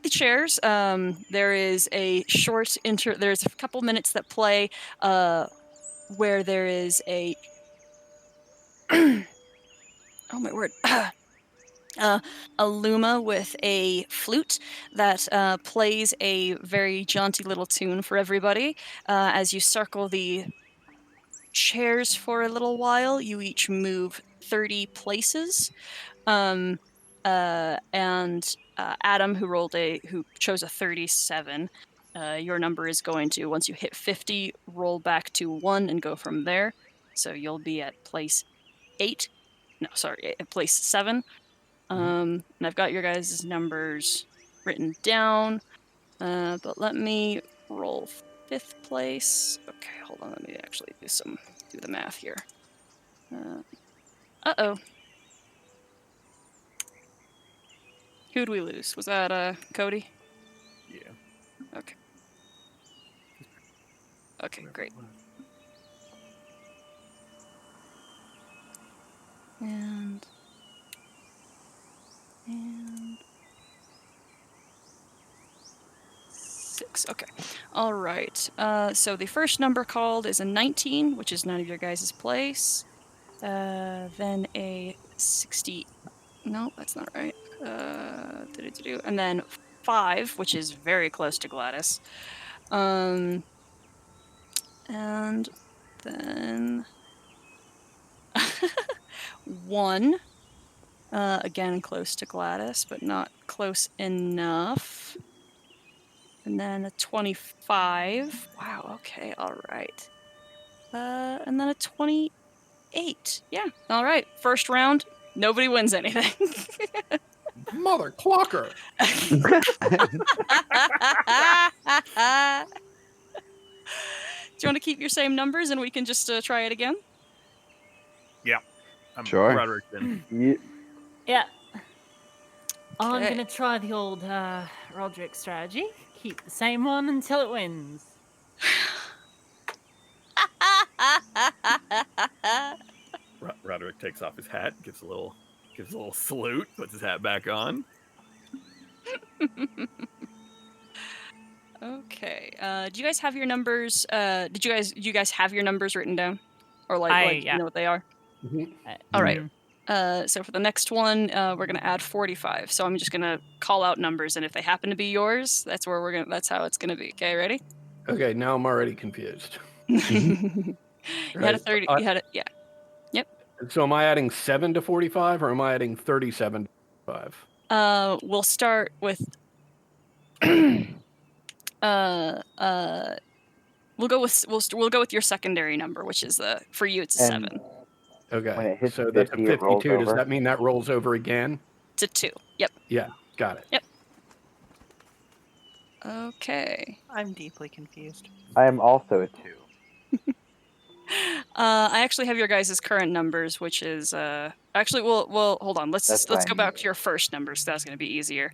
the chairs. There is a short there's a couple minutes that play where there is a oh my word. A Luma with a flute that plays a very jaunty little tune for everybody. As you circle the chairs for a little while, you each move 30 places. And Adam, who chose a 37, your number is going to, once you hit 50, roll back to 1 and go from there. So you'll be at place 8. No, sorry, at place 7. And I've got your guys' numbers written down, but let me roll 5th place. Okay, hold on, let me actually do the math here. Uh-oh. Who'd we lose? Was that, Cody? Yeah. Okay. Okay, great. And 6. Okay. All right. So the first number called is a 19, which is none of your guys' place. Then a 60. No, that's not right. And then 5, which is very close to Gladys. And then 1. Again, close to Gladys, but not close enough. And then a 25. Wow, okay, all right. And then a 28. Yeah, all right. First round, nobody wins anything. Mother clocker. Do you want to keep your same numbers and we can just try it again? Sure. Roderick then. Yeah. Yeah. I'm Okay. gonna try the old Roderick strategy. Keep the same one until it wins. Roderick takes off his hat, gives a little salute, puts his hat back on. Okay. Do you guys have your numbers? Do you guys have your numbers written down, or Yeah. you know what they are? All right. So for the next one, we're gonna add 45. So I'm just gonna call out numbers, and if they happen to be yours, that's how it's gonna be. Okay, ready? Okay, now I'm already confused. You had a 30. You had a yeah. So am I adding 7 to 45 or am I adding 37 to 45? We'll start with. We'll go with your secondary number, which is for you it's a And 7. when Okay, it hits so that's a 50, it rolls 52. Does over. that mean that rolls over again? It's a 2. Yep. Yeah, got it. Okay. I'm deeply confused. I am also a 2. I actually have your guys' current numbers, which is actually well hold on. Let's That's go fine. back to your first numbers. That's going to be easier.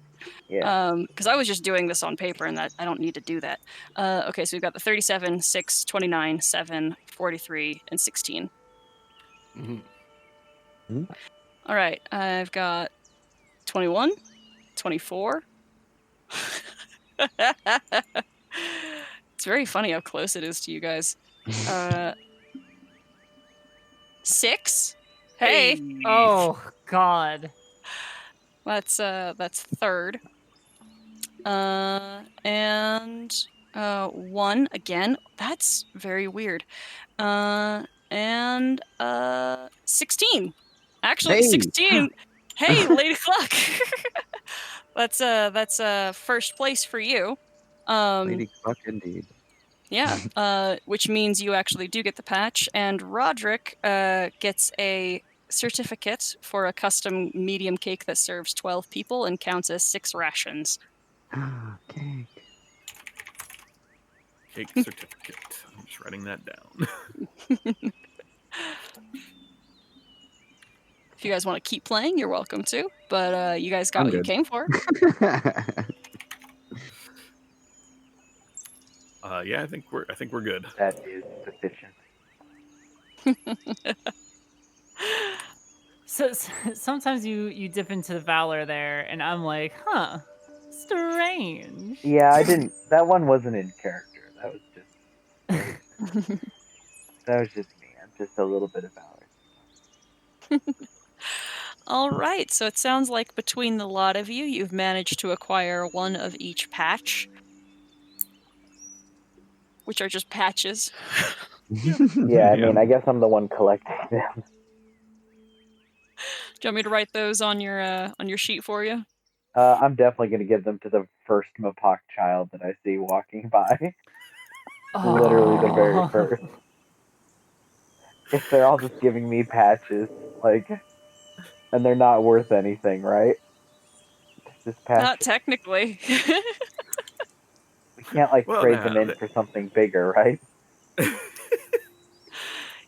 Yeah. Because I was just doing this on paper, and that I don't need to do that. Okay, so we've got the 37, 6, 29, 7, 43, and 16. Mm-hmm. All right, I've got 21, 24. It's very funny how close it is to you guys. 6. Hey, Oh God. that's third. And 1 again. That's very weird. And 16. Actually, Hey. 16. Hey, Lady Cluck. That's first place for you. Lady Cluck indeed. Yeah, which means you actually do get the patch, and Roderick gets a certificate for a custom medium cake that serves 12 people and counts as 6 rations. Cake. Cake certificate. I'm just writing that down. If you guys want to keep playing, you're welcome to, but you guys got I'm what you good. came for. Yeah, I think we're good. That is sufficient. So sometimes you dip into the valor there, and I'm like, strange. Yeah, I didn't. That one wasn't in character. That was just. That was just me. I'm just a little bit of Valor. All right, so it sounds like between the lot of you, you've managed to acquire one of each patch, which are just patches. Yeah, I mean, I guess I'm the one collecting them. Do you want me to write those on your sheet for you? I'm definitely gonna give them to the first Mapok child that I see walking by. Literally the very first. If they're all just giving me patches, like, and they're not worth anything, right? Just Not patches. technically. We can't like Well, trade no, them in for something bigger, right?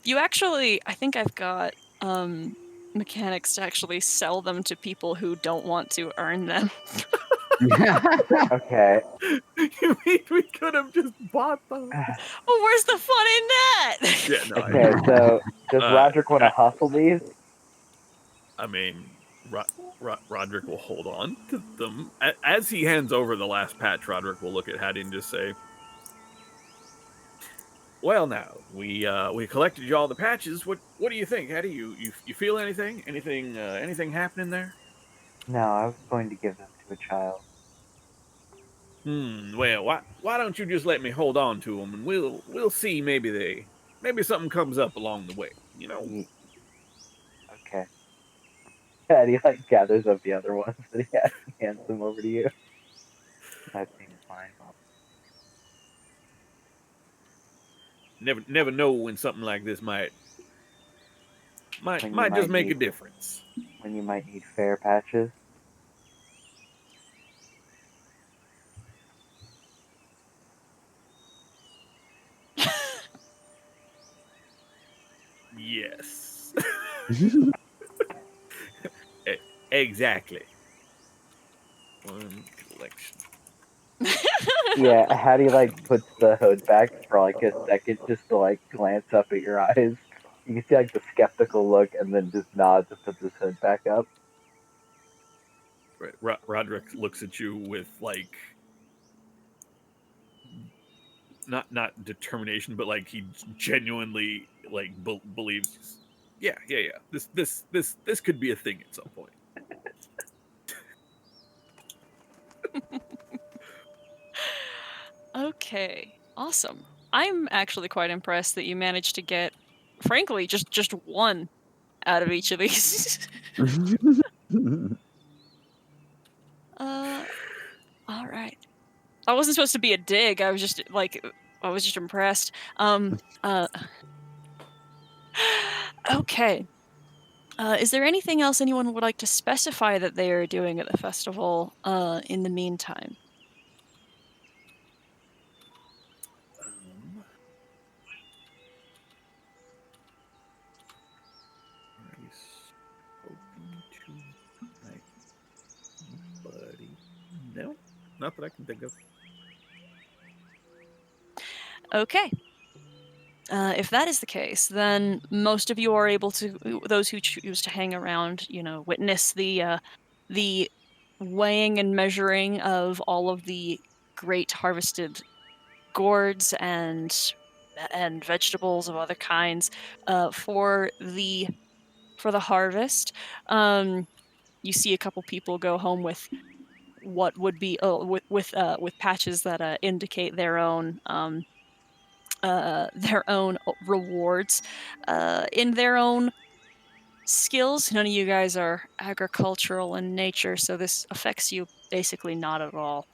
You actually, I think I've got mechanics to actually sell them to people who don't want to earn them. Okay. You mean we could have just bought them? Well, where's the fun in that? Yeah, no. Okay, so does Roderick want to hustle these? I mean, Roderick will hold on to them. As he hands over the last patch, Roderick will look at Hattie and just say, "Well, now we collected you all the patches. What do you think, Hattie? You feel anything? Anything happening there?" No, I was going to give them to a child. Well, why don't you just let me hold on to them, and we'll see. Maybe something comes up along the way. You know. Okay. Yeah, he like gathers up the other ones that he has and hands them over to you. That seems fine. Never know when something like this might When you just make a need- difference. When you might need fair patches. Yes. Exactly. One collection. Yeah, Hattie like puts the hood back for like a second just to like glance up at your eyes. You can see like the skeptical look and then just nods and puts his hood back up. Right. Roderick looks at you with like not determination, but like he genuinely like believes. Yeah. This could be a thing at some point. Okay, awesome. I'm actually quite impressed that you managed to get, frankly, just one out of each of these. All right. I wasn't supposed to be a dig. I was just impressed. Okay. Is there anything else anyone would like to specify that they are doing at the festival in the meantime? Buddy. No, not that I can think of. Okay. If that is the case, then most of you are able to, those who choose to hang around, witness the weighing and measuring of all of the great harvested gourds and vegetables of other kinds for the harvest. You see a couple people go home with what would be with patches that indicate their own rewards in their own skills. None of you guys are agricultural in nature, so this affects you basically not at all.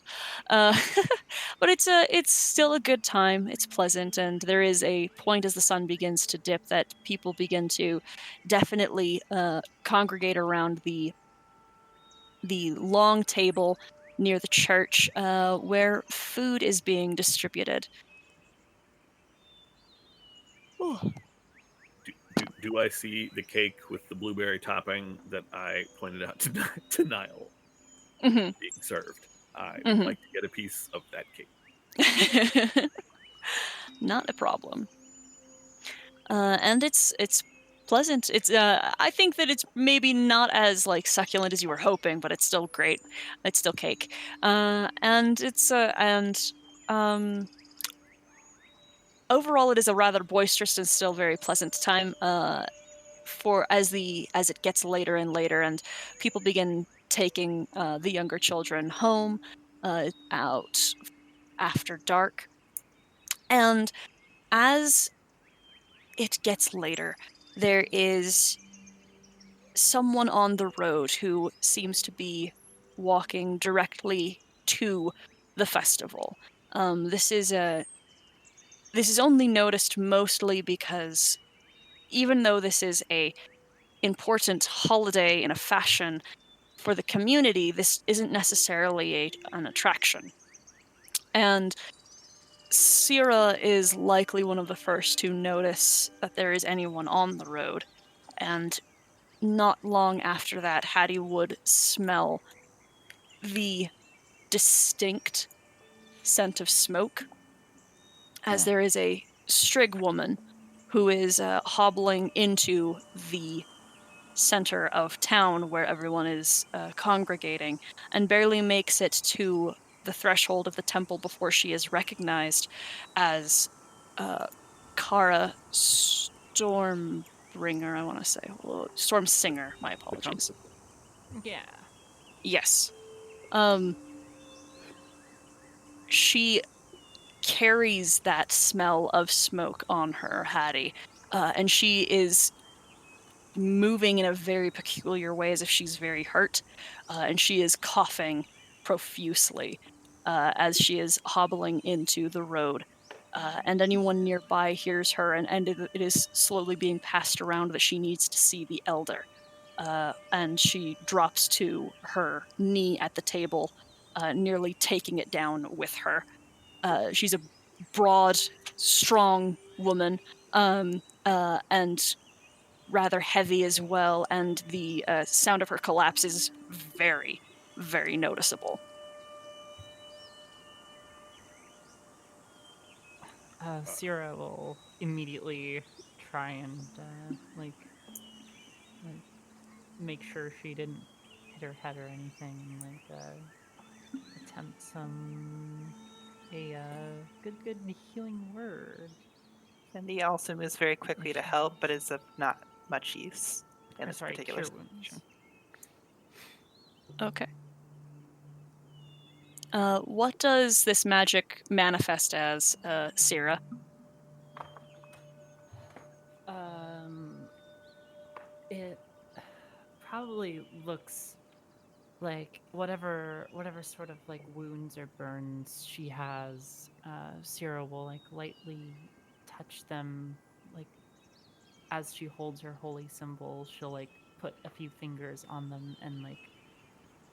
But it's still a good time. It's pleasant, and there is a point as the sun begins to dip that people begin to definitely congregate around the long table near the church where food is being distributed. Oh. Do I see the cake with the blueberry topping that I pointed out to Niall being served? I'd like to get a piece of that cake. Not a problem. And it's pleasant. It's I think that it's maybe not as like succulent as you were hoping, but it's still great. It's still cake. And it's overall it is a rather boisterous and still very pleasant time for as it gets later and later and people begin taking the younger children home out after dark. And as it gets later, there is someone on the road who seems to be walking directly to the festival. This is only noticed mostly because even though this is a important holiday in a fashion for the community, this isn't necessarily an attraction. And Syrah is likely one of the first to notice that there is anyone on the road, and not long after that, Hattie would smell the distinct scent of smoke, as there is a Strigg woman who is hobbling into the center of town where everyone is congregating, and barely makes it to the threshold of the temple before she is recognized as Kara Stormbringer, I want to say. Stormsinger, my apologies. Yeah. Yes. She carries that smell of smoke on her, Hattie, and she is moving in a very peculiar way as if she's very hurt, and she is coughing profusely as she is hobbling into the road. And anyone nearby hears her, and it is slowly being passed around that she needs to see the elder. And she drops to her knee at the table, nearly taking it down with her. She's a broad, strong woman, and rather heavy as well, and the sound of her collapse is very, very noticeable. Syrah will immediately try and make sure she didn't hit her head or anything. Attempt a good healing word. Cindy also moves very quickly to help, but is of not much use in this Sorry, particular cure wounds. situation. Okay. What does this magic manifest as, Syrah? It probably looks like whatever sort of like wounds or burns she has. Syrah will lightly touch them, as she holds her holy symbol. She'll put a few fingers on them, and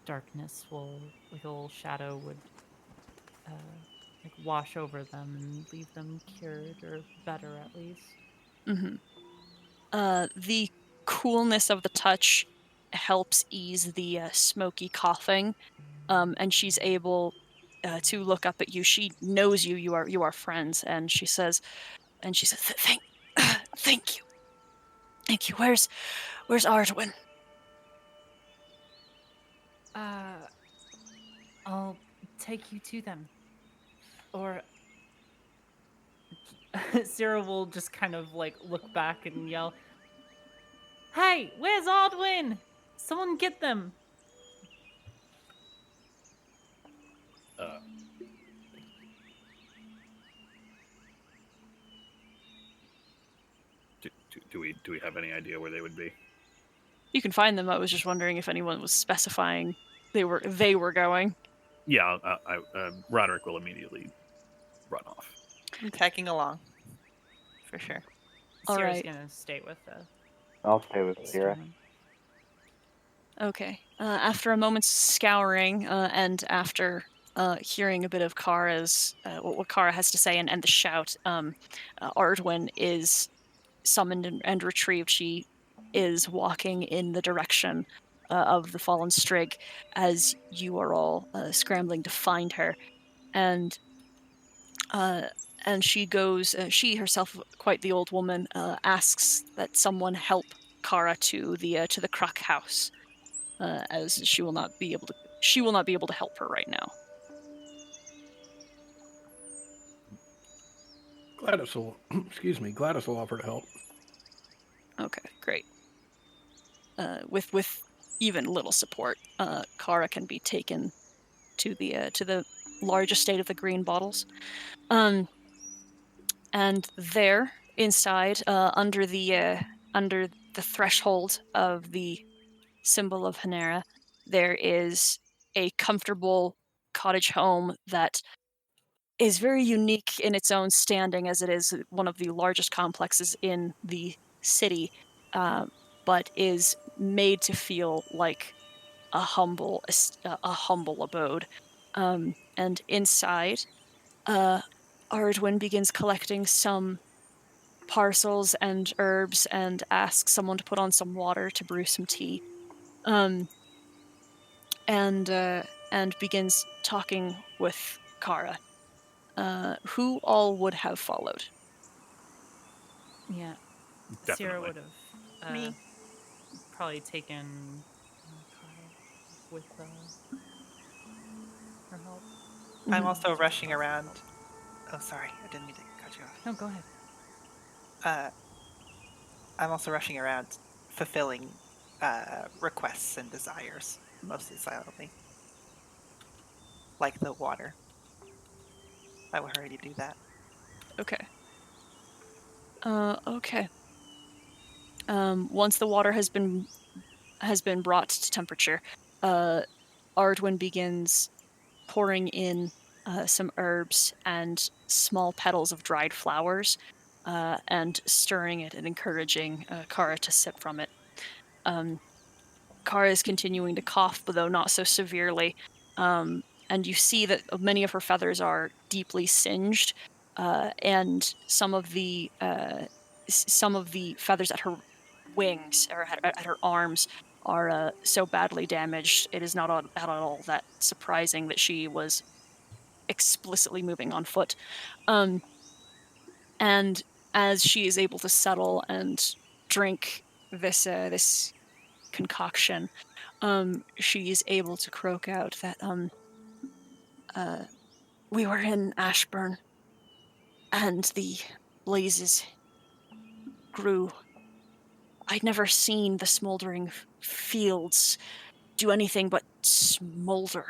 darkness will, a little shadow would wash over them and leave them cured, or better at least. Mm-hmm. The coolness of the touch helps ease the smoky coughing, and she's able to look up at you. She knows you. You are friends, and she says, thank you. Thank you. Where's Ardwin? I'll take you to them. Or Syrah will just kind of look back and yell, "Hey, where's Ardwin? Someone get them!" Do we have any idea where they would be? You can find them. I was just wondering if anyone was specifying they were going. Yeah, Roderick will immediately run off. I'm tagging along, for sure. All Syrah's right. gonna stay with I'll stay with Syrah. Okay. After a moment's scouring, and after hearing a bit of Kara's what Kara has to say, and the shout, Ardwin is summoned and retrieved. She is walking in the direction of the fallen Strigg as you are all scrambling to find her. And And she goes, she herself, quite the old woman, asks that someone help Kara to the Kruk house, as she will not be able to help her right now. Gladys will, Gladys will offer to help. Okay, great. With even little support, Kara can be taken to the large estate of the Green Bottles. And there, inside, under the threshold of the symbol of Hanera, there is a comfortable cottage home that is very unique in its own standing, as it is one of the largest complexes in the city, but is made to feel like a humble abode. And inside, Ardwin begins collecting some parcels and herbs and asks someone to put on some water to brew some tea. And begins talking with Kara. Who all would have followed? Yeah. Sierra Definitely. would have Me. probably taken Kara with her help. I'm Mhm. also rushing around. Oh, sorry, I didn't mean to cut you off. No, go ahead. I'm also rushing around, fulfilling requests and desires, mostly silently, like the water. I will hurry to do that. Okay. Okay. Once the water has been brought to temperature, Ardwin begins pouring in some herbs and small petals of dried flowers, and stirring it and encouraging Kara to sip from it. Kara is continuing to cough, but though not so severely. And you see that many of her feathers are deeply singed, and some of the feathers at her wings or at her arms are so badly damaged. It is not at all that surprising that she was explicitly moving on foot. And as she is able to settle and drink this concoction, she is able to croak out that we were in Ashburn, and the blazes grew. I'd never seen the smoldering fields do anything but smolder.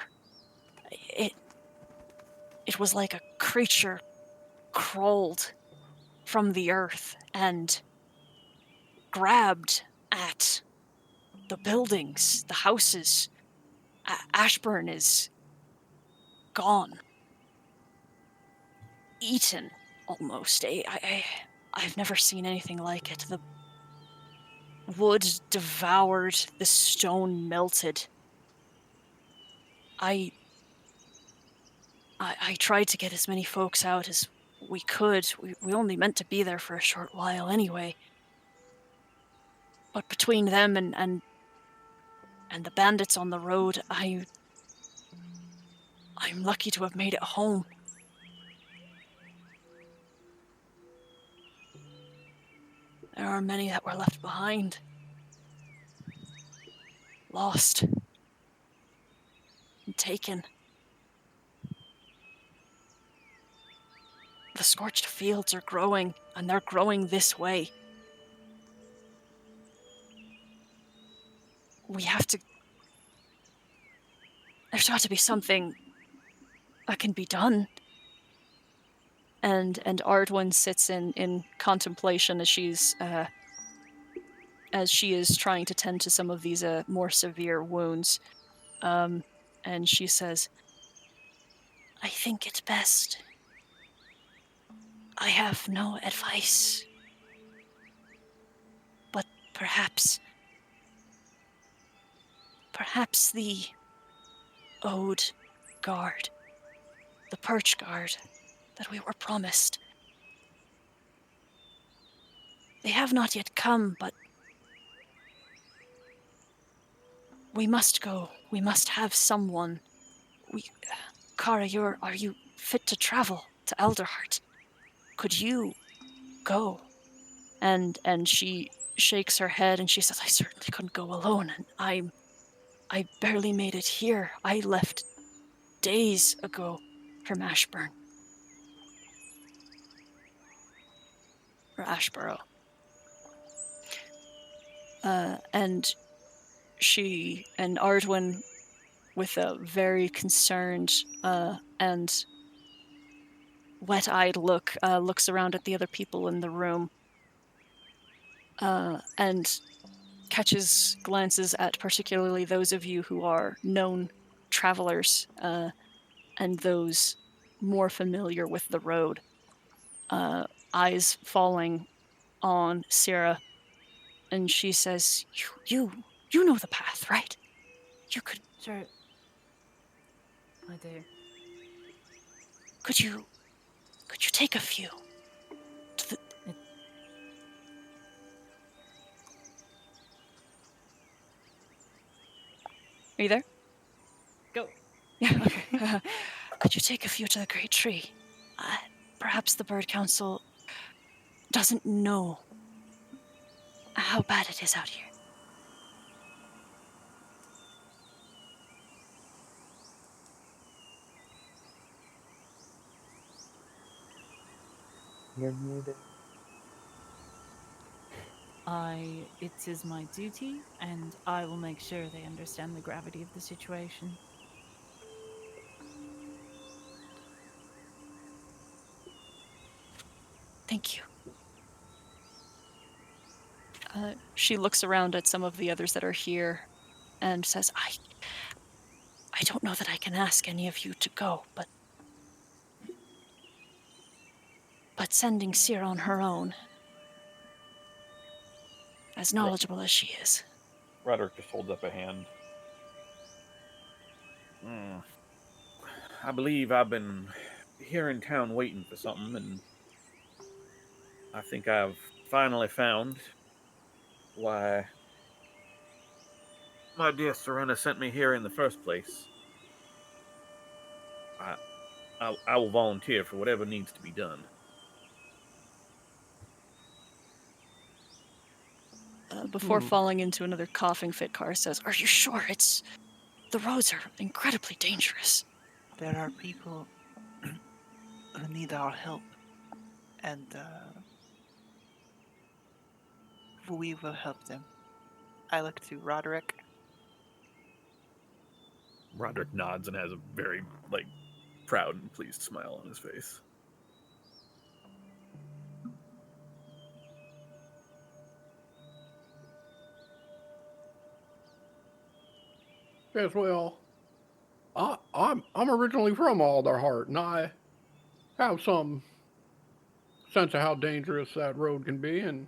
It was like a creature crawled from the earth and grabbed at the buildings, the houses. Ashburn is gone. Eaten, almost. I've never seen anything like it. The wood devoured, the stone melted. I tried to get as many folks out as we could. We only meant to be there for a short while anyway. But between them and the bandits on the road, I'm lucky to have made it home. There are many that were left behind. Lost. And taken. The scorched fields are growing, and they're growing this way. We have to... There's got to be something that can be done. And Ardwin sits in contemplation as she is trying to tend to some of these more severe wounds. And she says, I think it's best. I have no advice. But perhaps the Ode Guard, the Perch Guard that we were promised. They have not yet come, but we must go. We must have someone. Kara, are you fit to travel? Elderheart. Could you go?" And she shakes her head and she says, "I certainly couldn't go alone, and I barely made it here. I left days ago from Ashburn. Or Ashborough." And she and Ardwin, with a very concerned and wet-eyed look, looks around at the other people in the room and catches glances at particularly those of you who are known travelers and those more familiar with the road. Eyes falling on Sierra, and she says, You know the path, right? You could Sure. I do. could you take a few to the Are you there? Go. Yeah, okay. Could you take a few to the great tree? Perhaps the Bird Council doesn't know how bad it is out here. You're muted. It is my duty, and I will make sure they understand the gravity of the situation. Thank you. She looks around at some of the others that are here and says, I don't know that I can ask any of you to go, but sending Seer on her own, as knowledgeable as she is. Roderick just holds up a hand. I believe I've been here in town waiting for something, and I think I've finally found why my dear Serena sent me here in the first place. I will volunteer for whatever needs to be done. Before falling into another coughing fit, Kara says, "Are you sure? The roads are incredibly dangerous." There are people who need our help, and we will help them. I look to Roderick. Roderick nods and has a very, proud and pleased smile on his face. Yes, well, I'm originally from Alderheart, and I have some sense of how dangerous that road can be, and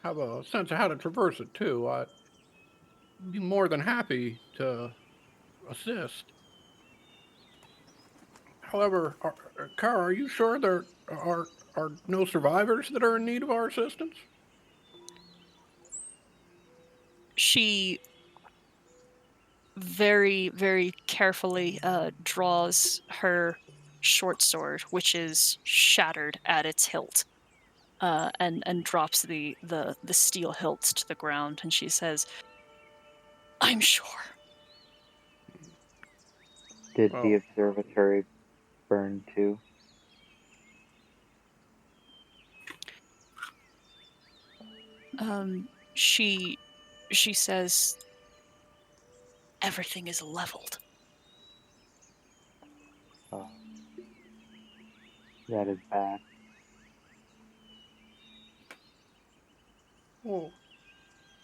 have a sense of how to traverse it too. I'd be more than happy to assist. However, Kara, are you sure there are no survivors that are in need of our assistance? She very, very carefully draws her short sword, which is shattered at its hilt, and drops the steel hilts to the ground, and she says, "I'm sure." Did Oh. the observatory burn too? She says, "Everything is leveled." Oh. That is bad. Well,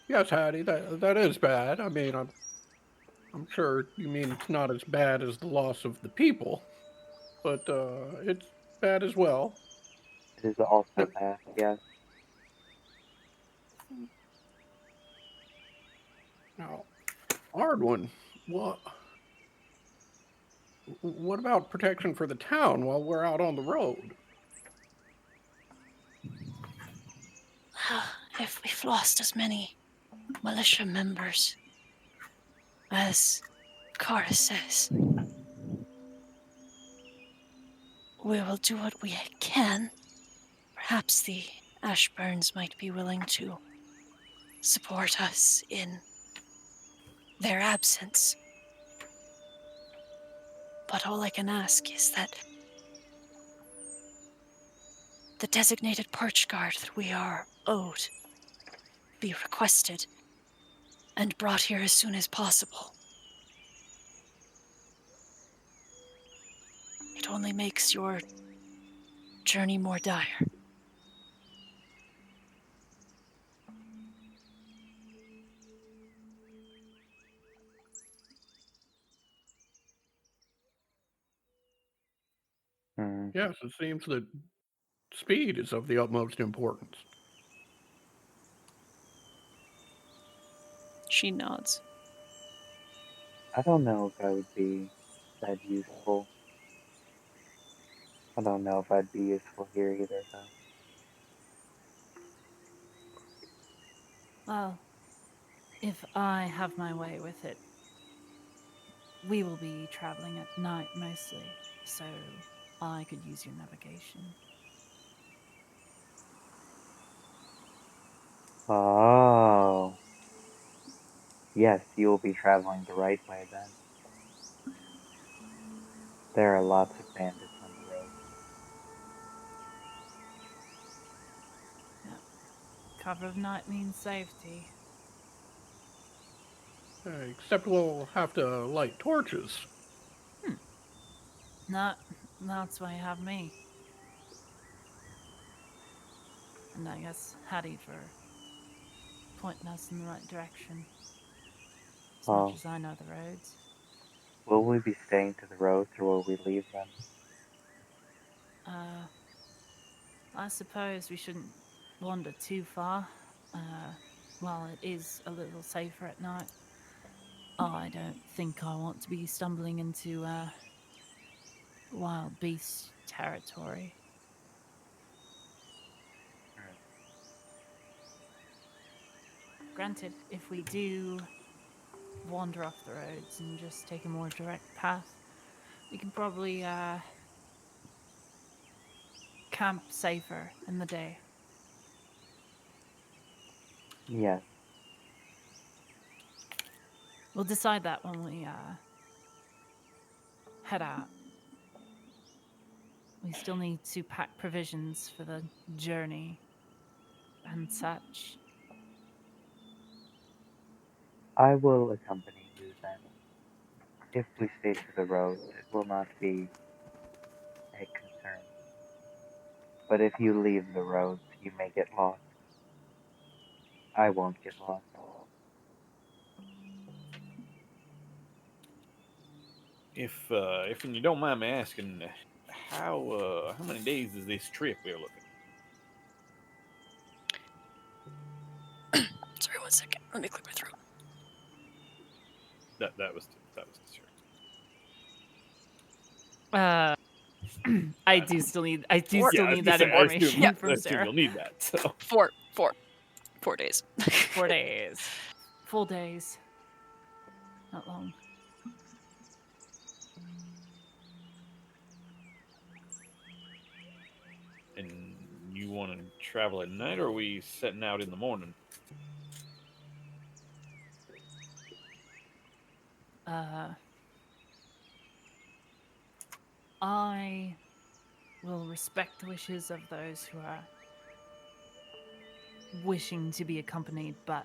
yes, Hattie, that is bad. I mean, I'm sure you mean it's not as bad as the loss of the people, but it's bad as well. It is also bad, yes. Now, Ardwin, what about protection for the town while we're out on the road? If we've lost as many militia members as Kara says, We will do what we can. Perhaps the Ashburns might be willing to support us in their absence. But all I can ask is that the designated perch guard that we are owed be requested and brought here as soon as possible. It only makes your journey more dire. Hmm. Yes, it seems that speed is of the utmost importance. She nods. I don't know if I would be that useful. I don't know if I'd be useful here either, though. Well, if I have my way with it, we will be traveling at night mostly, so I could use your navigation. Oh. Yes, you will be traveling the right way then. There are lots of bandits on the road. Yeah. Cover of night means safety. Except we'll have to light torches. No, that's why you have me. And I guess Hattie for pointing us in the right direction. As much Oh, as I know the roads. will we be staying to the roads or will we leave them? I suppose we shouldn't wander too far. While it is a little safer at night, I don't think I want to be stumbling into wild beast territory. Granted, if we do wander off the roads and just take a more direct path, we can probably camp safer in the day. Yes. We'll decide that when we head out. We still need to pack provisions for the journey and such. I will accompany you then. If we stay to the roads, it will not be a concern. But if you leave the roads, you may get lost. I won't get lost. If you don't mind me asking, how many days is this trip we're looking? Sorry, 1 second. Let me clear my throat. That was the shirt. I do still need that I was information gonna say, from I assume Sarah. you'll need that. So 4 days. 4 days. Full days. Not long. and you want to travel at night, or are we setting out in the morning? I will respect the wishes of those who are wishing to be accompanied, but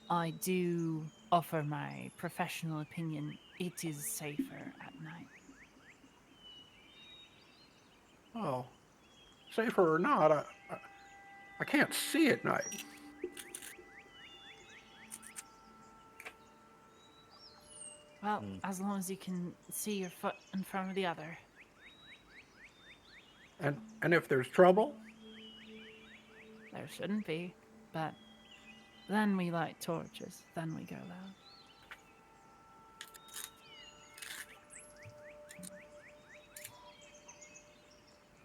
I do offer my professional opinion. It is safer at night. Well, safer or not, I can't see at night. Well, as long as you can see your foot in front of the other. And if there's trouble, There shouldn't be, but then we light torches, then we go loud.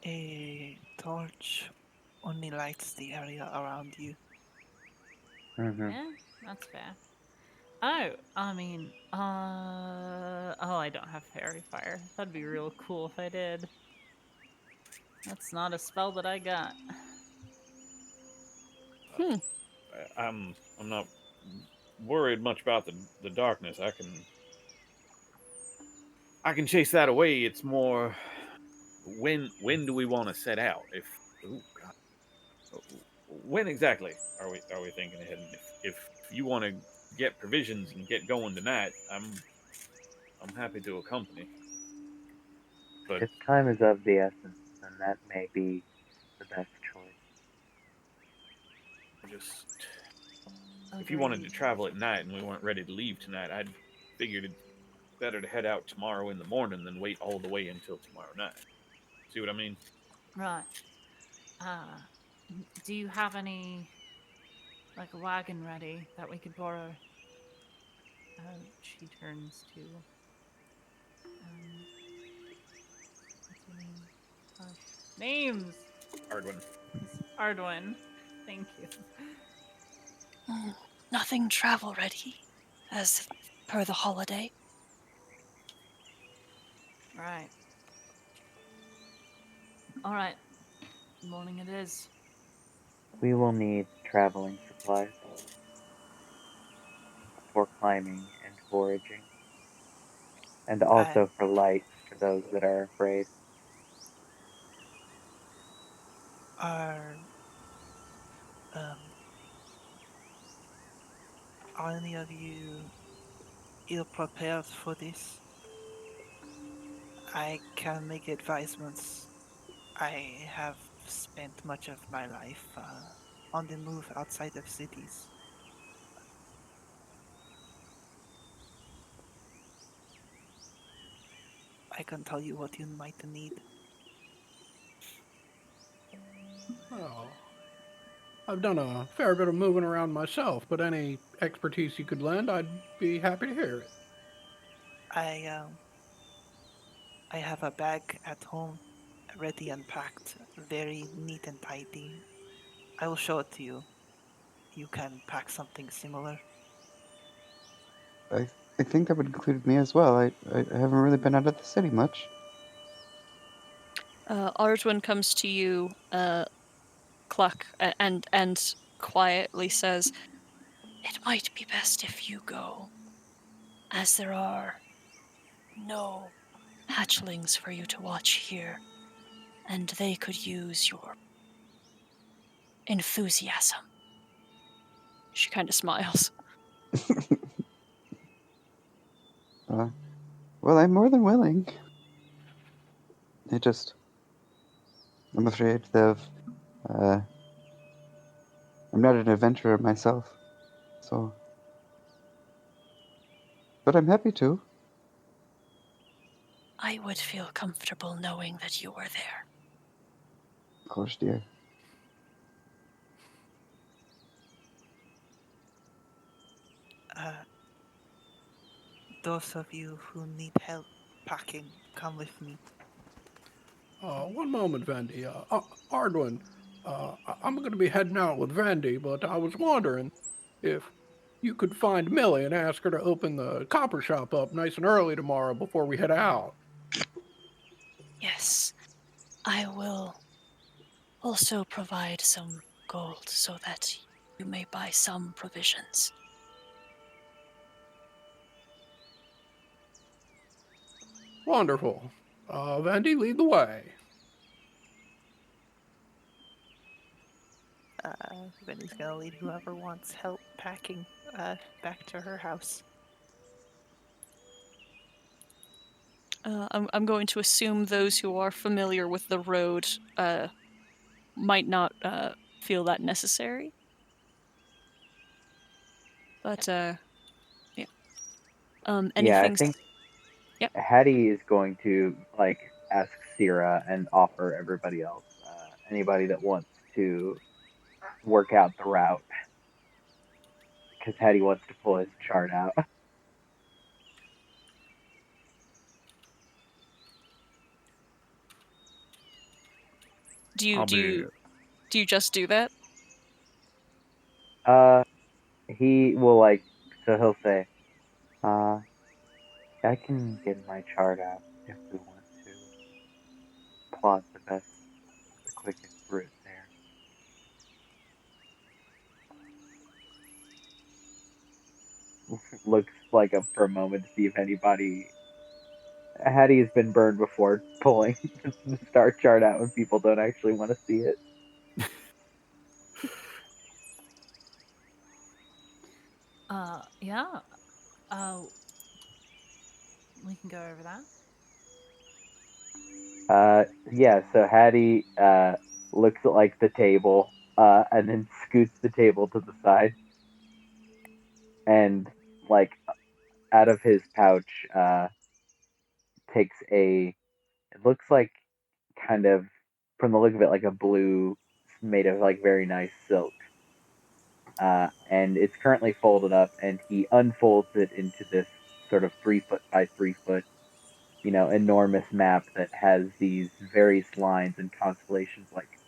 A torch only lights the area around you. Mm-hmm. Yeah, that's fair. Oh, I mean, oh, I don't have fairy fire. That'd be real cool if I did. That's not a spell that I got. Hmm. I'm not worried much about the darkness. I can chase that away. It's more when do we want to set out? If oh god, when exactly are we thinking ahead? And if you want to get provisions and get going tonight, I'm happy to accompany. But If time is of the essence, then that may be the best choice. just if you wanted to Agreed. travel at night and we weren't ready to leave tonight, I'd figured it better to head out tomorrow in the morning than wait all the way until tomorrow night. See what I mean? Right. Uh, do you have any, like, a wagon ready that we could borrow? She turns to, what's your name? Gosh. Names! Hardwin. Ardwin. Thank you. Nothing travel ready, as per the holiday. Right. All right. Morning it is. We will need traveling supplies for climbing and foraging, and also for light for those that are afraid. Are um are any of you ill prepared for this? I can make advisements. I have spent much of my life on the move outside of cities. I can tell you what you might need. Oh, I've done a fair bit of moving around myself, but any expertise you could lend, I'd be happy to hear it. I have a bag at home, ready unpacked, very neat and tidy. I will show it to you. You can pack something similar. I think that would include me as well. I haven't really been out of the city much. Ardwin comes to you, Cluck, and quietly says, "It might be best if you go, as there are no hatchlings for you to watch here, and they could use your enthusiasm." She kind of smiles. Well, I'm more than willing. I'm afraid I'm not an adventurer myself, so. But I'm happy to. I would feel comfortable knowing that you were there. Of course, dear. Those of you who need help packing, come with me. One moment, Vandy. Ardwin, I'm going to be heading out with Vandy, but I was wondering if you could find Millie and ask her to open the copper shop up nice and early tomorrow before we head out. Yes, I will also provide some gold so that you may buy some provisions. Wonderful. Vandy, lead the way. Vinny's gonna lead whoever wants help packing back to her house. I'm going to assume those who are familiar with the road might not feel that necessary. But yeah. Yeah, I Anything? think Yep. Hattie is going to ask Syrah and offer everybody else, anybody that wants to work out the route, because Hattie wants to pull his chart out. Do you just do that? He will so he'll say, I can get my chart out if we want to plot the quickest route there. Looks like up for a moment to see if anybody. Hattie's been burned before pulling the star chart out when people don't actually want to see it. Yeah. We can go over that. Yeah, so Hattie looks at like the table, and then scoots the table to the side, and like out of his pouch, takes a. It looks like kind of from the look of it like a blue made of like very nice silk. And it's currently folded up, and he unfolds it into this sort of 3 foot by 3 foot, enormous map that has these various lines and constellations like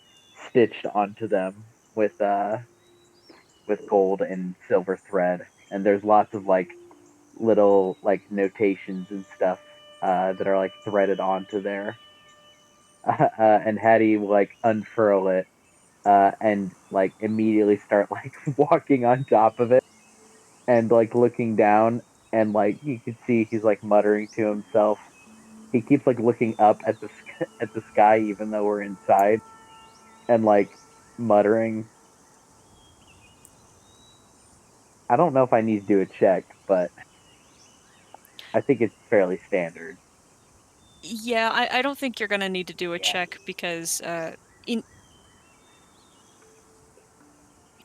stitched onto them with gold and silver thread. And there's lots of like little like notations and stuff that are like threaded onto there. And Hattie will like unfurl it and like immediately start like walking on top of it and like looking down, and like you can see he's like muttering to himself. He keeps like looking up at the sky even though we're inside, and like muttering. I don't know if I need to do a check, but I think it's fairly standard. Yeah, I don't think you're gonna need to do a Yeah. check because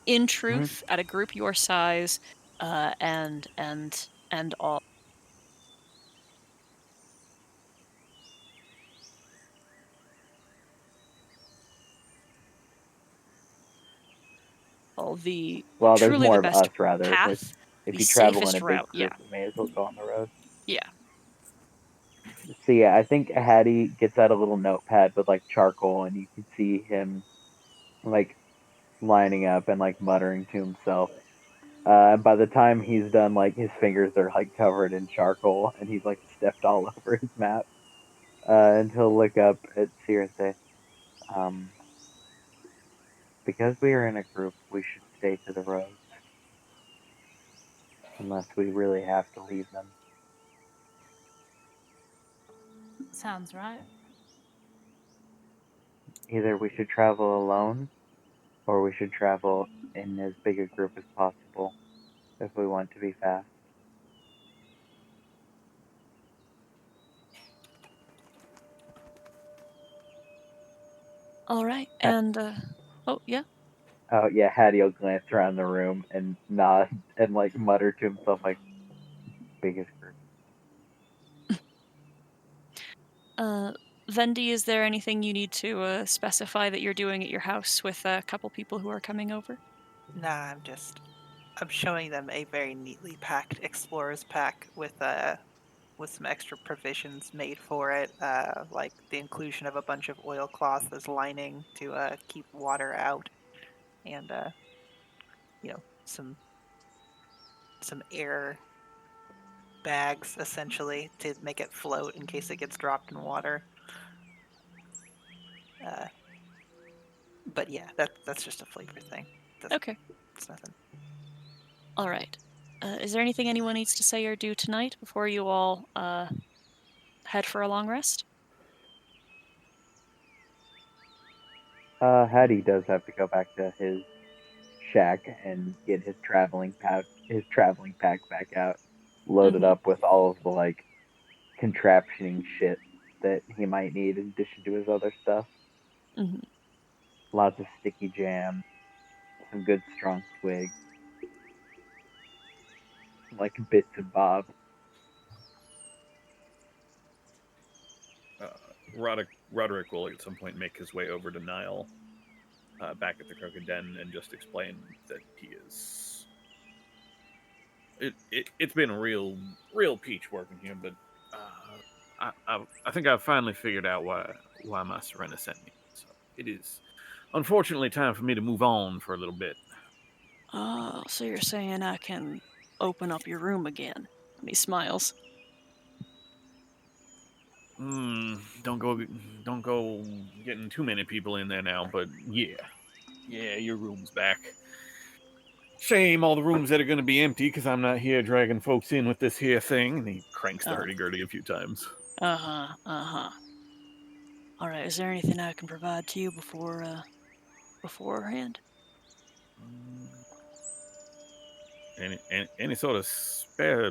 in truth, at a group your size, and all. The Well, there's truly more the of best us rather. But path, if the you travel in safest a big route. group, Yeah, we may as well go on the road. yeah. So yeah, I think Hattie gets out a little notepad with like charcoal, and you can see him like lining up and like muttering to himself. By the time he's done, like his fingers are like covered in charcoal, and he's like stepped all over his map. And he'll look up at Seer and say, "Because we are in a group, we should stay to the roads, unless we really have to leave them. Sounds right. Either we should travel alone, or we should travel in as big a group as possible if we want to be fast." All right, and oh yeah. Oh yeah, Hattie will glance around the room and nod and like mutter to himself like, "Biggest group." Vendi, is there anything you need to specify that you're doing at your house with a couple people who are coming over? Nah, I'm showing them a very neatly packed explorer's pack with some extra provisions made for it, like the inclusion of a bunch of oilcloth as lining to keep water out, and some air bags essentially to make it float in case it gets dropped in water. But yeah, that's just a flavor thing. Okay. It's nothing. All right. Is there anything anyone needs to say or do tonight before you all head for a long rest? Hattie does have to go back to his shack and get his traveling pack back out, loaded up with all of the like contraptioning shit that he might need in addition to his other stuff. Mhm. Lots of sticky jam, some good strong twigs, like bits and bobs. Roderick will at some point make his way over to Nile, back at the Crooked Den, and just explain that he is. It's been a real peach working here, but I think I've finally figured out why my Serena sent me. So it is unfortunately time for me to move on for a little bit. Oh, so you're saying I can open up your room again? And he smiles. Don't go getting too many people in there now, but yeah, your room's back. Shame all the rooms that are going to be empty because I'm not here dragging folks in with this here thing. And he cranks the hurdy-gurdy a few times. All right, is there anything I can provide to you beforehand? Any sort of spare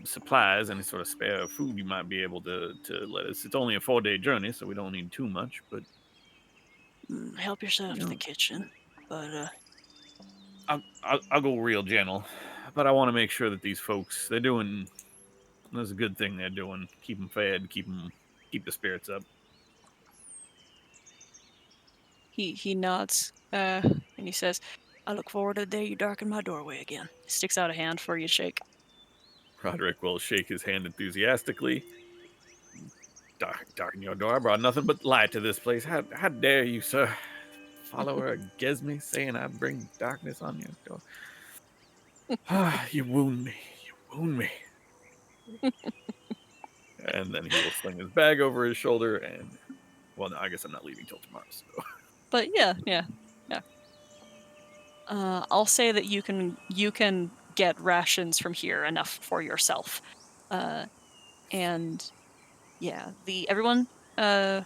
supplies, any sort of spare food you might be able to let us. It's only a 4-day journey, so we don't need too much, but Help yourself to the kitchen. But I'll go real gentle. But I want to make sure that these folks, there's a good thing they're doing. Keep them fed, keep the spirits up. he nods and he says, "I look forward to the day you darken my doorway again." He sticks out a hand for you to shake. Roderick will shake his hand enthusiastically. Darken your door. I brought nothing but light to this place. How dare you, sir? Follower of Gesme saying I bring darkness on your door. You wound me. And then he will sling his bag over his shoulder and, well, no, I guess I'm not leaving till tomorrow, so. But yeah. I'll say that you can get rations from here, enough for yourself. And yeah, everyone. I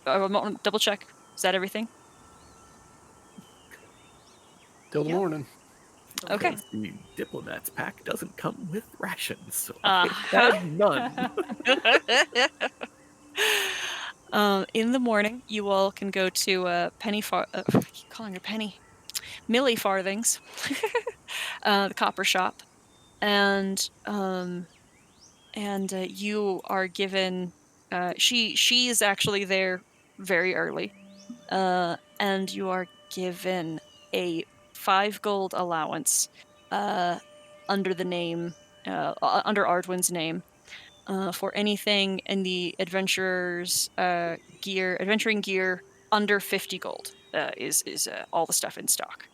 want to double check. Is that everything? Till the morning. Okay. The diplomat's pack doesn't come with rations, so I had none. In the morning, you all can go to Penny I keep calling her Penny. Millie Farthings, the copper shop, and you are given. She is actually there very early, and you are given a 5 gold allowance under the name under Ardwin's name. For anything in the adventuring gear under 50 gold is all the stuff in stock.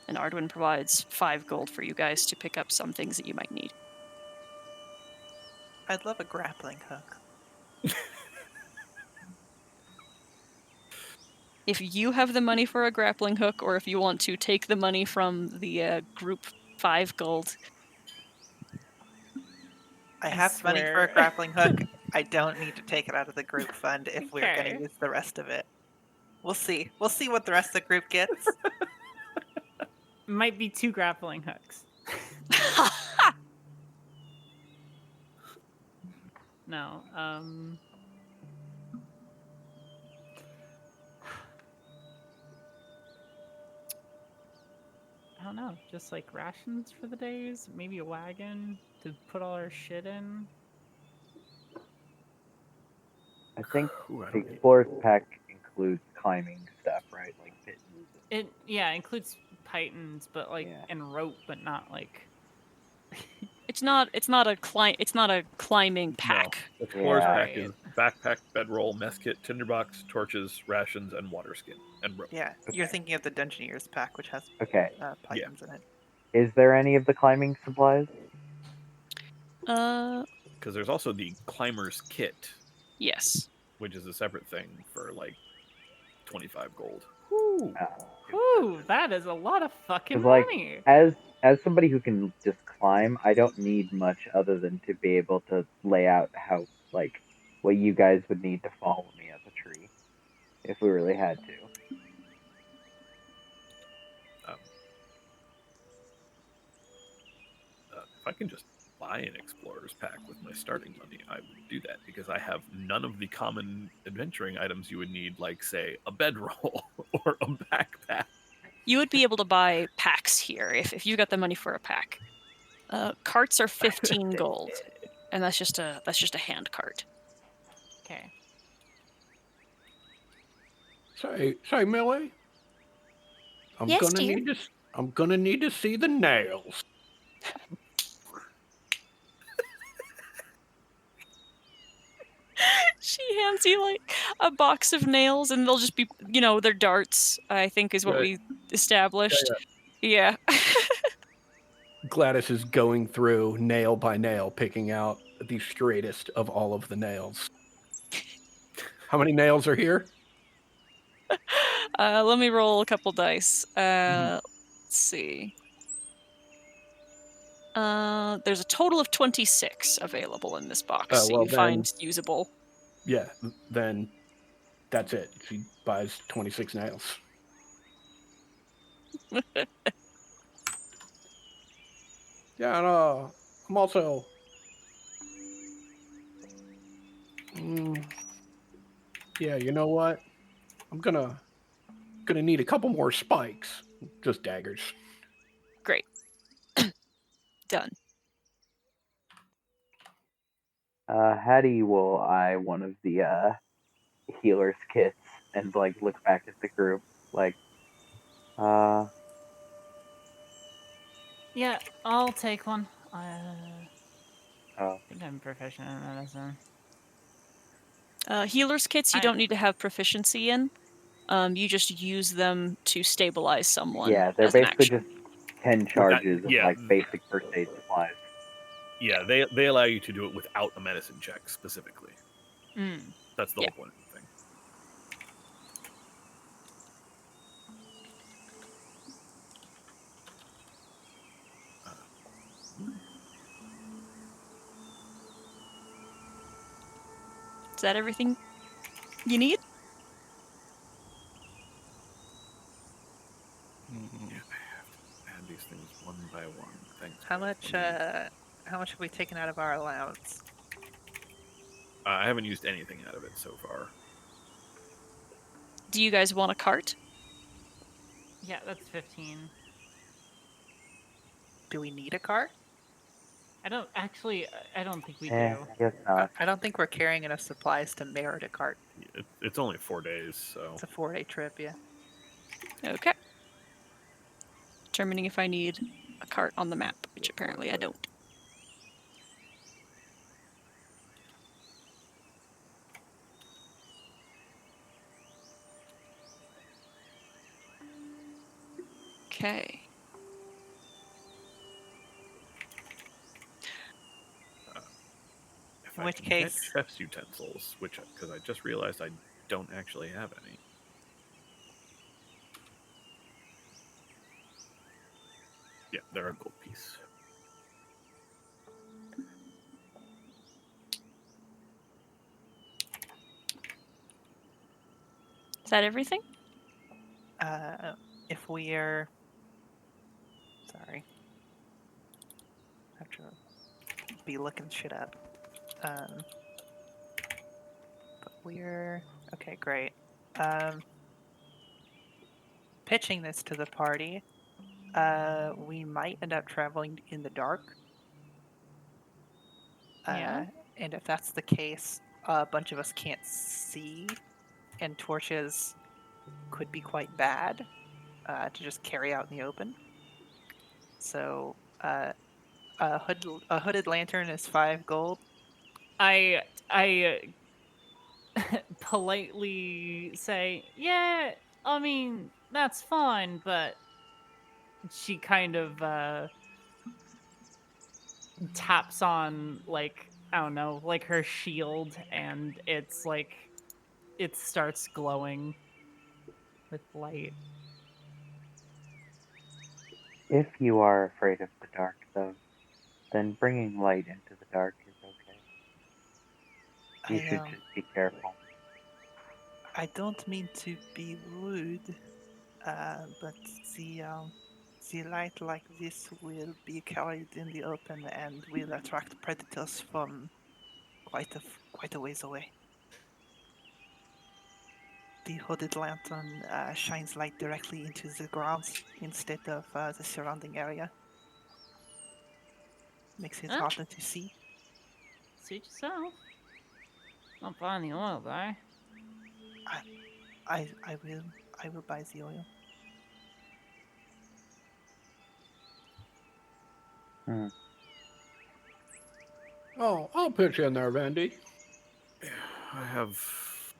And Ardwin provides 5 gold for you guys to pick up some things that you might need. I'd love a grappling hook. If you have the money for a grappling hook, or if you want to take the money from the group 5 gold. I have money for a grappling hook. I don't need to take it out of the group fund if we're going to use the rest of it. We'll see. We'll see what the rest of the group gets. Might be 2 grappling hooks. No. I don't know. Just like rations for the days. Maybe a wagon to put all our shit in. I think the Explorer's Pack includes climbing stuff, right? Like mittens. It includes pythons, but and rope, but not like. It's not a climbing pack. No. Explorer's Pack is backpack, bedroll, mess kit, tinderbox, torches, rations, and water skin and rope. Yeah, you're thinking of the Dungeoneer's Pack, which has pythons in it. Is there any of the climbing supplies? Because there's also the climber's kit. Yes. Which is a separate thing for like 25 gold. Ooh. Ooh, that is a lot of fucking like, money. As somebody who can just climb, I don't need much other than to be able to lay out how, like, what you guys would need to follow me up a tree, if we really had to. If I can just buy an Explorer's Pack with my starting money, I would do that, because I have none of the common adventuring items you would need, like, say, a bedroll or a backpack. You would be able to buy packs here if you got the money for a pack. Carts are 15 gold, and that's just a hand cart. Okay. Say, Millie. Yes, dear? I'm gonna need to see the nails. She hands you like a box of nails, and they'll just be, they're darts, I think is what we established. Yeah. Gladys is going through nail by nail, picking out the straightest of all of the nails. How many nails are here? Let me roll a couple dice. Mhm. Let's see. There's a total of 26 available in this box. Oh, So well you find usable. Yeah, then that's it. She buys 26 nails. Yeah, and I'm also. Yeah, you know what? I'm gonna need a couple more spikes. Just daggers. Great. Done. Hattie will eye one of the healer's kits and like look back at the group like, Yeah, I'll take one. oh, I think I'm proficient in medicine. Healer's kits you don't need to have proficiency in. You just use them to stabilize someone yeah, they're as an basically action. just 10 charges of yeah. like basic first aid supplies. Yeah, they allow you to do it without a medicine check specifically. Mm. That's the Yeah. whole point of the thing. Is that everything you need? Yeah, I have to add these things one by one. Thanks. How guys. much? Let me- How much have we taken out of our allowance? I haven't used anything out of it so far. Do you guys want a cart? Yeah, that's 15. Do we need a cart? I don't actually. I don't think we do. I guess not. I don't think we're carrying enough supplies to merit a cart. It's only 4 days, so It's a 4-day trip, yeah. Okay. Determining if I need a cart on the map, which apparently I don't. Okay. if In I which can get case- chef's utensils, which because I just realized I don't actually have any. Yeah, they're a gold piece. Is that everything? If we're... Sorry. I have to be looking shit up. But we're... Okay, great. Pitching this to the party, we might end up traveling in the dark. Yeah. And if that's the case, a bunch of us can't see, and torches could be quite bad to just carry out in the open. So a hooded lantern is 5 gold. I politely say, yeah, I mean, that's fine, but she kind of taps on, like, I don't know, like her shield, and it's like, it starts glowing with light. If you are afraid of the dark, though, then bringing light into the dark is okay. You should just be careful. I don't mean to be rude, but the light like this will be carried in the open and will attract predators from quite a ways away. The hooded lantern shines light directly into the ground instead of the surrounding area. Makes it Huh? harder to see. Suit yourself. Not buying the oil, though. I will buy the oil. Oh, I'll pitch in there, Vandy. I've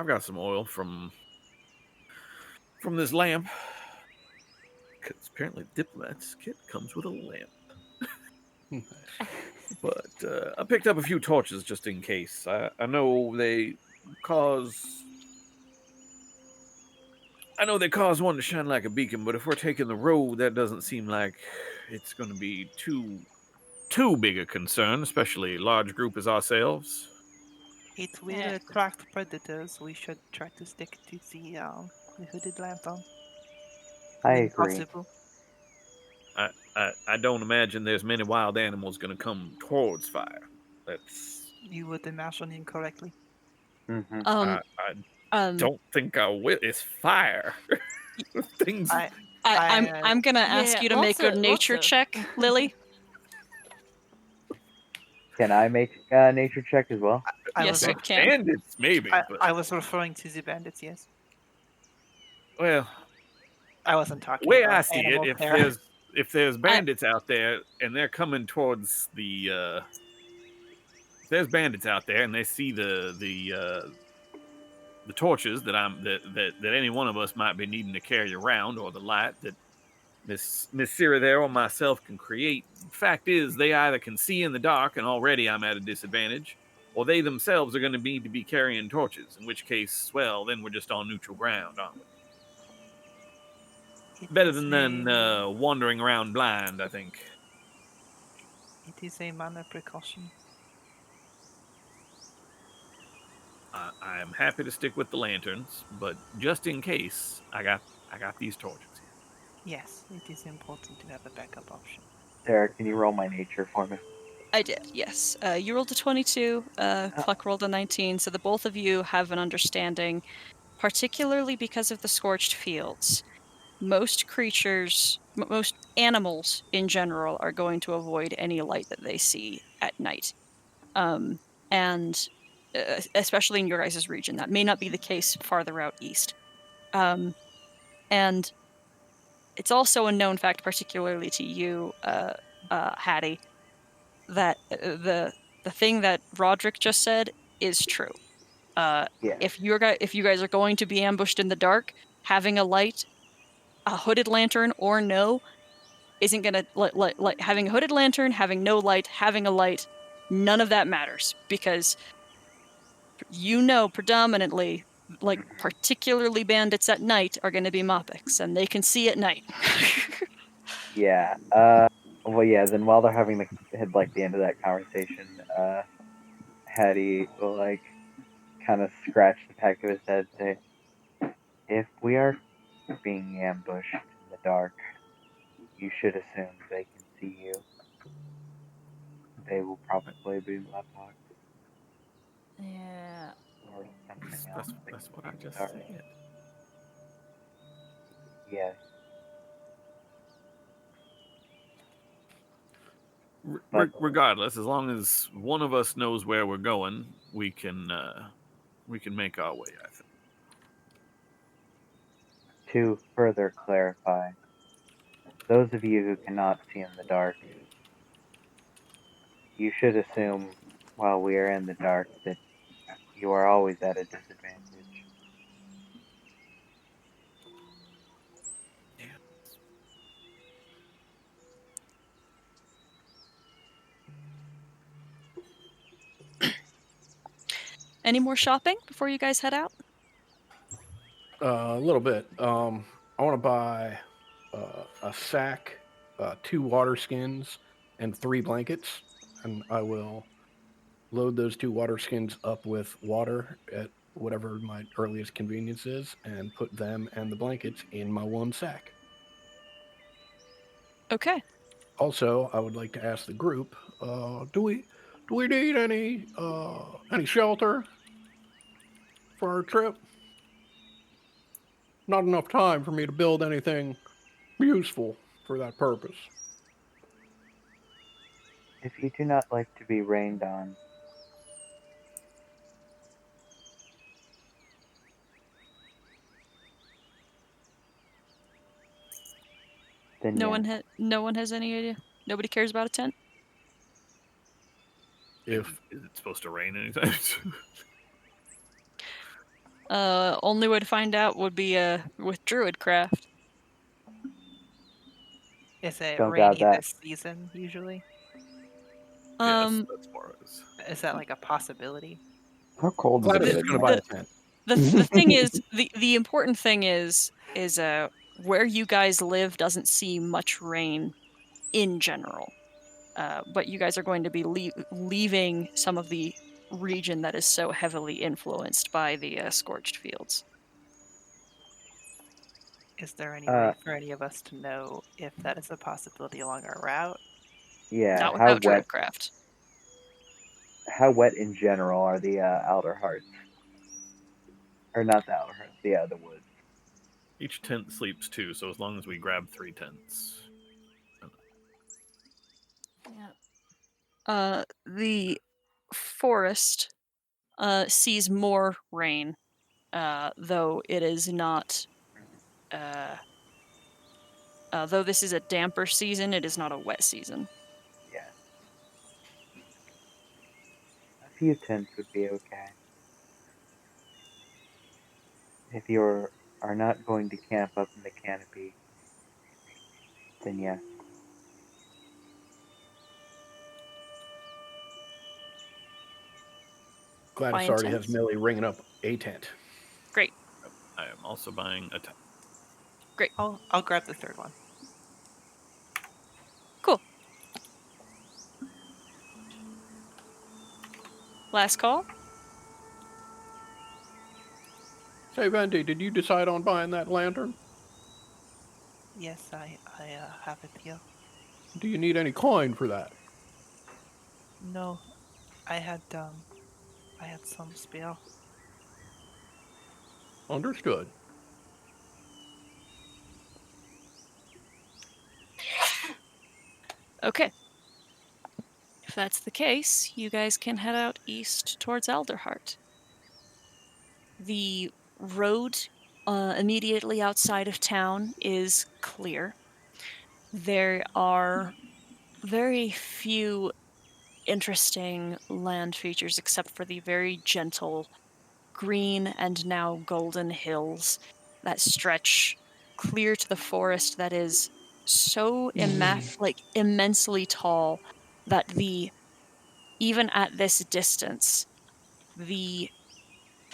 got some oil from this lamp. Because apparently Diplomat's kit comes with a lamp. But I picked up a few torches just in case. I know they cause... I know they cause one to shine like a beacon, but if we're taking the road, that doesn't seem like it's going to be too big a concern, especially a large group as ourselves. It will Yeah. attract predators. We should try to stick to the hooded lantern. I When agree. possible. I don't imagine there's many wild animals going to come towards fire. That's... You would imagine incorrectly. Mm-hmm. Um, I don't think I will. It's fire. Things... I I'm gonna ask Yeah, you to make a lots nature of- check, Lily. Can I make a nature check as well? I Yes, was you ref- can. Bandits, maybe. I, but, I was referring to the bandits. Yes, well, I wasn't the talking way about I see it, animals if there. there's bandits out there and they're coming towards the if there's bandits out there and they see the torches that any one of us might be needing to carry around, or the light that Miss Sierra there or myself can create. Fact is, they either can see in the dark, and already I'm at a disadvantage, or they themselves are going to need to be carrying torches. In which case, well, then we're just on neutral ground, aren't we? It Better is than a- wandering around blind, I think. It is a minor precaution. I am happy to stick with the lanterns, but just in case, I got these torches here. Yes, it is important to have a backup option. Sarah, can you roll my nature for me? I did, yes. You rolled a 22, Cluck rolled a 19, so the both of you have an understanding, particularly because of the scorched fields. Most creatures, most animals in general, are going to avoid any light that they see at night. And especially in your guys' region, that may not be the case farther out east. And it's also a known fact, particularly to you, Hattie, that the thing that Roderick just said is true. Yeah. If you guys are going to be ambushed in the dark, having a light, a hooded lantern or no, isn't gonna like having a hooded lantern, having no light, having a light, none of that matters, because predominantly, like particularly bandits at night are going to be Mopics, and they can see at night. Yeah. Well, yeah. Then while they're having the end of that conversation, Hattie will kind of scratch the back of his head, say, "If we are being ambushed in the dark, you should assume they can see you. They will probably be Lepoks Yeah. or something else. That's what I just Dark. said. Yes. Regardless, as long as one of us knows where we're going, we can make our way, I think. To further clarify, those of you who cannot see in the dark, you should assume while we are in the dark that you are always at a disadvantage. Any more shopping before you guys head out? A little bit. I want to buy a sack, 2 water skins, and 3 blankets, and I will load those 2 water skins up with water at whatever my earliest convenience is, and put them and the blankets in my one sack. Okay. Also, I would like to ask the group: do we need any shelter for our trip? Not enough time for me to build anything useful for that purpose. If you do not like to be rained on, then No yeah. one has any idea. Nobody cares about a tent. If Is it supposed to rain anytime soon? Only way to find out would be with Druidcraft. Is it Don't doubt rainy that. this season usually? Um, Yes, that's Boros. Is that like a possibility? How cold is it Gladys is right going to buy now? a tent. the thing is, the important thing is where you guys live doesn't see much rain in general. But you guys are going to be leaving some of the region that is so heavily influenced by the scorched fields. Is there any way Uh, for any of us to know if that is a possibility along our route? yeah. Not without Druidcraft. How wet in general are the Outer Hearts? Or not the Outer Hearts, the woods. Each tent sleeps 2, so as long as we grab 3 tents. Yeah. The forest sees more rain, though it is not. Though this is a damper season, it is not a wet season. Yeah. A few tents would be okay. If you are not going to camp up in the canopy, then yes. Gladys Buying already has tents? Millie ringing up a tent. Great. I am also buying a tent. I'll grab the third one. Cool. Last call? Say, Vendy, did you decide on buying that lantern? Yes, I have it here. Do you need any coin for that? No, I had some spare. Understood. Okay. If that's the case, you guys can head out east towards Alderheart. The road immediately outside of town is clear. There are very few interesting land features except for the very gentle green and now golden hills that stretch clear to the forest that is so immensely tall that even at this distance, the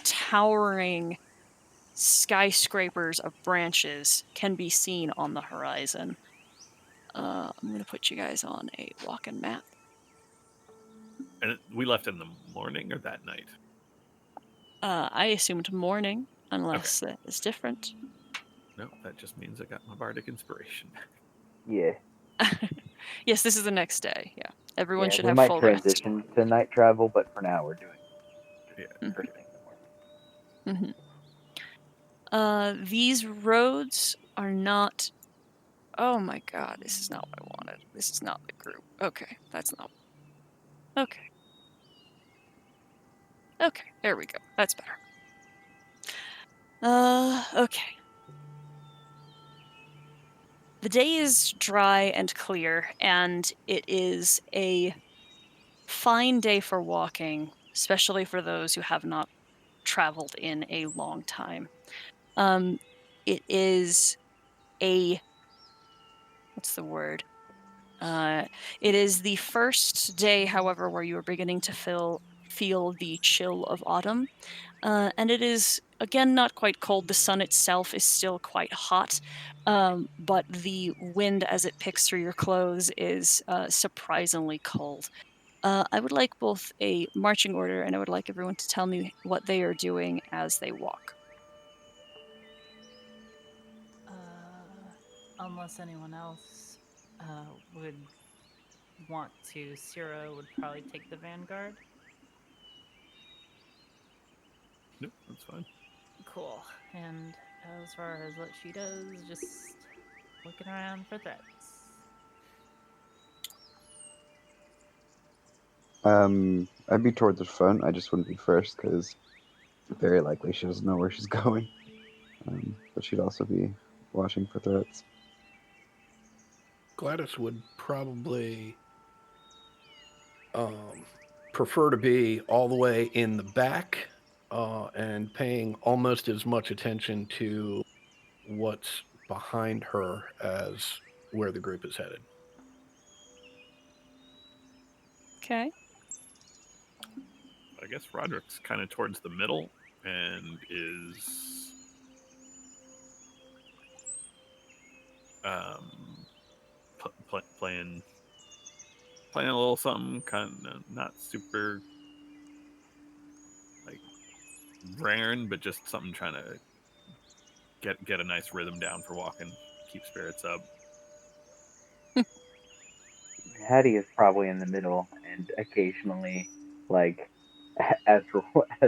towering skyscrapers of branches can be seen on the horizon. I'm going to put you guys on a walking map. And we left in the morning or that night? I assumed morning, unless that is different. No, that just means I got my bardic inspiration. Yeah. Yes, this is the next day. Yeah, everyone Yeah, should we have might full rest. transition to night travel, but for now we're doing Yeah. first thing in the morning. These roads are not. Oh my god, this is not what I wanted. This is not the group. Okay, that's not. Okay. Okay, there we go. That's better. Okay. The day is dry and clear, and it is a fine day for walking, especially for those who have not traveled in a long time. It is a what's the word? It is the first day, however, where you are beginning to feel the chill of autumn, and it is again not quite cold. The sun itself is still quite hot, but the wind as it picks through your clothes is surprisingly cold. I would like both a marching order, and I would like everyone to tell me what they are doing as they walk. Unless anyone else would want to, Sierra would probably take the vanguard. Nope, that's fine. Cool. And as far as what she does, just looking around for threats. I'd be towards the front. I just wouldn't be first because very likely she doesn't know where she's going. But she'd also be watching for threats. Gladys would probably prefer to be all the way in the back and paying almost as much attention to what's behind her as where the group is headed. Okay. I guess Roderick's kind of towards the middle and is playing a little something, kind of not super like raring, but just something trying to get a nice rhythm down for walking, keep spirits up. Hattie is probably in the middle, and occasionally, like, as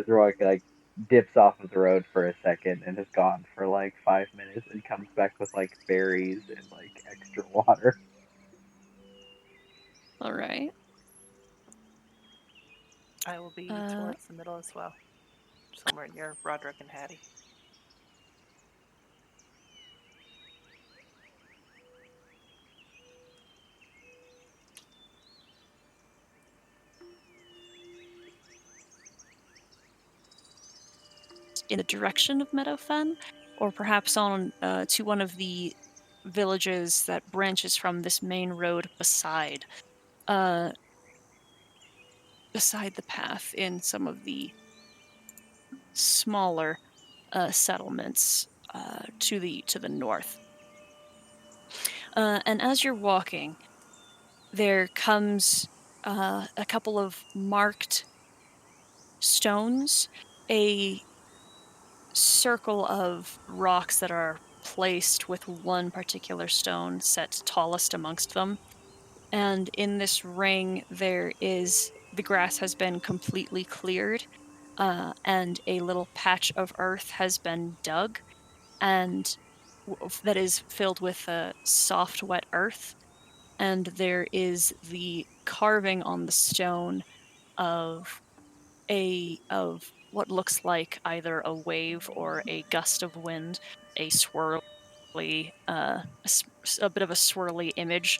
Roy like dips off of the road for a second and is gone for like 5 minutes and comes back with like berries and like extra water. All right. I will be Uh, towards the middle as well, somewhere near Roderick and Hattie. in the direction of Meadowfen, or perhaps on to one of the villages that branches from this main road beside the path in some of the smaller settlements to the north. And as you're walking, there comes a couple of marked stones, a circle of rocks that are placed with one particular stone set tallest amongst them. And in this ring, the grass has been completely cleared, and a little patch of earth has been dug, and that is filled with soft, wet earth. And there is the carving on the stone of of what looks like either a wave or a gust of wind, a swirly, a bit of a swirly image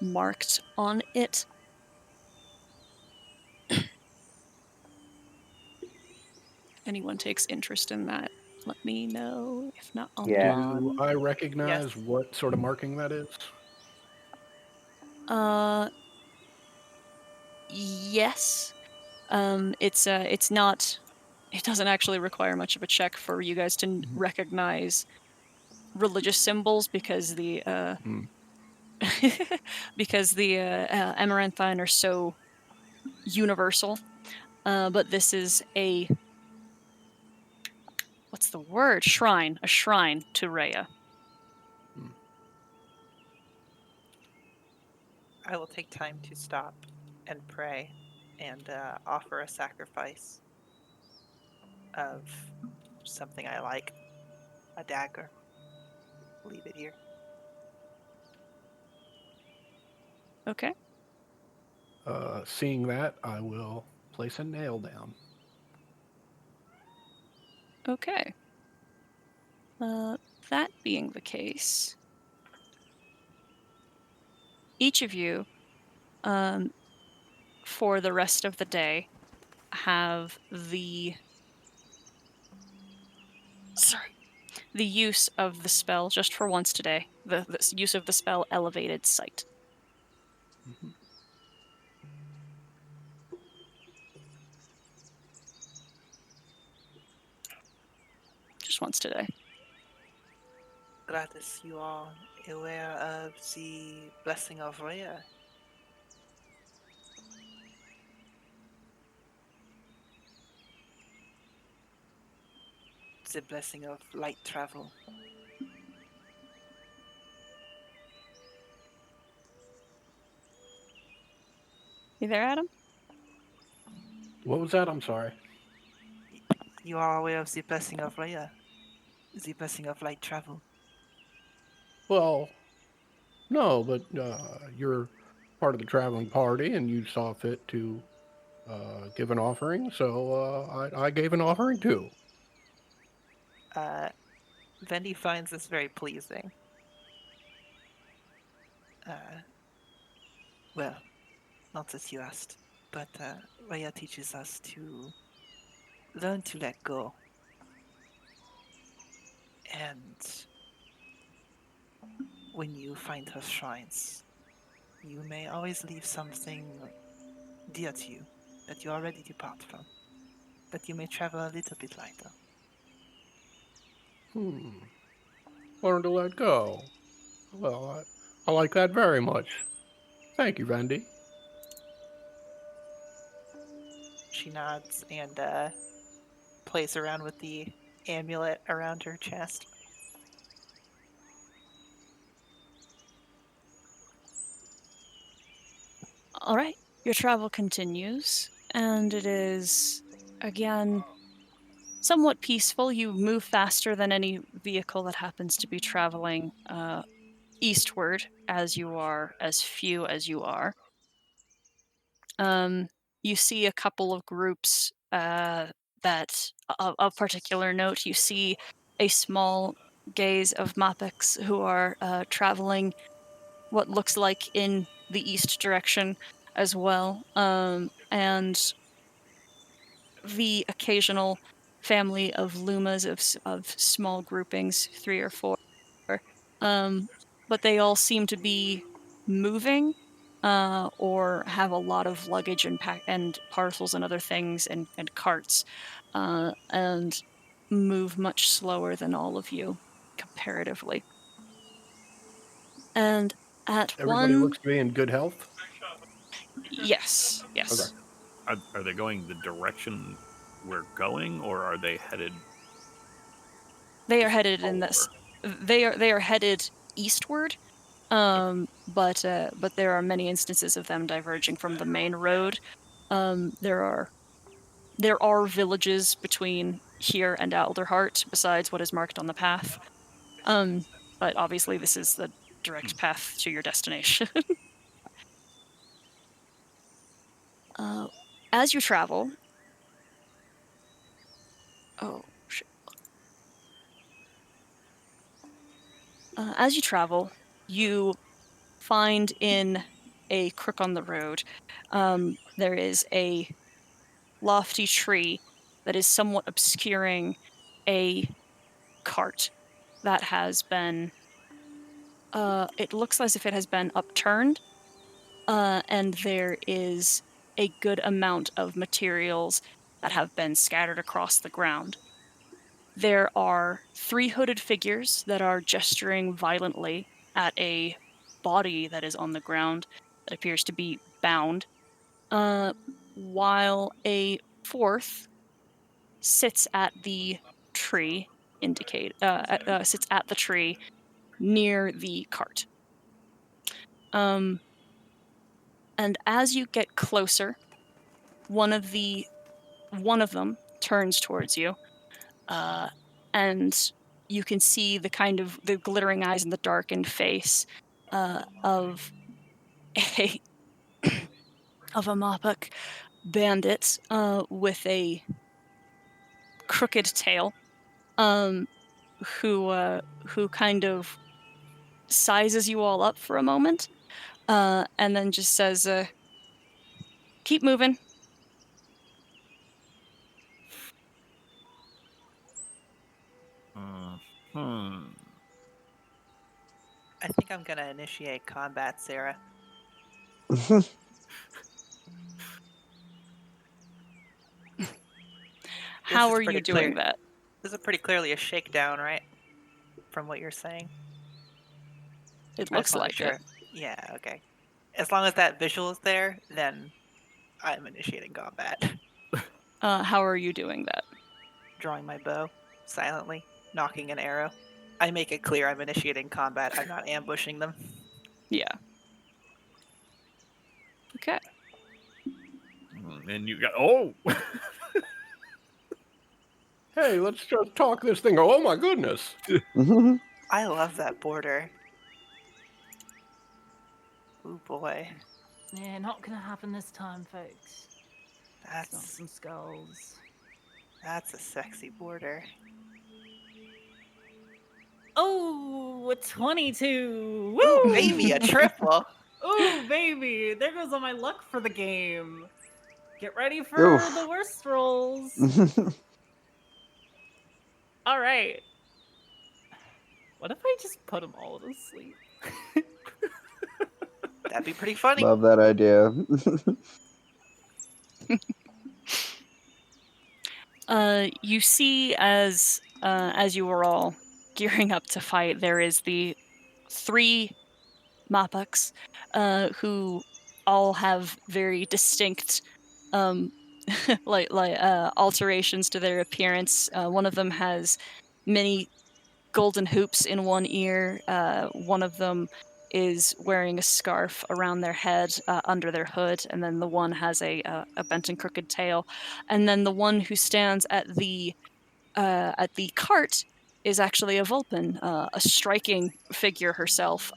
marked on it. If anyone takes interest in that, let me know. If not, I'll Yeah. Do move I on. recognize what sort of marking that is? Yes. It's not. It doesn't actually require much of a check for you guys to recognize religious symbols because the because the Amaranthine are so universal. But this is what's the word? A shrine to Rhea. I will take time to stop and pray and offer a sacrifice of something I like, a dagger. Leave it here. Okay. Seeing that, I will place a nail down. Okay. That being the case, each of you, for the rest of the day, have the use of the spell just for once today. The use of the spell Elevated Sight. Mhm. Just once today. Gladys, you are aware of the blessing of Rhea. The blessing of light travel. You there, Adam? What was that? I'm sorry. You are aware of the blessing of Rhea. The blessing of light travel. Well, no, but you're part of the traveling party, and you saw fit to give an offering, so I gave an offering too. Vendi finds this very pleasing. Well, not that you asked, but Rhea teaches us to learn to let go. And when you find her shrines, you may always leave something dear to you that you already depart from, that you may travel a little bit lighter. Learn to let go. Well, I like that very much. Thank you, Randy. She nods and plays around with the amulet around her chest. All right, your travel continues, and it is, again, somewhat peaceful. You move faster than any vehicle that happens to be traveling eastward, as you are, as few as you are. You see a couple of groups that, of particular note, you see a small gaze of Mapics who are traveling what looks like in the east direction as well, and the occasional family of lumas of small groupings, 3 or 4, but they all seem to be moving or have a lot of luggage and parcels and other things and carts, and move much slower than all of you comparatively. And at Everybody one, looks to be in good health. yes, Okay. Are they going the direction we're going, or are they headed? they are just headed all in this. over? They are headed eastward, but there are many instances of them diverging from the main road. There are villages between here and Alderheart besides what is marked on the path. But obviously this is the direct path to your destination. As you travel, oh shit. As you travel, you find in a crook on the road, there is a lofty tree that is somewhat obscuring a cart that has been, it looks as if it has been upturned, and there is a good amount of materials that have been scattered across the ground. There are 3 hooded figures that are gesturing violently at a body that is on the ground that appears to be bound, while a 4th sits at the tree, sits at the tree near the cart. And as you get closer, one of them turns towards you, and you can see the glittering eyes and the darkened face of a of a Mapuk bandit with a crooked tail, who kind of sizes you all up for a moment, and then just says, "Keep moving." I think I'm gonna initiate combat, Sarah. How is are you pretty doing clear. that? This is pretty clearly a shakedown, right? From what you're saying. It I just looks wanna be like sure. it. Yeah, okay. As long as that visual is there, then I'm initiating combat. How are you doing that? Drawing my bow silently, knocking an arrow. I make it clear I'm initiating combat. I'm not ambushing them. Yeah. Okay. And you got oh. Hey, let's just talk this thing. Oh my goodness. I love that border. Ooh boy, Yeah, not gonna happen this time, folks. Smell that's some skulls. a sexy border. Oh, a 22! Ooh, Woo! baby, a triple. Ooh, baby! There goes all my luck for the game. Get ready for Oof. the worst rolls. All right. What if I just put them all to sleep? That'd be pretty funny. Love that idea. You see as you were all gearing up to fight, there is the 3 Mapuks, who all have very distinct, alterations to their appearance. One of them has many golden hoops in one ear. One of them is wearing a scarf around their head under their hood, and then the one has a bent and crooked tail. And then the one who stands at the cart is actually a Vulpin, a striking figure herself,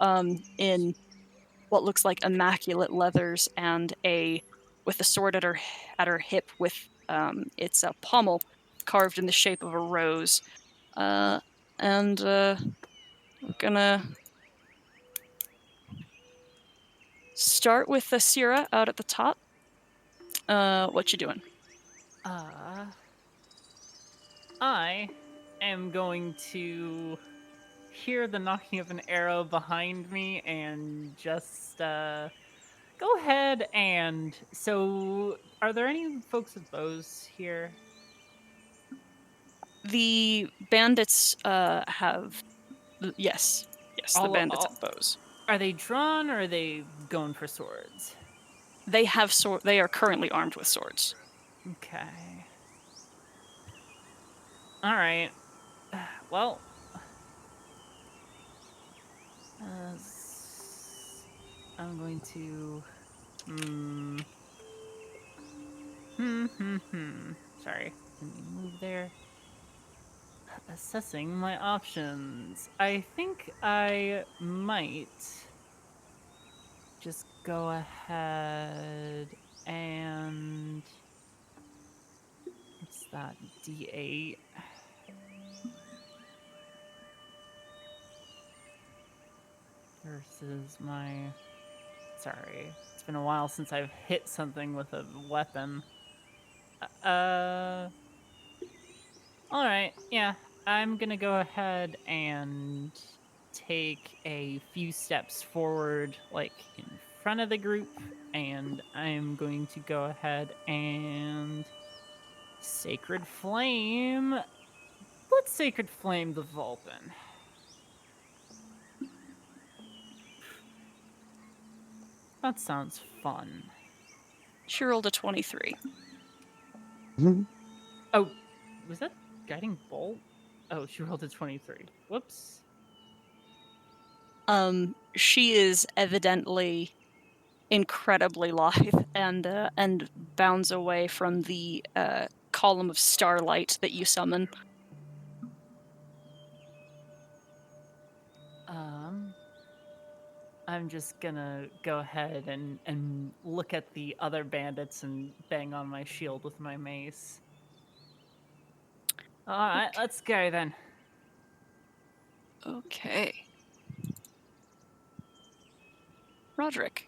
in what looks like immaculate leathers and with a sword at her hip with its a pommel carved in the shape of a rose. And we're gonna start with the Syrah out at the top. What you doing? I am going to hear the knocking of an arrow behind me and just go ahead and... So, are there any folks with bows here? The bandits have... Yes, the bandits have bows. Are they drawn or are they going for swords? They have They are currently armed with swords. Okay. All right. Well, I'm going to. Sorry, let me move there. Assessing my options. I think I might just go ahead and... What's that? D8. Versus my... Sorry. It's been a while since I've hit something with a weapon. Alright, yeah. I'm gonna go ahead and take a few steps forward, like in front of the group, and I'm going to go ahead and Sacred Flame. Let's Sacred Flame the Vulpin. That sounds fun. She rolled a 23. Oh, was that Guiding Bolt? Oh, she rolled a 23. Whoops. She is evidently incredibly lithe and bounds away from the column of starlight that you summon. I'm just gonna go ahead and look at the other bandits and bang on my shield with my mace. Alright, let's go then. Okay. Roderick.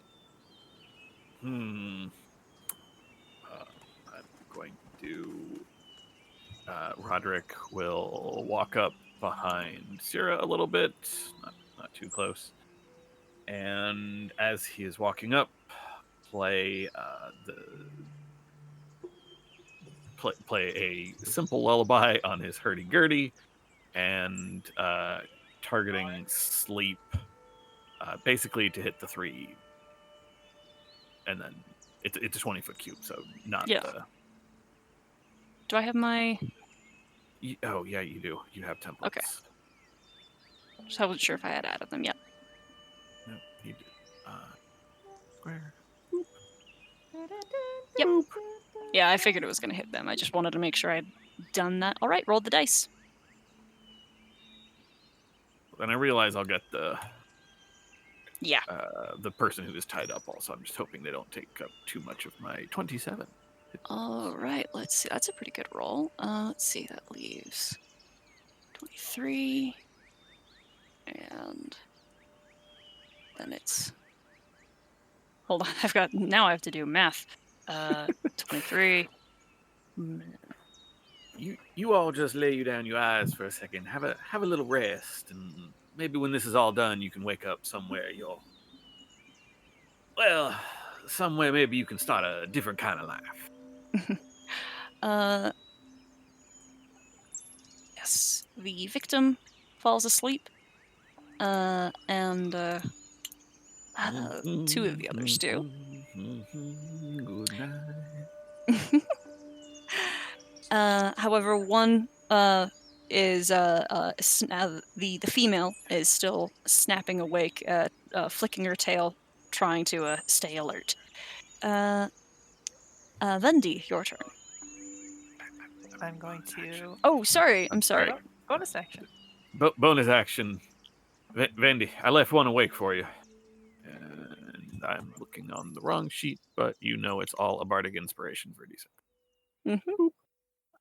I'm going to do... Roderick will walk up behind Syrah a little bit, not too close. And as he is walking up, play a simple lullaby on his hurdy-gurdy, and targeting sleep, basically to hit the 3. And then it's a 20-foot cube, so not the... Do I have my... Oh, yeah, you do. You have templates. Okay. Just wasn't sure if I had added them yet. No, you do. Square. Yep. Yeah, I figured it was going to hit them. I just wanted to make sure I'd done that. All right, rolled the dice. Then I realize I'll get the person who is tied up also. I'm just hoping they don't take up too much of my 27. All right, let's see. That's a pretty good roll. Let's see. That leaves 23. And then it's... Hold on, now I have to do math. 23. You all just lay you down your eyes for a second. Have a little rest, and maybe when this is all done, you can wake up somewhere somewhere maybe you can start a different kind of life. Yes, the victim falls asleep, and two of the others do. Good night. However, one is the female is still snapping awake, flicking her tail, trying to stay alert. Vendi, your turn. I'm going to Oh, sorry. I'm sorry. Right. bonus action. Bonus action. Vendi, I left one awake for you. And I'm looking on the wrong sheet, but you know it's all a bardic inspiration for D6. Mm-hmm.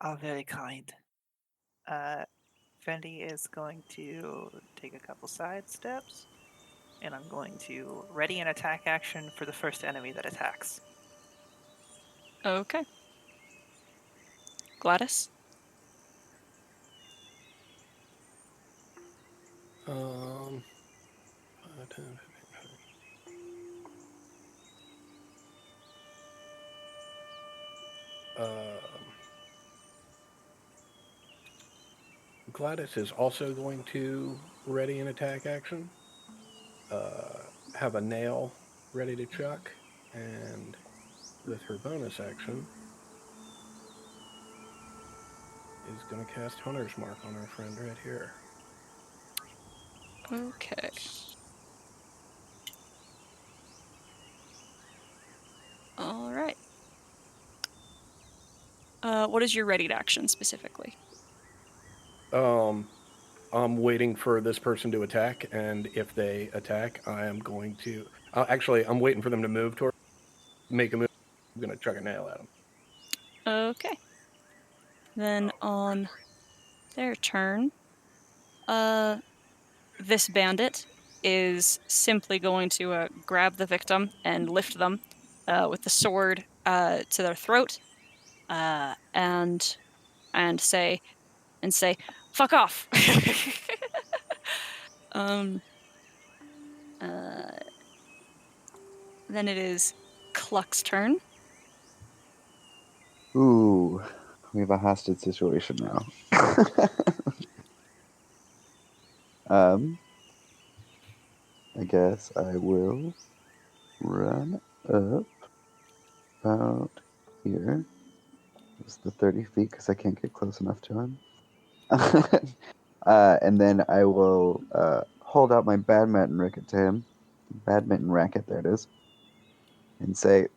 Oh, very kind. Fendi is going to take a couple side steps, and I'm going to ready an attack action for the first enemy that attacks. Okay. Gladys? Um, Gladys is also going to ready an attack action. Have a nail ready to chuck, and with her bonus action, is going to cast Hunter's Mark on our friend right here. Okay. All right. What is your readied action specifically? I'm waiting for this person to attack, and if they attack, I am going to... actually, I'm waiting for them to make a move. I'm going to chuck a nail at them. Okay. Then on their turn, this bandit is simply going to grab the victim and lift them with the sword to their throat, and say, "Fuck off." Then it is Cluck's turn. Ooh, we have a hostage situation now. I guess I will run up about here. It's the 30 feet because I can't get close enough to him. And then I will hold out my badminton racket to him. Badminton racket, there it is. And say,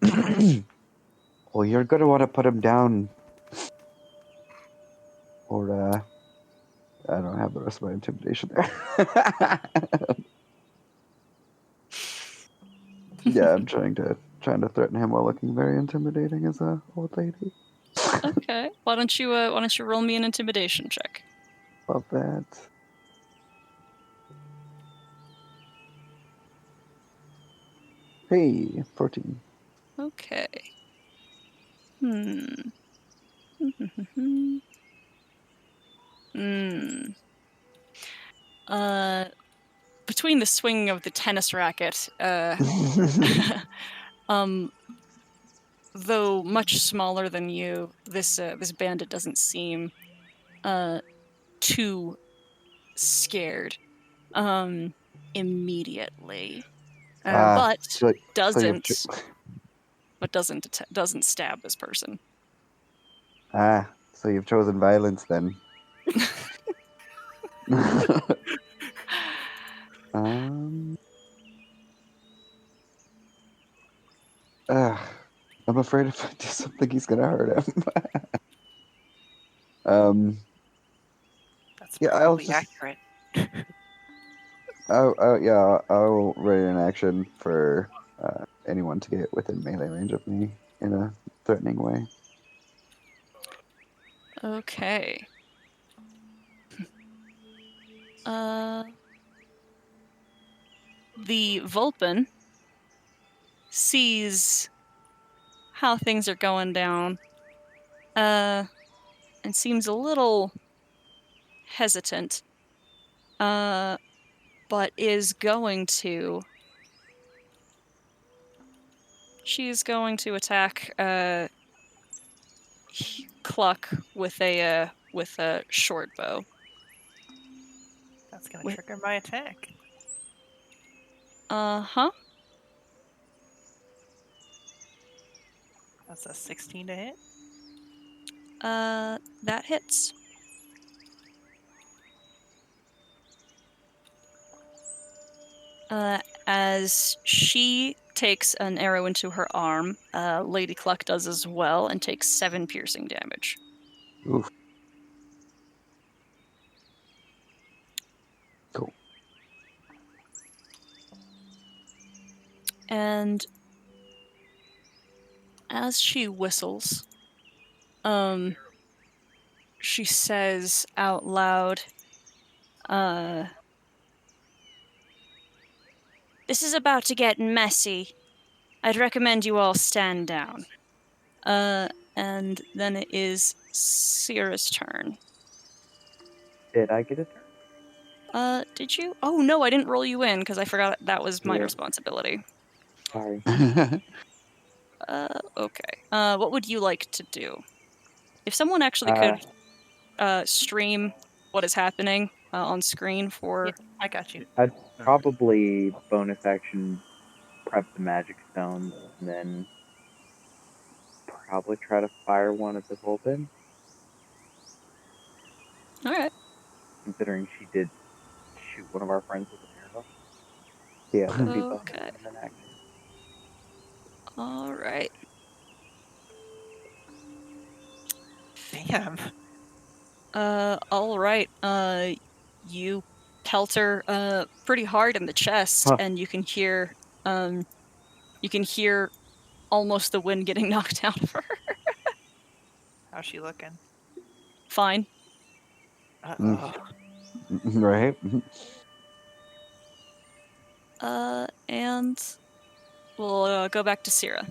well, you're going to want to put him down. Or, I don't have the rest of my intimidation there. Yeah, I'm trying to threaten him while looking very intimidating as a old lady. Okay. Why don't you roll me an intimidation check? Love that. Hey, 14. Okay. Between the swinging of the tennis racket, though much smaller than you, this bandit doesn't seem too scared immediately, but so doesn't you've doesn't stab this person. So you've chosen violence then. I'm afraid if I do something, he's gonna hurt him. That's Yeah, probably accurate. I'll ready an action for anyone to get within melee range of me in a threatening way. Okay. The Vulpin sees how things are going down, and seems a little hesitant, but is going to. She's going to attack Cluck with a short bow. That's gonna trigger my attack. Uh-huh. That's a 16 to hit. That hits. As she takes an arrow into her arm, Lady Cluck does as well and takes 7 piercing damage. Oof. Cool. And as she whistles, she says out loud, "This is about to get messy. I'd recommend you all stand down." And then it is Sierra's turn. Did I get a turn? Did you? Oh no, I didn't roll you in because I forgot that was my Yeah. responsibility. Sorry. Okay. What would you like to do? If someone actually could stream what is happening on screen for... Yeah, I got you. I'd probably bonus action prep the magic stones and then probably try to fire one at the Vulpin, Alright. considering she did shoot one of our friends with an arrow. Yeah, that'd be bonus Okay. and then action. Alright. Damn. Alright. You pelt her pretty hard in the chest, Huh. and you can hear almost the wind getting knocked out of her. How's she looking? Fine. Uh-oh. Right? And we'll go back to Sierra.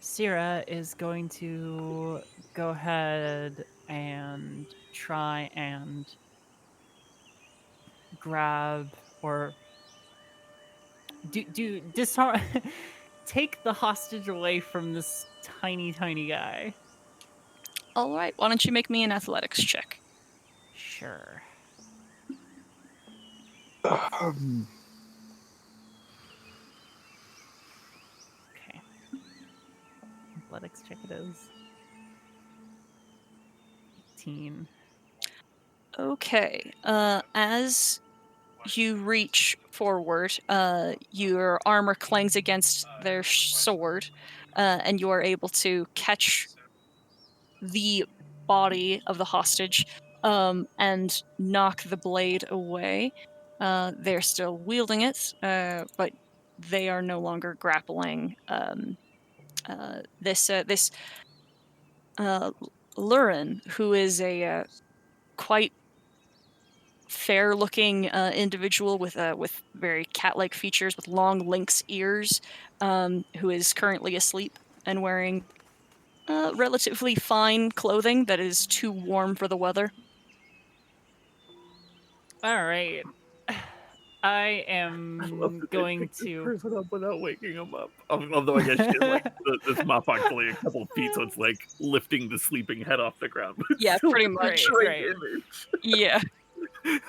Sierra is going to go ahead and try and grab or do disarm take the hostage away from this tiny guy. Alright, why don't you make me an athletics check? Sure. Okay. Athletics check it is. 18. Okay. As you reach forward, your armor clangs against their sword, and you are able to catch the body of the hostage and knock the blade away. They're still wielding it, but they are no longer grappling this Lurin, who is a quite fair-looking individual with very cat-like features, with long lynx ears, who is currently asleep and wearing relatively fine clothing that is too warm for the weather. All right. I am going to. person up without waking him up. Although I guess she, like this Mopok only a couple feet, so it's like lifting the sleeping head off the ground. Yeah, pretty much. Right. Yeah.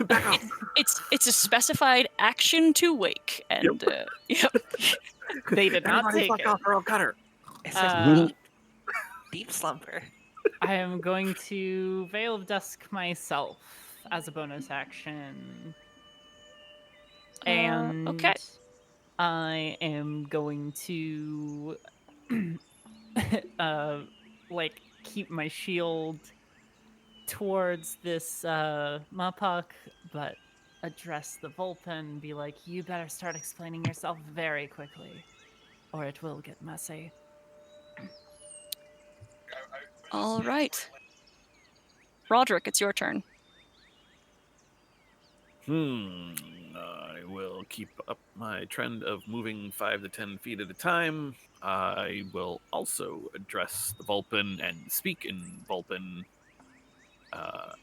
Back up. It's a specified action to wake, and yep. They did not Everybody take fuck it. off or I'll cut her. It's Uh, a deep slumber. I am going to Veil of Dusk myself as a bonus action. And okay. I am going to like keep my shield towards this Mopok, but address the Vulpin, be like, you better start explaining yourself very quickly, or it will get messy. All right. Roderick, it's your turn. I will keep up my trend of moving 5 to 10 feet at a time. I will also address the Vulpin and speak in Vulpin.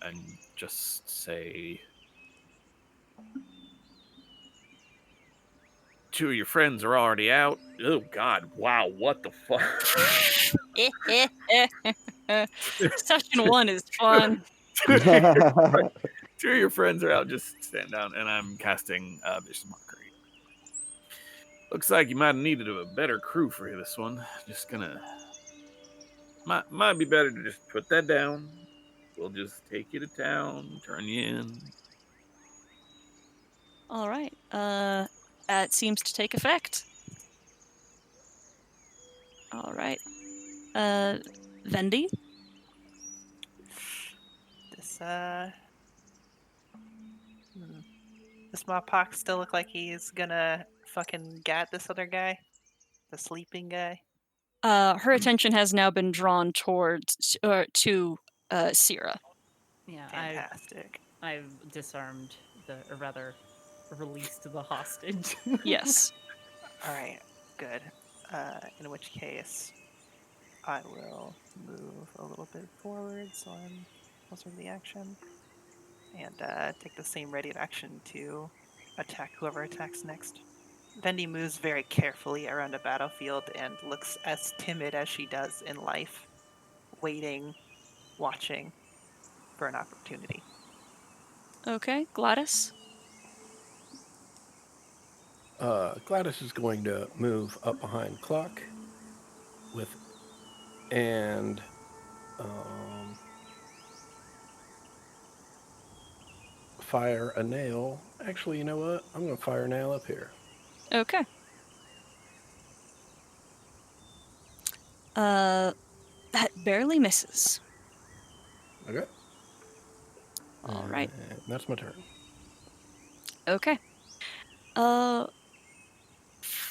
and just say, two of your friends are already out. Oh God! Wow! What the fuck? Session 1 is fun. Two of your friends are out. Just stand down, and I'm casting Vicious Mockery. Looks like you might have needed a better crew for this one. Just gonna might be better to just put that down. We'll just take you to town, turn you in. All right. That seems to take effect. All right. Vendi? This Does Mopok still look like he's gonna fucking gat this other guy? The sleeping guy? Her attention has now been drawn towards to Sierra. Yeah, Fantastic. I've disarmed or rather, released the hostage. Yes. Alright, good. In which case, I will move a little bit forward so I'm closer to the action. And take the same ready action to attack whoever attacks next. Vendi moves very carefully around a battlefield and looks as timid as she does in life, waiting, watching for an opportunity. Okay, Gladys. Gladys is going to move up behind Clock and fire a nail. Actually, you know what? I'm going to fire a nail up here. Okay. That barely misses. Okay. All right. And that's my turn. Okay.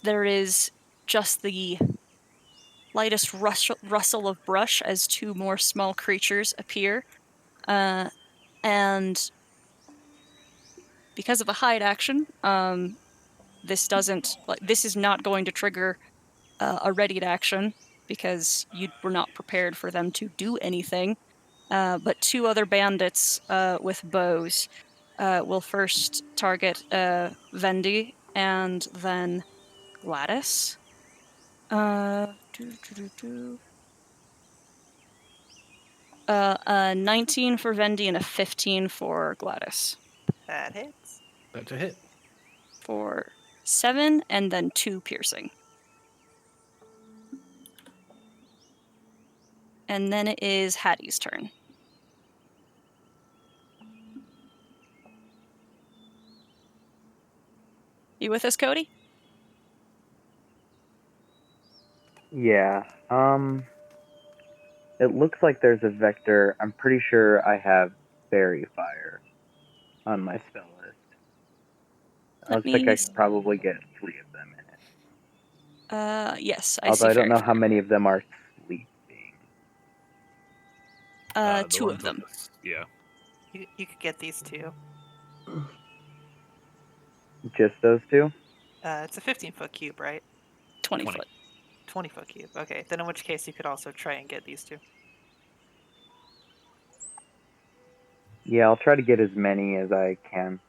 There is just the lightest rustle of brush as two more small creatures appear. And because of the hide action, this is not going to trigger a readied action because you were not prepared for them to do anything. But two other bandits with bows will first target Vendi and then Gladys. 19 for Vendi and a 15 for Gladys. That hits. That's a hit. For 7 and then 2 piercing. And then it is Hattie's turn. You with us, Cody? Yeah. It looks like there's a vector. I'm pretty sure I have Fairy Fire on my spell list. Let Looks like I me could probably get 3 of them in it. yes, I Although see I don't Fairy know how many of them are sleeping. Fire. The 2 ones of them. with the- yeah. You could get these two. Just those 2? It's a 15-foot cube, right? 20 20. foot. 20-foot cube. Okay, then in which case you could also try and get these two. Yeah, I'll try to get as many as I can.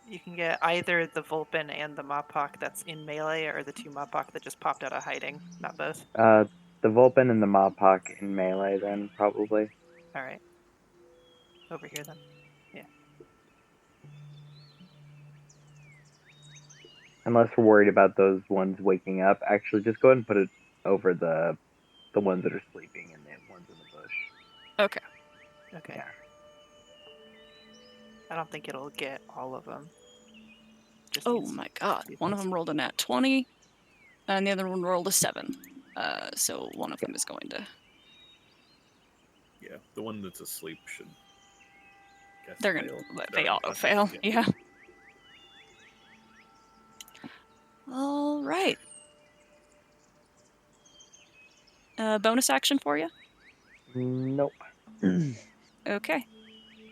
You can get either the Vulpin and the Mopok that's in melee, or the 2 Mopok that just popped out of hiding. Not both. The Vulpin and the Mopok in melee then, probably. Alright. Over here then. Yeah. Unless we're worried about those ones waking up. Actually, just go ahead and put it over the ones that are sleeping and the ones in the bush. Okay. Okay. Yeah. I don't think it'll get all of them. Just Oh these my god. few One of ones. them rolled a nat 20, and the other one rolled a 7. So one of them is going to... Yeah, the one that's asleep should. Guess They're going fail. to... They auto-fail. Yeah. All right. Bonus action for you? Nope. Okay.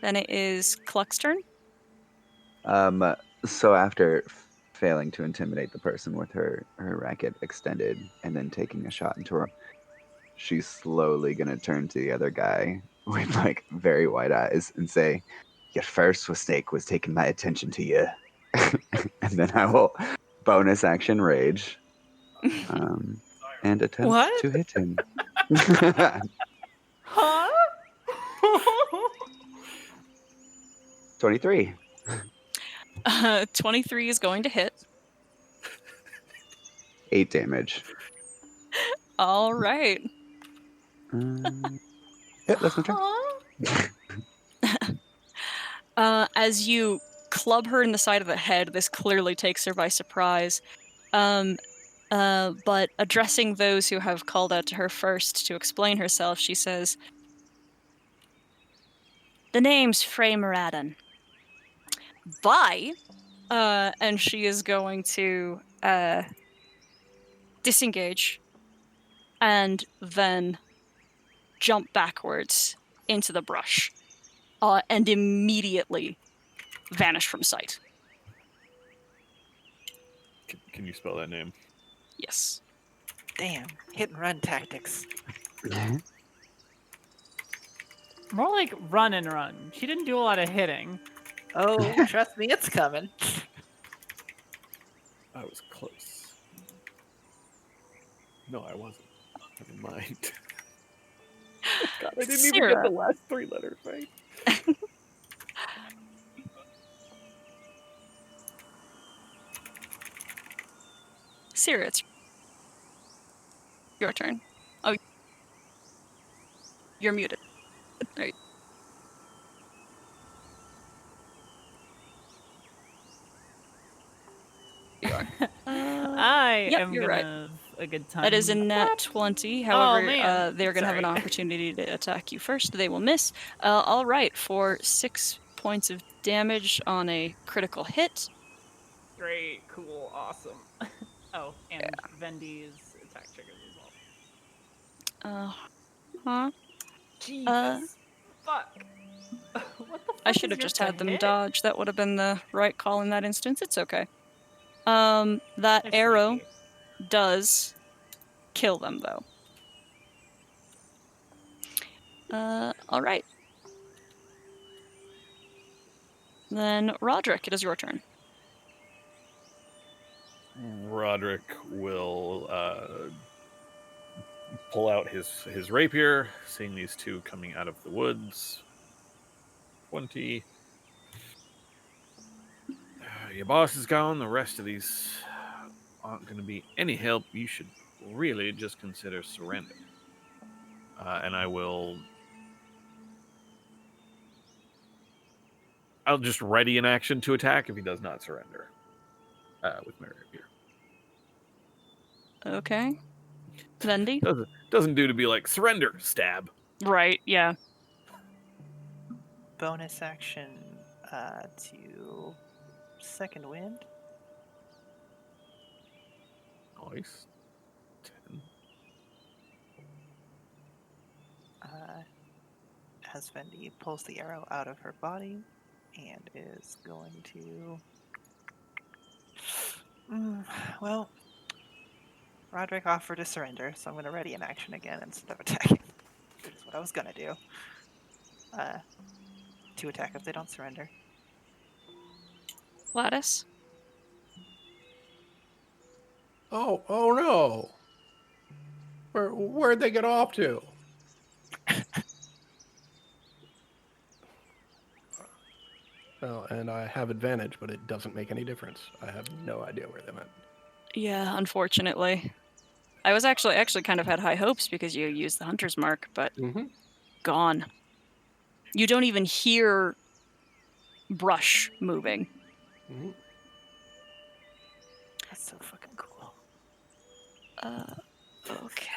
Then it is Cluck's turn. So after failing to intimidate the person with her racket extended and then taking a shot into her, she's slowly gonna turn to the other guy with like very wide eyes and say, "Your first mistake was taking my attention to you," and then I will bonus action rage and attempt What? to hit him. Huh? 23. 23 is going to hit. 8 damage. All right. Yeah, that's my turn. As you club her in the side of the head, this clearly takes her by surprise. But addressing those who have called out to her first to explain herself, she says, "The name's Frey Moradin. Bye." And she is going to disengage and then jump backwards into the brush and immediately vanish from sight. Can you spell that name? Yes. Damn, hit and run tactics. More like run and run. She didn't do a lot of hitting. Oh, trust me, it's coming. I was close. No, I wasn't. Never mind. God, I didn't even get the last 3 letters right. Sierra, it's your turn. Oh, you're muted. Right. You are. I yep, am you're gonna right. have a good time. That is a nat 20. However, man. they're going to have an Sorry. opportunity to attack you first. They will miss. All right, for 6 points of damage on a critical hit. Great, cool, awesome. Oh, and Vendy's attack triggers as well. Huh? Jesus. Fuck. What the fuck I should is have just yours had to them hit? dodge. That would have been the right call in that instance. It's okay. That They're arrow sneaky. does kill them, though. All right. Then, Roderick, it is your turn. Roderick will pull out his rapier, seeing these two coming out of the woods. 20. Your boss is gone. The rest of these aren't going to be any help. You should really just consider surrender. And I'll just ready an action to attack if he does not surrender with my rapier. Okay. Vendy? Doesn't do to be like, surrender, stab. Right, yeah. Bonus action to second wind. Nice. 10. As Vendy pulls the arrow out of her body and is going to. Well, Roderick offered to surrender, so I'm going to ready an action again instead of attacking. Which is what I was going to do. To attack if they don't surrender. Gladys? Oh no! Where'd they get off to? Well, and I have advantage, but it doesn't make any difference. I have no idea where they went. Yeah, unfortunately. I was actually kind of had high hopes because you used the hunter's mark, but gone. You don't even hear brush moving. That's so fucking cool. Okay.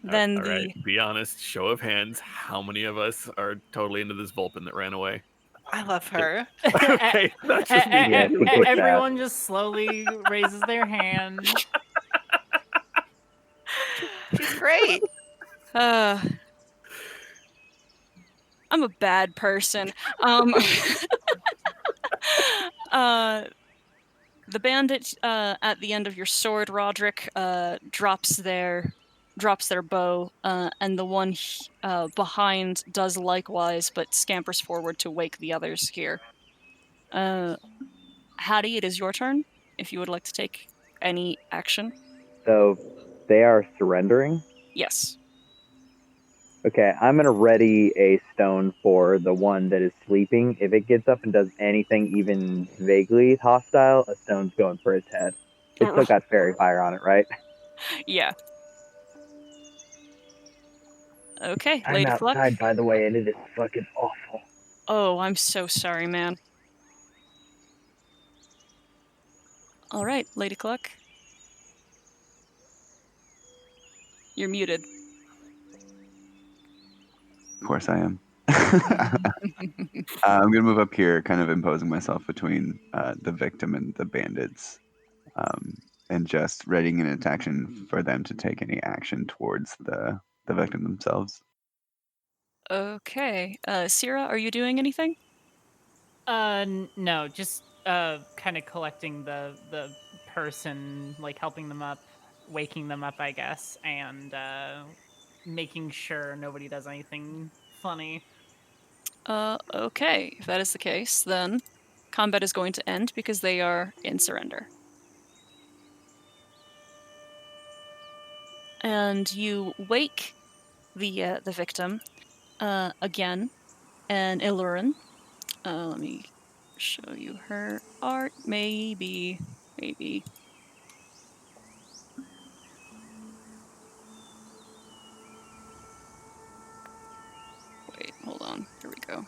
Then All right, be honest, show of hands, how many of us are totally into this Vulpin that ran away? I love her. Okay, that's just me. Everyone just slowly raises their hand. She's great. I'm a bad person. The bandit at the end of your sword, Roderick, drops their drops their bow, and the one behind does likewise, but scampers forward to wake the others here. Hattie, it is your turn, if you would like to take any action. So they are surrendering. Yes. Okay, I'm gonna ready a stone for the one that is sleeping. If it gets up and does anything even vaguely hostile, a stone's going for its head. It's still got fairy fire on it, right? Yeah. Okay, I'm Lady Cluck. outside, by the way, and it is fucking awful. Oh, I'm so sorry, man. All right, Lady Cluck. You're muted. Of course I am. I'm gonna move up here, kind of imposing myself between the victim and the bandits, and just readying an action for them to take any action towards the victim themselves. Okay. Syrah, are you doing anything? No, just kind of collecting the person, like helping them up, waking them up, I guess, and making sure nobody does anything funny. Okay. If that is the case, then combat is going to end because they are in surrender. And you wake the victim again, and Ilurin. Let me show you her art. Maybe. Wait, hold on. Here we go.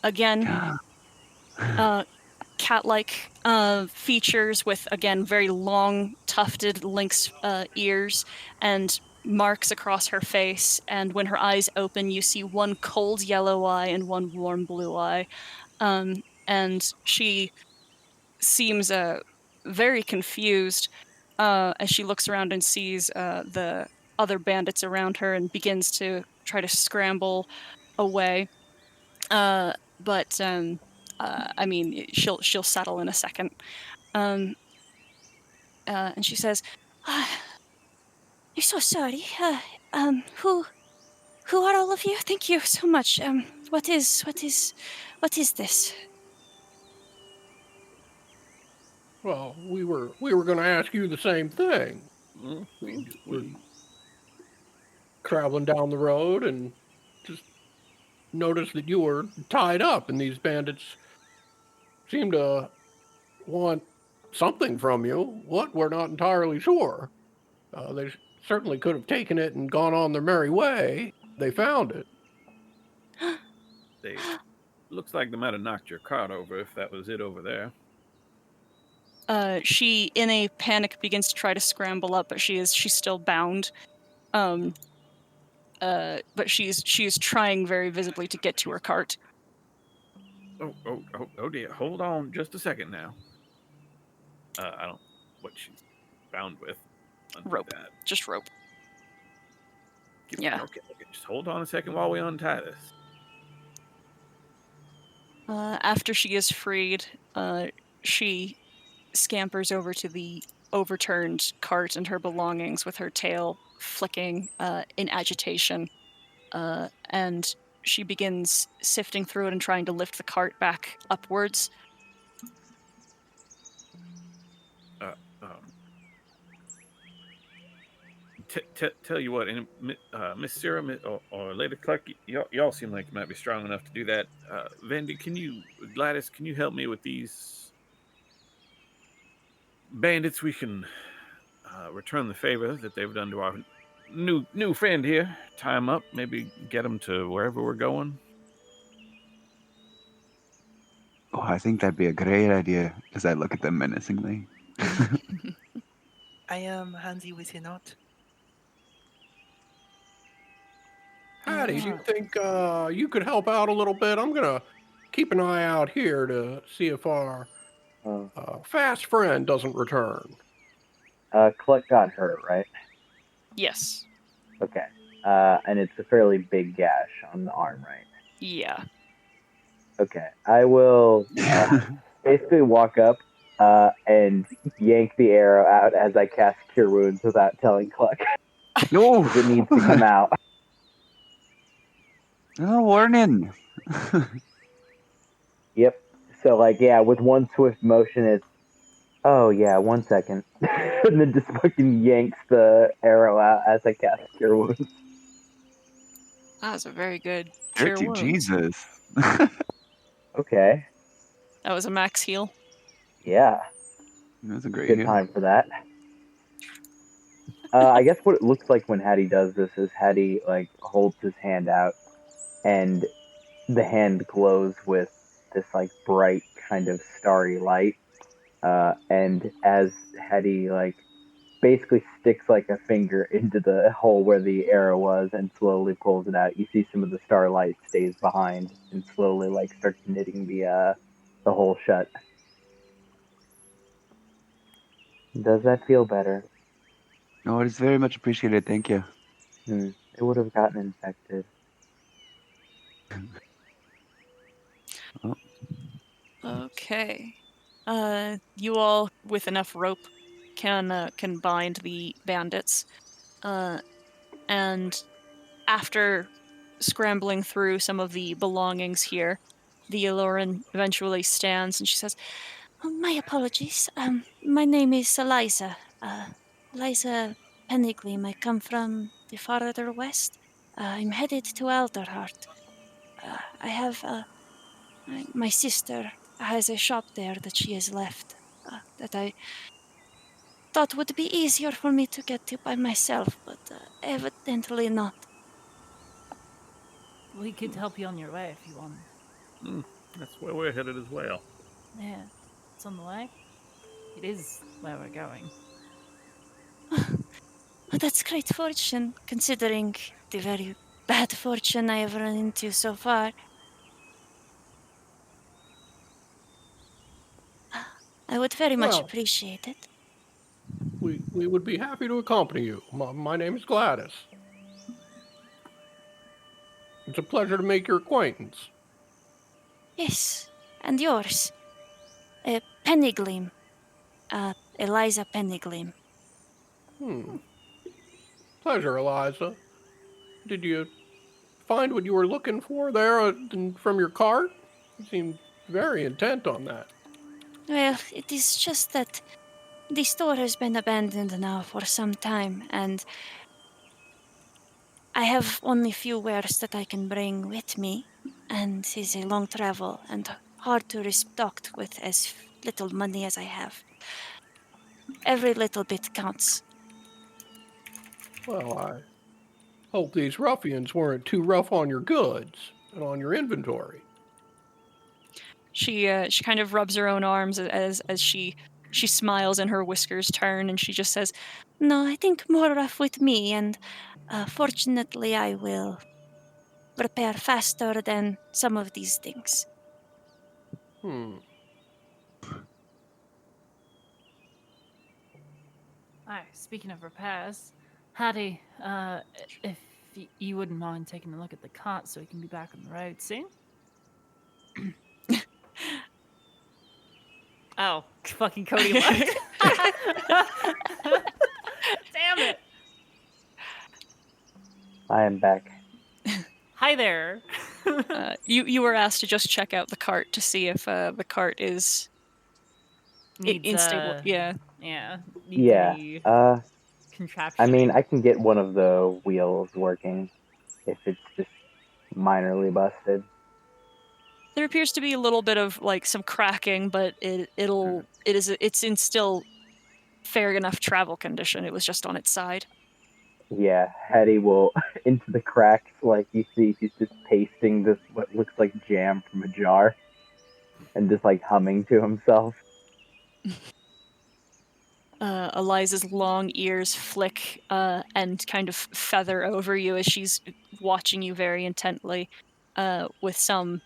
Again, cat-like features with, again, very long, tufted lynx ears and marks across her face. And when her eyes open, you see one cold yellow eye and one warm blue eye. And she seems very confused as she looks around and sees the other bandits around her and begins to try to scramble away. But I mean, she'll settle in a second. And she says, "I'm so sorry. Who are all of you? Thank you so much. What is this?" Well, we were going to ask you the same thing. We're traveling down the road and just noticed that you were tied up, and these bandits seem to want something from you. What? We're not entirely sure. They certainly could have taken it and gone on their merry way. They found it. They looks like they might have knocked your cart over if that was it over there. She, in a panic, begins to try to scramble up, but she's still bound. But she's trying very visibly to get to her cart. Oh dear! Hold on, just a second now. I don't what she's bound with. Rope. That. Just rope. Okay. Just hold on a second while we untie this. After she is freed, she scampers over to the overturned cart and her belongings with her tail flicking in agitation. And she begins sifting through it and trying to lift the cart back upwards. Tell you what, Miss Syrah or Lady Cluck, y'all seem like you might be strong enough to do that. Vandy, Gladys, can you help me with these bandits? We can return the favor that they've done to our new friend here. Tie them up, maybe get them to wherever we're going. Oh, I think that'd be a great idea, as I look at them menacingly. I am handy with a knot. Hattie, do you think you could help out a little bit? I'm going to keep an eye out here to see if our fast friend doesn't return. Cluck got hurt, right? Yes. Okay. And it's a fairly big gash on the arm, right? Yeah. Okay. I will basically walk up and yank the arrow out as I cast Cure Wounds without telling Cluck. No, It needs to come out. No warning. Yep. So like, yeah, with one swift motion, it's oh yeah, 1 second, and then just fucking yanks the arrow out as I cast Cure Wounds. That was a very good cure Dirty wounds. Jesus. Okay. That was a max heal. Yeah. That's a great Good heal. time for that. I guess what it looks like when Hattie does this is Hattie like holds his hand out, and the hand glows with this like bright kind of starry light. And as Hattie like basically sticks like a finger into the hole where the arrow was and slowly pulls it out, you see some of the starlight stays behind and slowly like starts knitting the hole shut. Does that feel better? No, it is very much appreciated. Thank you. It would have gotten infected. Okay. You all with enough rope can bind the bandits. And after scrambling through some of the belongings here, the Aloran eventually stands and she says, Oh, my apologies. My name is Eliza. Eliza Peniglim. I come from the farther west. I'm headed to Alderheart. I have my sister has a shop there that she has left that I thought would be easier for me to get to by myself, but evidently not. We could help you on your way if you want. That's where we're headed as well. Yeah, it's on the way. It is where we're going. But that's great fortune, considering the very bad fortune I have run into so far. I would very much Well, appreciate it. we would be happy to accompany you. My name is Gladys. It's a pleasure to make your acquaintance. Yes, and yours. Pennygleam. Eliza Pennygleam. Pleasure, Eliza. Did you find what you were looking for there from your cart? You seemed very intent on that. Well, it is just that the store has been abandoned now for some time, and I have only few wares that I can bring with me, and it is a long travel and hard to restock with as little money as I have. Every little bit counts. Well, I hope these ruffians weren't too rough on your goods and on your inventory. she kind of rubs her own arms as she smiles and her whiskers turn and she just says, No, I think more rough with me, and fortunately I will repair faster than some of these things. Speaking of repairs, Hattie, if you wouldn't mind taking a look at the cart so we can be back on the road soon. Oh, fucking Cody left. Damn it. I am back. Hi there. you were asked to just check out the cart to see if the cart is in stable. Yeah. Yeah. Yeah. Any contraption. I mean, I can get one of the wheels working if it's just minorly busted. There appears to be a little bit of like some cracking, but it's in still fair enough travel condition. It was just on its side. Yeah, Hattie will into the cracks, like you see, he's just pasting this what looks like jam from a jar, and just like humming to himself. Eliza's long ears flick and kind of feather over you as she's watching you very intently, with some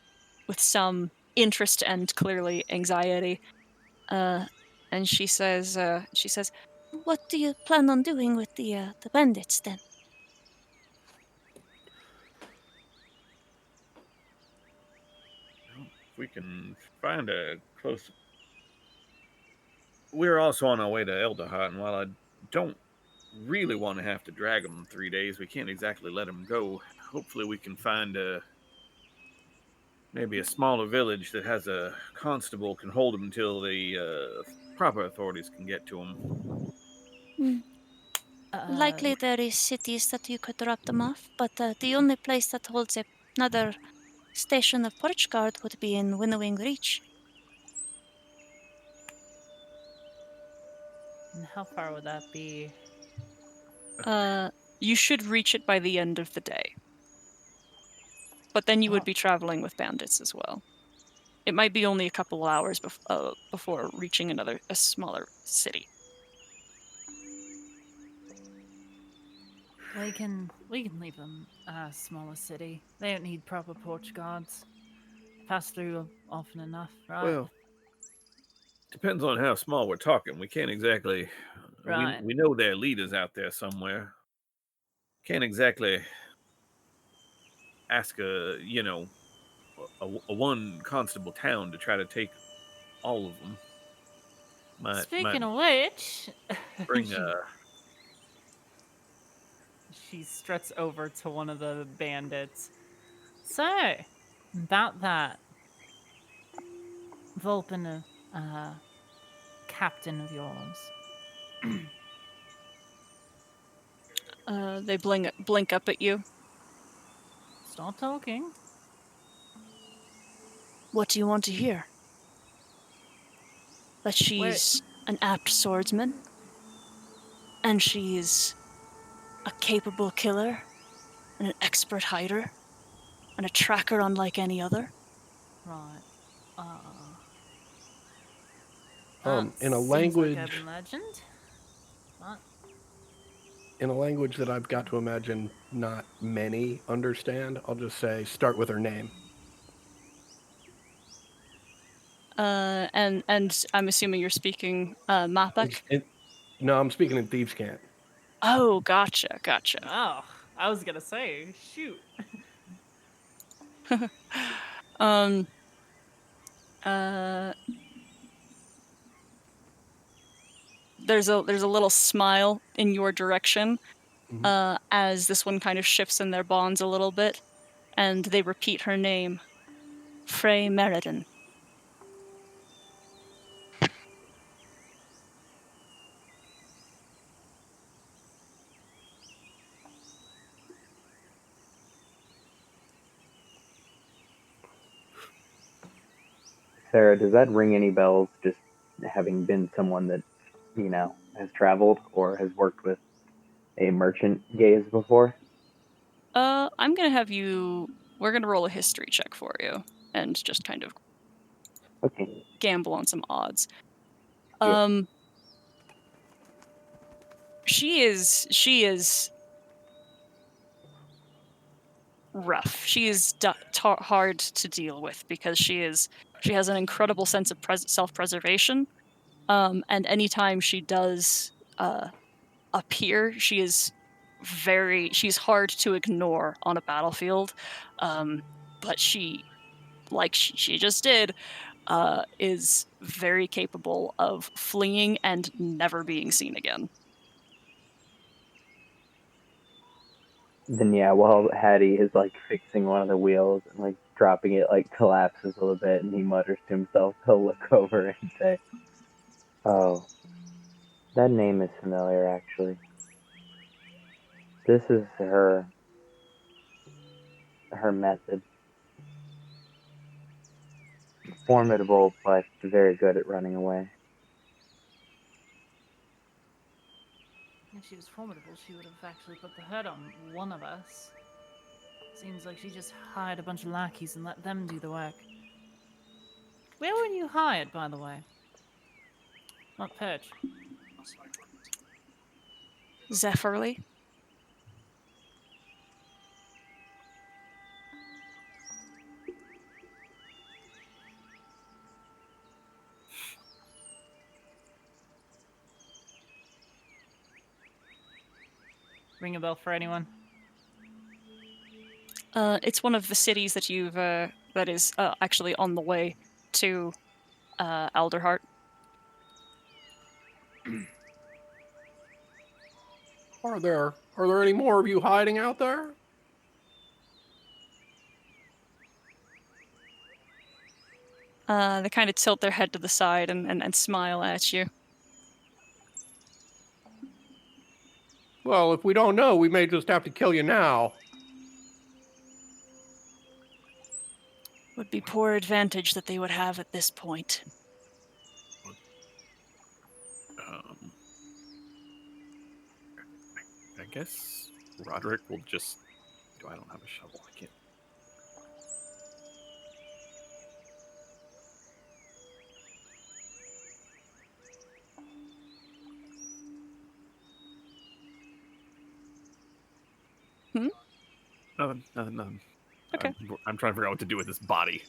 interest and clearly anxiety. And she says, What do you plan on doing with the bandits then? If we can find a close we're also on our way to Elderheart, and while I don't really want to have to drag him 3 days, we can't exactly let him go. Hopefully, we can find maybe a smaller village that has a constable can hold him until the proper authorities can get to him. Likely there is cities that you could drop them off, but the only place that holds another station of porch guard would be in Winnowing Reach. And how far would that be? You should reach it by the end of the day. But then you would Oh. be traveling with bandits as well. It might be only a couple hours before reaching a smaller city. We can leave them a smaller city. They don't need proper porch guards. Pass through often enough, right? Well, depends on how small we're talking. We can't exactly. Right. We know there are leaders out there somewhere. Can't exactly ask a one constable town to try to take all of them. Might Speaking of which, bring she struts over to one of the bandits. So, about that, Vulpin, captain of yours. They blink up at you. Stop talking. What do you want to hear? That she's an apt swordsman, and she's a capable killer, and an expert hider, and a tracker unlike any other. Right. In a seems language, like urban legend. What? in a language that I've got to imagine not many understand, I'll just say start with her name. And I'm assuming you're speaking Mathak? No, I'm speaking in Thieves' Cant. Oh, gotcha. Oh, I was gonna say, shoot. There's a little smile in your direction, Mhm. as this one kind of shifts in their bonds a little bit, and they repeat her name, Frey Meriden. Sarah, does that ring any bells, just having been someone that, has traveled or has worked with a merchant gaze before? I'm gonna have you. We're gonna roll a history check for you, and just kind of Okay. gamble on some odds. Yeah. She is rough. She is hard to deal with because she has an incredible sense of self-preservation. And anytime she does appear, she's hard to ignore on a battlefield. But she, like she just did, is very capable of fleeing and never being seen again. Then yeah, while Hattie is like fixing one of the wheels and like dropping it, like collapses a little bit, and he mutters to himself, he'll look over and say, "Oh, that name is familiar, actually. This is her method. Formidable, but very good at running away." If she was formidable, she would have actually put the hurt on one of us. Seems like she just hired a bunch of lackeys and let them do the work. Where were you hired, by the way? What perch? Zephyrly. Ring a bell for anyone? It's one of the cities that you've that is actually on the way to Alderheart. Are there any more of you hiding out there? They kind of tilt their head to the side and smile at you. Well, if we don't know, we may just have to kill you now. Would be poor advantage that they would have at this point. I guess Roderick will just. I don't have a shovel. I can't. Nothing. Okay. I'm trying to figure out what to do with this body.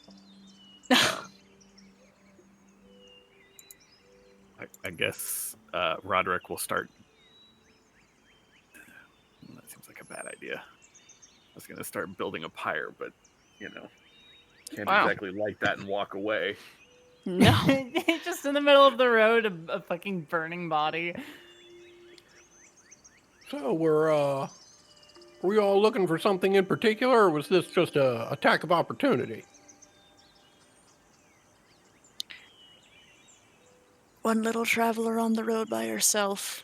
I guess Roderick will start. That seems like a bad idea. I was gonna start building a pyre, but can't Wow. exactly light that and walk away. No. Just in the middle of the road, a fucking burning body. So were we all looking for something in particular, or was this just a attack of opportunity? One little traveler on the road by herself.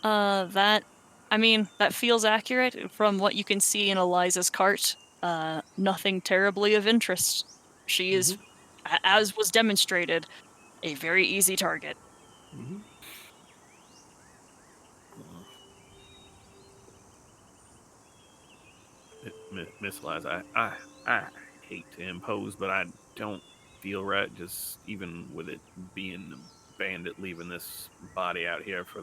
That feels accurate from what you can see in Eliza's cart. Nothing terribly of interest. She is, as was demonstrated, a very easy target. Mm-hmm. Miss Eliza, I hate to impose, but I don't feel right. Just even with it being a bandit leaving this body out here for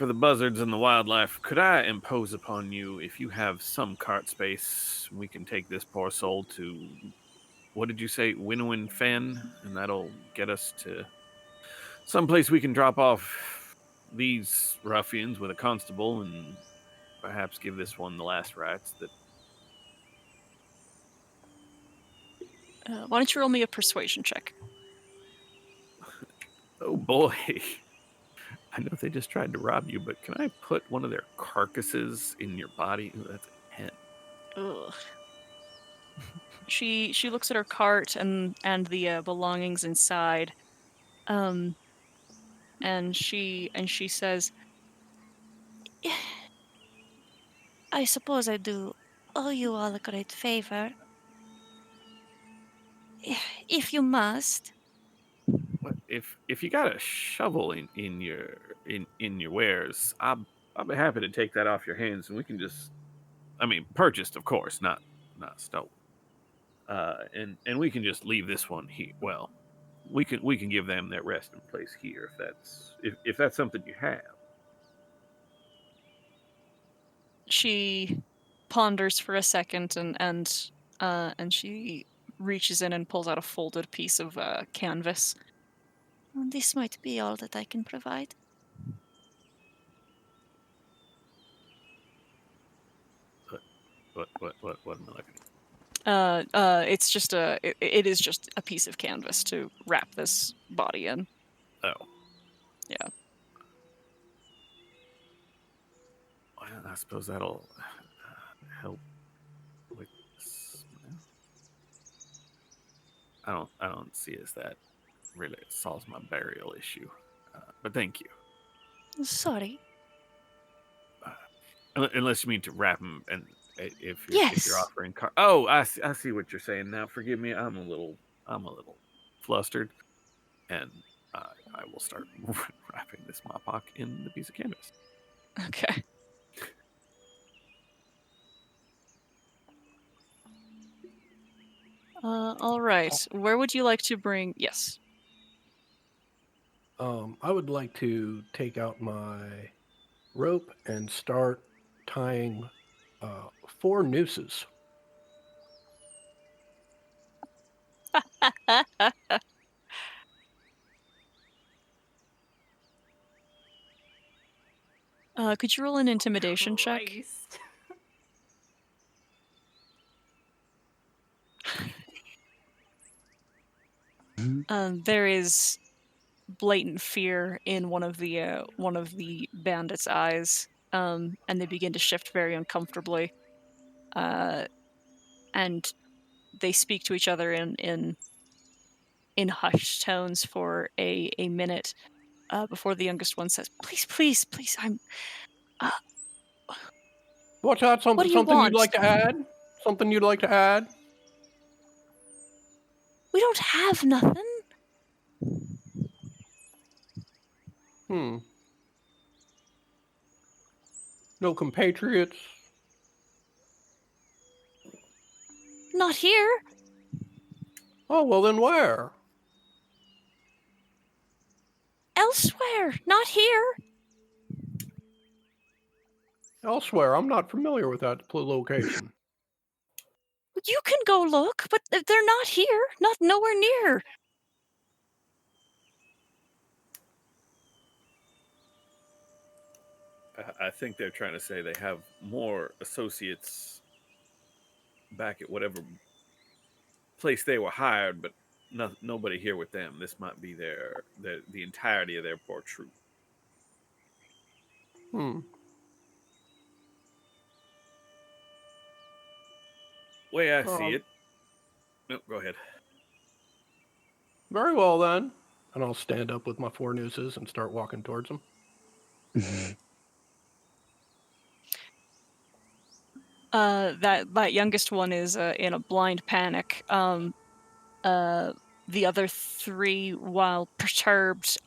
the buzzards and the wildlife, could I impose upon you, if you have some cart space, we can take this poor soul to, what did you say, Winowin Fen, and that'll get us to someplace we can drop off these ruffians with a constable and perhaps give this one the last rites that. Why don't you roll me a persuasion check? Oh boy. I know they just tried to rob you, but can I put one of their carcasses in your body? Ooh, that's a 10. Ugh. She looks at her cart and the belongings inside, and she says, I suppose I do owe you all a great favor. If you must. What if you got a shovel in your wares? I'll be happy to take that off your hands, and we can just, purchased, of course, not stolen. And we can just leave this one here. Well, we can give them their resting place here if that's something you have. she ponders for a second and she reaches in and pulls out a folded piece of canvas. This might be all that I can provide. What am I looking at? It's just it is just a piece of canvas to wrap this body in. Oh. Yeah. Well, I suppose that'll help with smell. I don't see it as that really solves my burial issue. But thank you. Sorry. Unless you mean to wrap them, and if Yes. you're offering oh, I see what you're saying now. Forgive me, I'm a little flustered, and I will start wrapping this Mopok in the piece of canvas. Okay. All right. Where would you like to bring? Yes. I would like to take out my rope and start tying 4 nooses. Could you roll an intimidation check? Christ. There is blatant fear in one of the bandits' eyes, and they begin to shift very uncomfortably. And they speak to each other in hushed tones for a minute before the youngest one says, "Please, please, please, I'm. Uh, What's that? what do you Something you'd want? like to add? Something you'd like to add? We don't have nothing. Hmm. No compatriots? Not here. Oh, well then where? Elsewhere. Not here. Elsewhere. I'm not familiar with that location. You can go look, but they're not here. Not nowhere near. I think they're trying to say they have more associates back at whatever place they were hired, but nobody here with them. This might be the entirety of their poor troop. Hmm. Way I see it. No, go ahead. Very well then. And I'll stand up with my 4 nooses and start walking towards them. That youngest one is in a blind panic. The other 3, while perturbed,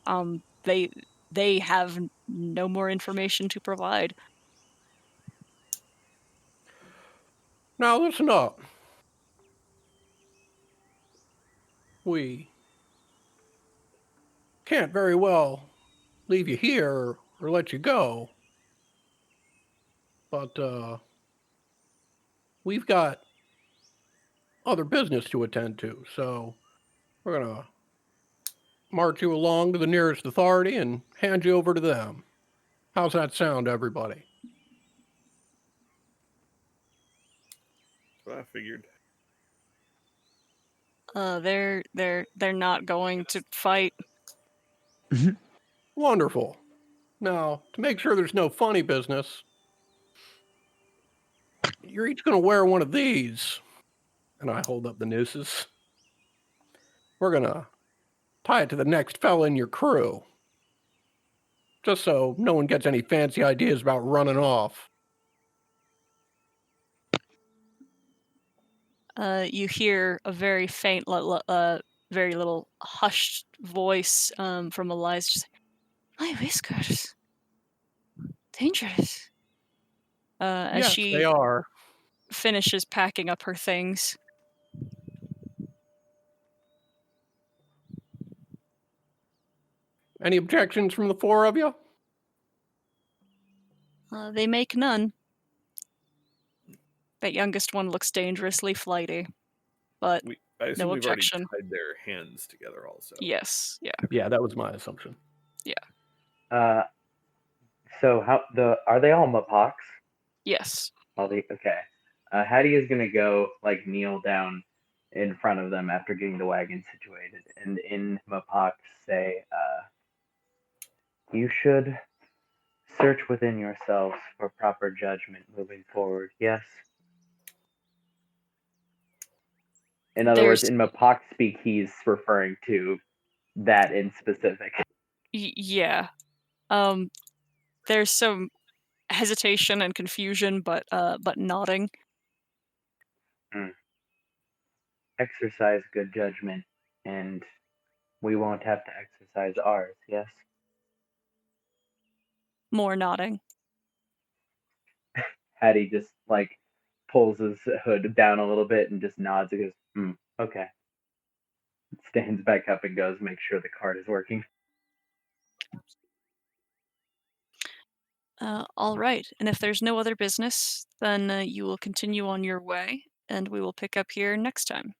they have no more information to provide. Now listen up. We can't very well leave you here or let you go. But we've got other business to attend to, so we're gonna march you along to the nearest authority and hand you over to them. How's that sound, everybody? That's what I figured. They're not going to fight. Wonderful. Now, to make sure there's no funny business, you're each going to wear one of these. And I hold up the nooses. We're going to tie it to the next fella in your crew. Just so no one gets any fancy ideas about running off. You hear a very faint, very little hushed voice from Eliza. Just, my whiskers. Dangerous. As Yes, she they are. finishes packing up her things. Any objections from the 4 of you? They make none. That youngest one looks dangerously flighty, but I assume no we've already objection. tied their hands together also. Yes, yeah. Yeah, that was my assumption. So are they all Mapoks? Yes. Okay. Hattie is gonna go like kneel down in front of them after getting the wagon situated, and in Mapok say, "You should search within yourselves for proper judgment moving forward." Yes. In other words, in Mapok speak, he's referring to that in specific. Yeah. There's some hesitation and confusion, but nodding. Exercise good judgment, and we won't have to exercise ours. Yes. More nodding. Hattie just like pulls his hood down a little bit and just nods and goes, okay. Stands back up and goes, make sure the cart is working. All right. And if there's no other business, then you will continue on your way, and we will pick up here next time.